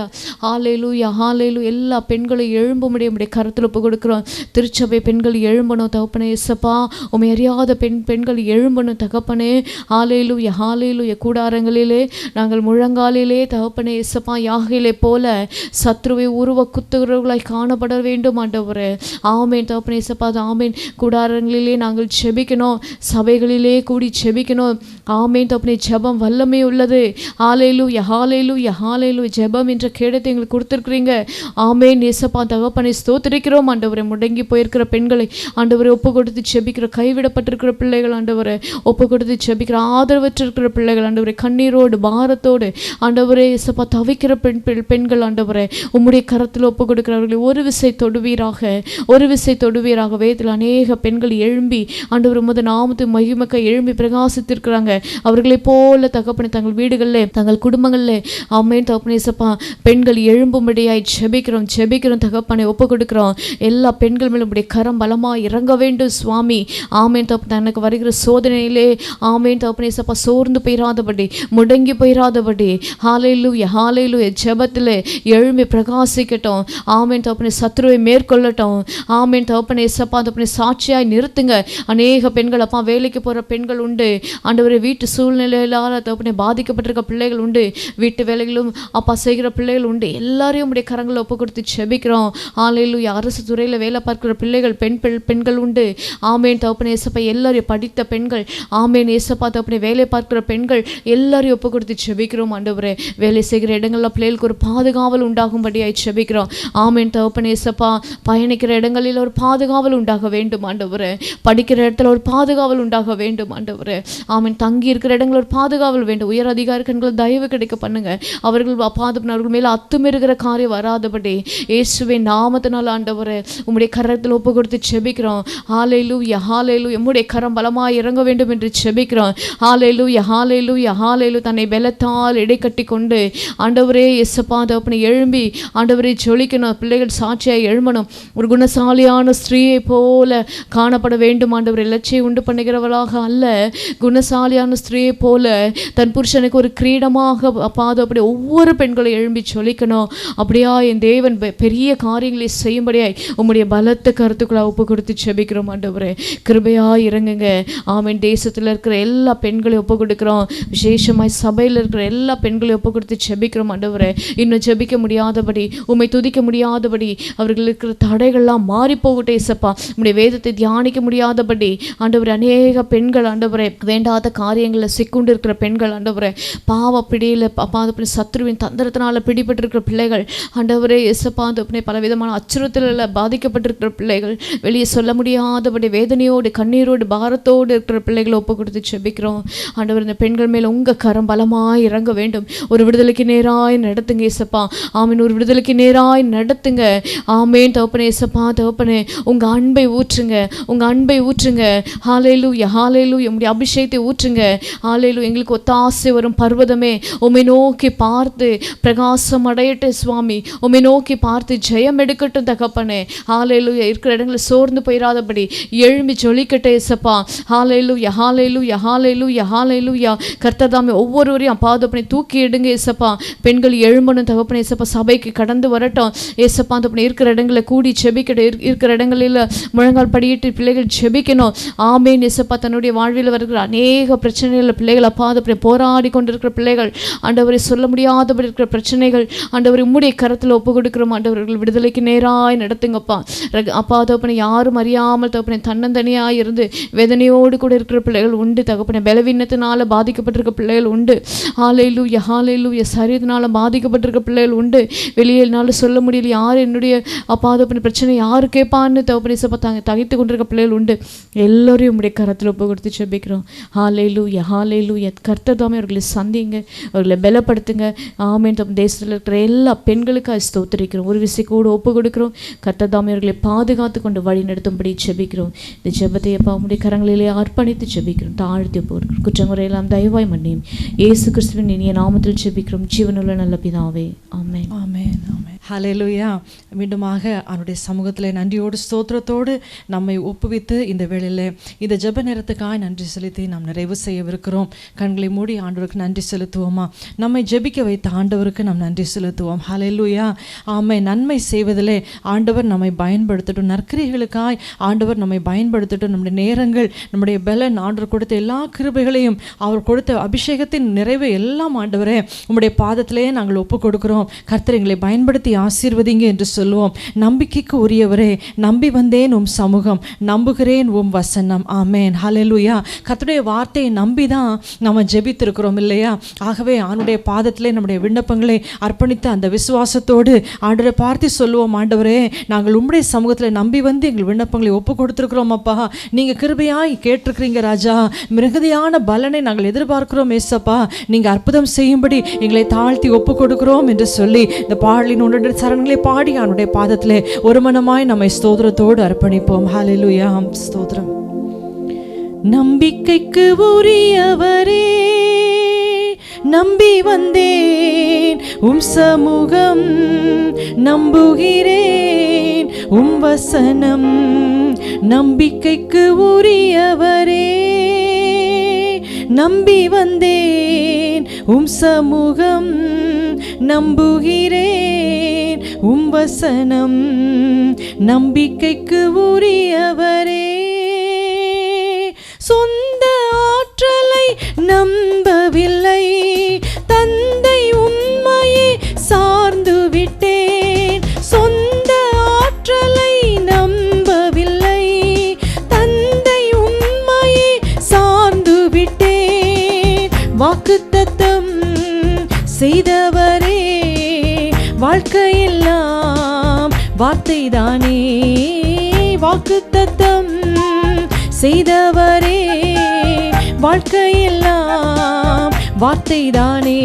ஹalleluya ஹalleluya. எல்லா பெண்களை எழும்பும்படி உம்முடைய கரத்தில் ஒப்பு கொடுக்கிறோம். திருச்சபை பெண்கள் எழும்பணும் தகப்பனே இயேசப்பா. உம்மை அறியாத பெண்கள் எழும்பணும் தகப்பனே. ஹalleluya ஹalleluya. கூடாரங்களிலே நாங்கள் முழங்காலிலே தகப்பனே இயேசப்பா யாகேலை போல சத்ருவை உருவ குத்துகிறவர்களாய் காணப்பட வேண்டும் ஆண்டவரே. ஆமென் தகப்பனே இயேசப்பா. ஆமென். கூடாரங்களிலே நாங்கள் ஜெபிக்கணும், சபைகளிலே கூடி ஜெபிக்கணும். ஆமென் தகப்பனே ஜெபம் வல்லமை உள்ளது. ஹalleluya ஹalleluya ஹalleluya. ஜெபம் என்ற கேடத்தை எங்களுக்கு கொடுத்துருக்கிறீங்க. ஆமென் இயேசப்பா தகப்பனை ஸ்தோத்திரிக்கிறோம் ஆண்டவரே. முடங்கி போயிருக்கிற பெண்களை ஆண்டவரை ஒப்பு கொடுத்து ஜெபிக்கிற கைவிடப்பட்டிருக்கிற பிள்ளைகள் ஆண்டவரை ஒப்பு கொடுத்து ஜெபிக்கிற ஆதரவற்றிருக்கிற பிள்ளைகள் ஆண்டவரை கண்ணீரோடு பாரத்தோடு ஆண்டவரே இயேசப்பா தவிக்கிற பெண்கள் ஆண்டவரை உம்முடைய கரத்தில் ஒப்பு கொடுக்கிறவர்களை ஒரு விசை தொடுவீராக. வேதத்தில் அநேக பெண்கள் எழும்பி ஆண்டவர் உமது நாமத்து மகிமைக்க எழும்பி பிரகாசித்திருக்கிறாங்க. அவர்களை போல தகப்பனை தங்கள் வீடுகளில் தங்கள் குடும்பங்களில் ஆமென் தகப்பனே இயேசப்பா பெண்கள் எழும்பும்படியாய் ஜெபிக்கிறோம் தகப்பனை ஒப்பு கொடுக்கிறோம். எல்லா பெண்கள் மேலும் உடைய கரம் பலமாக இறங்க வேண்டும் சுவாமி. ஆமென் தகப்பன் தனக்கு வருகிற சோதனையிலே ஆமென் தகப்பனே இயேசப்பா சோர்ந்து போயிராதபடி முடங்கி போயிராதபடி ஹalleluya ஹalleluya ஜெபத்திலே எழும்பி பிரகாசிக்கட்டும். ஆமென் தகப்பனே சத்ருவை மேற்கொள்ளட்டும். ஆமென் தகப்பனே இயேசப்பா தகப்பனே சாட்சியாய் நிறுத்துங்க. அநேக பெண்கள் அப்பா வேலைக்கு போகிற பெண்கள் உண்டு ஆண்டவரே. வீட்டு சூழ்நிலையிலால் தகப்பனே பாதிக்கப்பட்டிருக்க பிள்ளைகள் உண்டு. வீட்டு வேலைகளும் அப்பா செய்கிற பிள்ளைகள் உண்டு. எல்லாரையும் உடைய கரங்களை ஒப்பு கொடுத்து ஜெபிக்கிறோம். ஹalleluya. அரசு துறையில் வேலை பார்க்கிற பிள்ளைகள் பெண்கள் உண்டு. ஆமென் தகப்பனே இயேசப்பா எல்லாரையும் படித்த பெண்கள் ஆமென் இயேசப்பா தகப்பனே வேலை பார்க்கிற பெண்கள் எல்லாரையும் ஒப்பு கொடுத்து ஜெபிக்கிறோம் ஆண்டவரே. வேலை செய்கிற இடங்களில் பிள்ளைகளுக்கு ஒரு பாதுகாவல் உண்டாகும்படியாய் ஜெபிக்கிறோம். ஆமென் தகப்பனே இயேசப்பா பயணிக்கிற இடங்களில் ஒரு பாதுகாவல் உண்டாக வேண்டும் ஆண்டவரே. படிக்கிற இடத்துல ஒரு பாதுகாவல் உண்டாக வேண்டும் ஆண்டவரே. ஆமென் தங்கி இருக்கிற இடங்களில் ஒரு பாதுகாவல் வேண்டும். உயர் அதிகாரிகள் தயவு கிடைக்க பண்ணுங்க. அவர்கள் அவர்கள் மேலே அத்துமீறுகிற காரியம் வராதபடி இயேசுவின் நாமத்தினால் ஆண்டவரே உம்முடைய கரத்தில் ஒப்பு கொடுத்து ஜெபிக்கிறோம். ஹalleluya ஹalleluya. உம்முடைய கரம் பலமாய் இறங்க வேண்டும் என்று ஜெபிக்கிறோம். ஹalleluya ஹalleluya ஹalleluya. தன்னை பலத்தால் இடைக்கட்டி கொண்டு ஆண்டவரே இயேசப்பா தகப்பனே எழும்பி ஆண்டவரே ஜொலிக்கணும். பிள்ளைகள் சாட்சியாய் எழும்பணும். ஒரு குணசாலியான ஸ்திரீயை போல காணப்பட வேண்டும் ஆண்டவரே. லட்சியை உண்டு பண்ணுகிறவளாக அல்ல, குணசாலியான ஸ்திரீயை போல தன் புருஷனுக்கு ஒரு கிரீடமாக அப்பா தகப்பனே ஒவ்வொரு பெண்களை எழும்பி ஜொலிக்கணும். அப்படியா என் தேவன் பெரிய காரியங்களை செய்யும்படியாய் உம்முடைய பலத்த கருத்துக்களை ஒப்பு கொடுத்து ஜெபிக்கிறோம் ஆண்டவரே. கிருபையா இறங்குங்க. ஆமென். தேசத்தில் இருக்கிற எல்லா பெண்களையும் ஒப்பு கொடுக்கிறோம். விசேஷமாய் சபையில் இருக்கிற எல்லா பெண்களையும் ஒப்பு கொடுத்து ஜெபிக்கிறோம் ஆண்டவரே. இன்னும் ஜெபிக்க முடியாதபடி உம்மை துதிக்க முடியாதபடி அவர்கள் இருக்கிற தடைகள்லாம் மாறி போகட்டும் இயேசப்பா. உம்முடைய வேதத்தை தியானிக்க முடியாதபடி ஆண்டவரே அநேக பெண்கள் ஆண்டவரே வேண்டாத காரியங்களில் சிக்குண்டு இருக்கிற பெண்கள் ஆண்டவரே பாவ பிடியில் அப்பா சத்ருவின் தந்திரத்தினால பிடிபட்டிருக்கிற பிள்ளைகள் ஆண்டவரே இயேசப்பா தகப்பனே பலவிதமான அச்சுறுத்தலில் பாதிக்கப்பட்டிருக்கிற பிள்ளைகள் வெளியே சொல்ல முடியாதபடி வேதனையோடு கண்ணீரோடு பாரத்தோடு இருக்கிற பிள்ளைகளை ஒப்பு கொடுத்து ஜெபிக்கிறோம் ஆண்டவர். இந்த பெண்கள் மேலே உங்கள் கரம் பலமாய் இறங்க வேண்டும். ஒரு விடுதலைக்கு நேராய் நடத்துங்க இயேசப்பா. ஆமீன். ஒரு விடுதலைக்கு நேராய் நடத்துங்க. ஆமேன் தகப்பனே இயேசப்பா தகப்பனே உங்கள் அன்பை ஊற்றுங்க. ஹalleluya ஹalleluya. உம்முடைய அபிஷேகத்தை ஊற்றுங்க. ஹalleluya. எங்களுக்கு ஒத்தாசை வரும் பர்வதமே உம்மை நோக்கி பார்த்து பிரகாசம் அடையட்டும் சுவாமி. உம்மை நோக்கி பார்த்து ஜெயம் எடுக்கட்டும் தகப்பனே. ஹalleluya. இருக்கிற இடங்களில் சோர்ந்து போயிடாதபடி எழும்பி ஜொலிக்கட்டும் ஏசப்பா. ஹalleluya ஹalleluya ஹalleluya ஹalleluya. கர்த்தர் தாமே ஒவ்வொருவரையும் பாதப்பனை தூக்கி எடுங்க ஏசப்பா. பெண்கள் எழும்பணும் தகப்பனே ஏசப்பா. சபைக்கு கடந்து வரட்டும் ஏசப்பா. தகப்பனே இருக்கிற இடங்களில் கூடி ஜெபிக்கட்டும். இருக்கிற இடங்களில் முழங்கால் படியிட்டு பிள்ளைகள் ஜெபிக்கணும். ஆமென் ஏசப்பா. தன்னுடைய வாழ்வில் வருகிற அநேக பிரச்சனைகள் பிள்ளைகள் அப்பாதப்பனை போராடி கொண்டிருக்கிற பிள்ளைகள் ஆண்டவரை சொல்ல முடியாதபடி இருக்கிற பிரச்சனைகள் ஆண்டவரை உம்முடைய கரத்தில் ஒப்பு கொடுக்கிறோம். ஆண்டவர்கள் விடுதலைக்கு நேராய் நடத்துங்கப்பா. அப்பா தகப்பனை யாரும் அறியாமல் தகப்பனை தன்னந்தனியாக இருந்து வேதனையோடு கூட இருக்கிற பிள்ளைகள் உண்டு தகப்பனை. பலவீனத்தினால பாதிக்கப்பட்டிருக்க பிள்ளைகள் உண்டு. ஹalleluya ஹalleluya. சரீரத்தினால பாதிக்கப்பட்டிருக்க பிள்ளைகள் உண்டு. வெளியினால சொல்ல முடியல யார் என்னுடைய அப்பா தகப்பனை பிரச்சனை யார் கேட்பான்னு தகப்பனை சப்பா தகைத்து கொண்டிருக்க பிள்ளைகள் உண்டு. எல்லோரையும் உம்முடைய கரத்தில் ஒப்பு கொடுத்து ஜெபிக்கிறோம். ஹalleluya ஹalleluya. கர்த்தர் தாமே அவர்களை சந்திங்க, அவர்களை பலப்படுத்துங்க. ஆமென். தம் தேசத்தில் இருக்கிற எல்லா பெண்களுக்காக ஸ்தோத்திரிக்கிறோம். ஒரு விசை கூட ஒப்பு கொடுக்கிறோம். கர்த்தர் தாமே அவர்களை பாதுகாத்து கொண்டு வழி நடத்தும்படி ஜெபிக்கிறோம். இந்த ஜெபத்தை அப்பா உம்முடைய கரங்களிலே அர்ப்பணித்து ஜெபிக்கிறோம். தாழ்த்தி போகிறோம். குற்றங்குறையெல்லாம் தயவாய் மன்னியும். இயேசு கிறிஸ்துவின் இனிய நாமத்தில் ஜெபிக்கிறோம் ஜீவனுள்ள நல்ல பிதாவே. ஆமென் ஆமென் ஆமென். ஹல்லேலூயா. மீண்டுமாக அவருடைய சமூகத்தில் நன்றியோடு ஸ்தோத்திரத்தோடு நம்மை ஒப்புவித்து இந்த வேளையில் இந்த ஜெப நேரத்துக்காக நன்றி செலுத்தி நாம் நிறைவு செய்யவிருக்கிறோம். கண்களை மூடி ஆண்டவருக்கு நன்றி செலுத்துவோமா? நம்மை ஜெபிக்க வைத்த ஆண்டவருக்கு நாம் நன்றி செலுத்துவோம். ஹல்லேலூயா. ஆமை. நன்மை செய்வதிலே ஆண்டவர் நம்மை பயன்படுத்தட்டும். நற்கிரிகளுக்காய் ஆண்டவர் நம்மை பயன்படுத்தட்டும். நம்முடைய நேரங்கள், நம்முடைய பலன், ஆண்டவர் கொடுத்த எல்லா கிருபைகளையும், அவர் கொடுத்த அபிஷேகத்தின் நிறைவை எல்லாம் ஆண்டவரே உம்முடைய பாதத்திலே நாங்கள் ஒப்பு கொடுக்கிறோம். கர்த்தர் எங்களை பயன்படுத்தி ஆசீர்வதிங்க என்று சொல்லுவோம். நம்பிக்கைக்கு உரியவரே, நம்பி வந்தேன் உம் சமூகம், நம்புகிறேன் உம் வசனம். ஆமென். ஹல்லேலூயா. கர்த்தருடைய வார்த்தையை நம்பி தான் நம்ம ஜெபித்திருக்கிறோம் இல்லையா? ஆகவே ஆண்டுடைய பாதத்திலே நம்முடைய விண்ணப்பங்களை அர்ப்பணித்த அந்த விசுவாசத்தோடு ஆண்டவரை பார்த்து சொல்லுவோம். ஆண்டவரே, நாங்கள் உம்முடைய சமூகத்தில் நம்பி வந்து எங்கள் விண்ணப்பங்களை ஒப்பு கொடுத்துருக்கிறோம் அப்பா. நீங்கள் கிருபையாய் கேட்டிருக்கிறீங்க ராஜா. மிகுதியான பலனை நாங்கள் எதிர்பார்க்கிறோம் ஏசப்பா. நீங்கள் அற்புதம் செய்யும்படி எங்களை தாழ்த்தி ஒப்பு கொடுக்கிறோம் என்று சொல்லி இந்த பாடலின் ஒன்று சரணங்களை பாடி அவனுடைய பாதத்திலே ஒரு மனமாய் நம்மை ஸ்தோத்திரத்தோடு அர்ப்பணிப்போம். ஹல்லேலூயா. ஸ்தோத்திரம். நம்பிக்கைக்கு உரியவரே, நம்பி வந்தேன் உம் சமூகம், நம்புகிறேன் உம் வசனம். நம்பிக்கைக்கு உரியவரே, நம்பி வந்தேன் உம் சமூகம், நம்புகிறேன் உம் வசனம். நம்பிக்கைக்கு உரியவரே, சொந்த ஆற்றலை நம்பவில்லை, தந்தை உம்மையே சார்ந்து விட்டேன். சொந்த ஆற்றலை நம்பவில்லை, தந்தை உம்மையே சார்ந்து விட்டேன். வாக்குத்தத்தம் செய்தவரே, வாழ்க்கையெல்லாம் வார்த்தைதானே. வாக்குத்தத்தம் செய்தவரே, வாழ்க்கையெல்லாம் வார்த்தைதானே.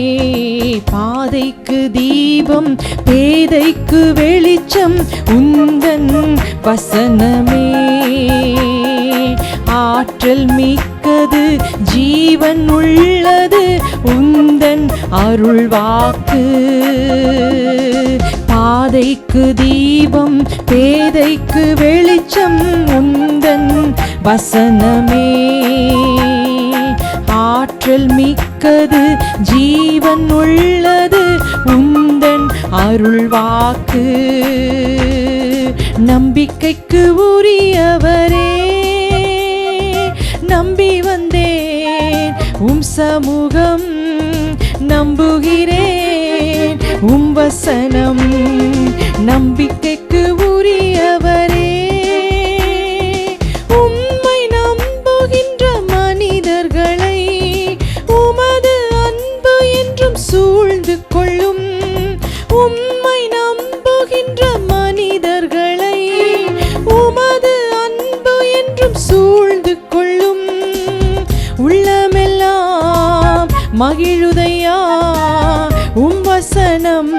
பாதைக்கு தீபம், பேதைக்கு வெளிச்சம், உந்தன் வசனமே. ஆற்றல் மிக்கது, ஜீவன் உள்ளது, உந்தன் அருள் வாக்கு. பாதைக்கு தீபம், பேதைக்கு வெளிச்சம், உந்தன் வசனமே. ஆற்றல் மிக்கது, ஜீவன் உள்ளது, உந்தன் அருள் வாக்கு. நம்பிக்கைக்கு உரியவரே, நம்பி வந்தேன் உம் சமூகம், நம்புகிறேன் உம் வசனம். நம்பிக்கைக்கு உரியவரே, உம்மை நம்புகின்ற மனிதர்களை உமது அன்பு என்றும் சூழ்ந்து கொள்ளும். உம்மை நம்புகின்ற மனிதர்களை உமது அன்பு என்றும் சூழ்ந்து கொள்ளும். உள்ளமெல்லாம் மகிழுதையா உம் வசனம்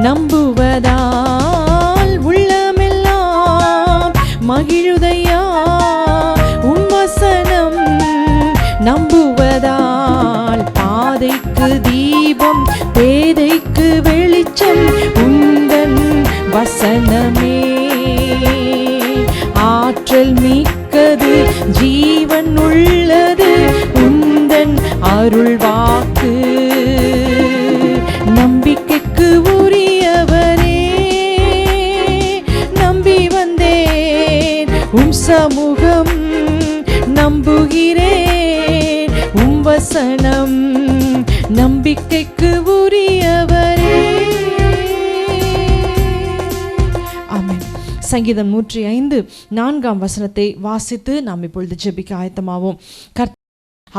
நம்புவதால். உள்ளமெல்லாம் மகிழுதையா உம் வசனம் நம்புவதால். ஏழைக்கு தீபம், பேதைக்கு வெளிச்சம் உந்தன் வசனமே. ஆற்றல் மிக்கது, ஜீவன் உள்ளது உந்தன் அருள் வாக்கு. நம்பிக்கைக்கு உரியவரே, நம்பி வந்தேன் உம் சமூகம், நம்புகிறேன் உம் வசனம். நம்பிக்கைக்கு உரியவரே. ஆமென். சங்கீதம் 105:4 வாசித்து நாம் இப்பொழுது ஜெபிக்க ஆயத்தமாவோம்.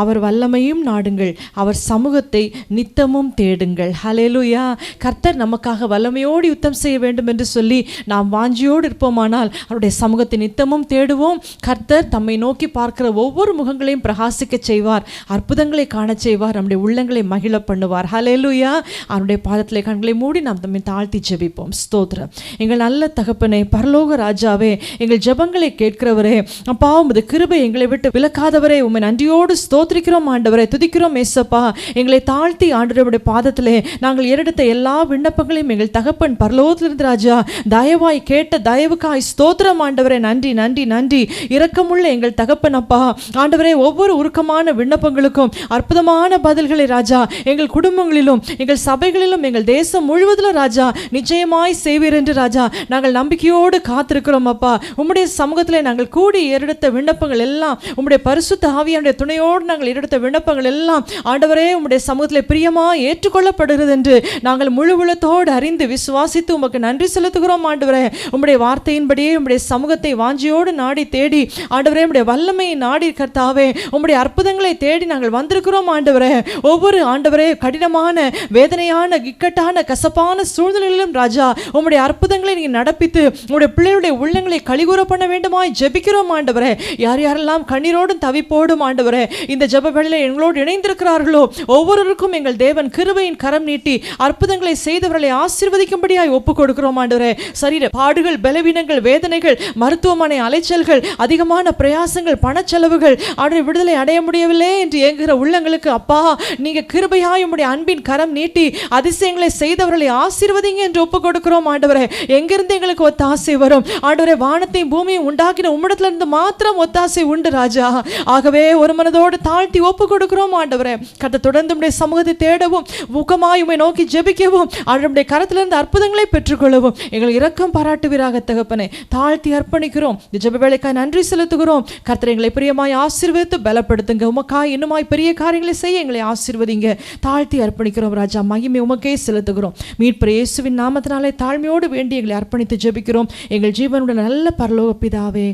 அவர் வல்லமையும் நாடுங்கள், அவர் சமூகத்தை நித்தமும் தேடுங்கள். ஹல்லேலூயா. கர்த்தர் நமக்காக வல்லமையோடு யுத்தம் செய்ய வேண்டும் என்று சொல்லி நாம் வாஞ்சியோடு இருப்போமானால் அவருடைய சமூகத்தை நித்தமும் தேடுவோம். கர்த்தர் தம்மை நோக்கி பார்க்கிற ஒவ்வொரு முகங்களையும் பிரகாசிக்க செய்வார், அற்புதங்களை காண செய்வார், நம்முடைய உள்ளங்களை மகிழ பண்ணுவார். ஹல்லேலூயா. அவருடைய பாதத்திலே கண்களை மூடி நாம் தம்மை தாழ்த்தி ஜெபிப்போம். ஸ்தோத்திரம். எங்கள் நல்ல தகப்பனே, பரலோக ராஜாவே, எங்கள் ஜெபங்களை கேட்கிறவரே, அப்பா உமது கிருபை எங்களை விட்டு விலக்காதவரே, உம்மை நன்றியோடு ஸ்தோத்திரிக்கிறோம் ஆண்டவரே, துதிக்கிறோம் ஏசப்பா. எங்களை தாழ்த்தி ஆண்டவருடைய பாதத்திலே நாங்கள் ஏறெடுத்த எல்லா விண்ணப்பங்களையும் எங்கள் தகப்பன் பரலோகத்திலிருந்து ராஜா தயவாய் கேட்ட தயவுக்காய் ஸ்தோத்திரம் ஆண்டவரே. நன்றி நன்றி நன்றி. இரக்கமுள்ள எங்கள் தகப்பன் அப்பா ஆண்டவரே, ஒவ்வொரு உருக்கமான விண்ணப்பங்களுக்கும் அற்புதமான பதில்களை ராஜா எங்கள் குடும்பங்களிலும் எங்கள் சபைகளிலும் எங்கள் தேசம் முழுவதிலும் ராஜா நிச்சயமாய் செய்வீர் என்று ராஜா நாங்கள் நம்பிக்கையோடு காத்திருக்கிறோம் அப்பா. உம்முடைய சமூகத்திலே நாங்கள் கூடி ஏறெடுத்த விண்ணப்பங்கள் எல்லாம் உம்முடைய பரிசுத்த ஆவியானுடைய துணையோடு நாங்கள் எடுத்த விண்ணப்பங்கள் எல்லாம் ஆண்டவரே உம்முடைய சமூகத்திலே பிரியமாக ஏற்றுக்கொள்ளப்படுகிறது என்று நாங்கள் முழு உள்ளத்தோடு அறிந்து விசுவாசித்து உமக்கு நன்றி செலுத்துகிறோம் ஆண்டவரே. உம்முடைய வார்த்தையின்படியே உம்முடைய சமூகத்தை வாஞ்சியோடு நாடி தேடி ஆண்டவரே உம்முடைய வல்லமையை நாடி கர்த்தாவே உம்முடைய அற்புதங்களை தேடி நாங்கள் வந்திருக்கிறோம் ஆண்டவரே. ஒவ்வொரு ஆண்டவரே கடினமான வேதனையான இக்கட்டான கசப்பான சூழ்நிலையிலும் ராஜா உம்முடைய அற்புதங்களை நீங்கள் நடப்பித்து உம்முடைய பிள்ளைகளுடைய உள்ளங்களை கலிகூற பண்ண வேண்டுமாய் ஜெபிக்கிறோம் ஆண்டவரே. யார் யாரெல்லாம் கண்ணீரோடும் தவிப்போடும் ஆண்டவரே இந்த ஜெப வேளையிலே எங்களோடு இணைந்திருக்கிறார்களோ ஒவ்வொருவருக்கும் எங்கள் தேவன் கிருபையின் கரம் நீட்டி அற்புதங்களை செய்தவர்களை ஆசீர்வதிக்கும்படியாய் ஒப்புக் கொடுக்கிறோம் ஆண்டவரே. சரீர பாடுகள், பலவீனங்கள், வேதனைகள், மருத்துவமனை அலைச்சல்கள், அதிகமான பிரயாசங்கள், பணச்செலவுகள், ஆண்டவரே விடுதலை அடைய முடியவில்லை என்று ஏங்குகிற உள்ளங்களுக்கு அப்பா நீங்க கிருபையாய் உம்முடைய அன்பின் கரம் நீட்டி அதிசயங்களை செய்தவர்களை ஆசீர்வதிங்க என்று ஒப்புக் கொடுக்கிறோம் ஆண்டவரே. எங்கிருந்து எங்களுக்கு ஒத்தாசை வரும் ஆண்டவரே? வானத்தையும் பூமியும் உண்டாக்கின உம்மிடத்திலிருந்து மாத்திரம் ஒத்தாசை உண்டு ராஜா. ஆகவே ஒரு மனதோடு தாழ்த்தி ஒப்பு கொடுக்கிறோம் ஆண்டவரே. கர்த்தர் தொடர்ந்து உம்முடைய சமூகத்தை தேடவும் முகமாய் உம்மை நோக்கி ஜெபிக்கவும் ஆண்டவருடைய கரத்திலிருந்து அற்புதங்களை பெற்றுக்கொள்ளவும் எங்கள் இரக்கம் பாராட்டுவீராக தகப்பனே. தாழ்த்தி அர்ப்பணிக்கிறோம். இந்த ஜெப வேளைக்காய் நன்றி செலுத்துகிறோம். கர்த்தர் எங்களை பிரியமாய் ஆசீர்வதித்து பலப்படுத்துங்க. உமக்காய் இன்னுமாய் பெரிய காரியங்களை செய்ய எங்களை ஆசீர்வதிங்க. தாழ்த்தி அர்ப்பணிக்கிறோம் ராஜா. மகிமை உமக்கே செலுத்துகிறோம். மீட்பர் இயேசுவின் நாமத்தினாலே தாழ்மையோடு வேண்டி எங்களை அர்ப்பணித்து ஜெபிக்கிறோம் எங்கள் ஜீவனுடைய நல்ல பரலோக பிதாவே.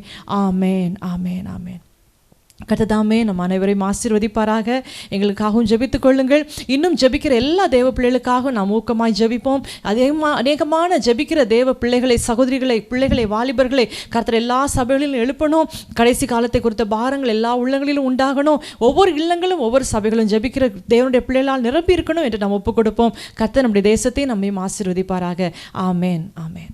ஆமேன் ஆமேன் ஆமேன். கர்த்ததாமே நம் அனைவரையும் ஆசீர்வதிப்பாராக. எங்களுக்காகவும் ஜெபித்துக் கொள்ளுங்கள். இன்னும் ஜெபிக்கிற எல்லா தேவ பிள்ளைகளுக்காகவும் நாம் ஊக்கமாய் ஜெபிப்போம். அநேகமான ஜெபிக்கிற தேவ பிள்ளைகளை, சகோதரிகளை, பிள்ளைகளை, வாலிபர்களை கர்த்தர் எல்லா சபைகளிலும் எழுப்பணும். கடைசி காலத்தை குறித்த பாரங்கள் எல்லா உள்ளங்களிலும் உண்டாகணும். ஒவ்வொரு இல்லங்களும் ஒவ்வொரு சபைகளும் ஜெபிக்கிற தேவனுடைய பிள்ளைகளால் நிரப்பி இருக்கணும் என்று நாம் ஒப்புக் கொடுப்போம். கர்த்தர் நம்முடைய தேசத்தை நம்மையும் ஆசீர்வதிப்பாராக. ஆமேன் ஆமேன்.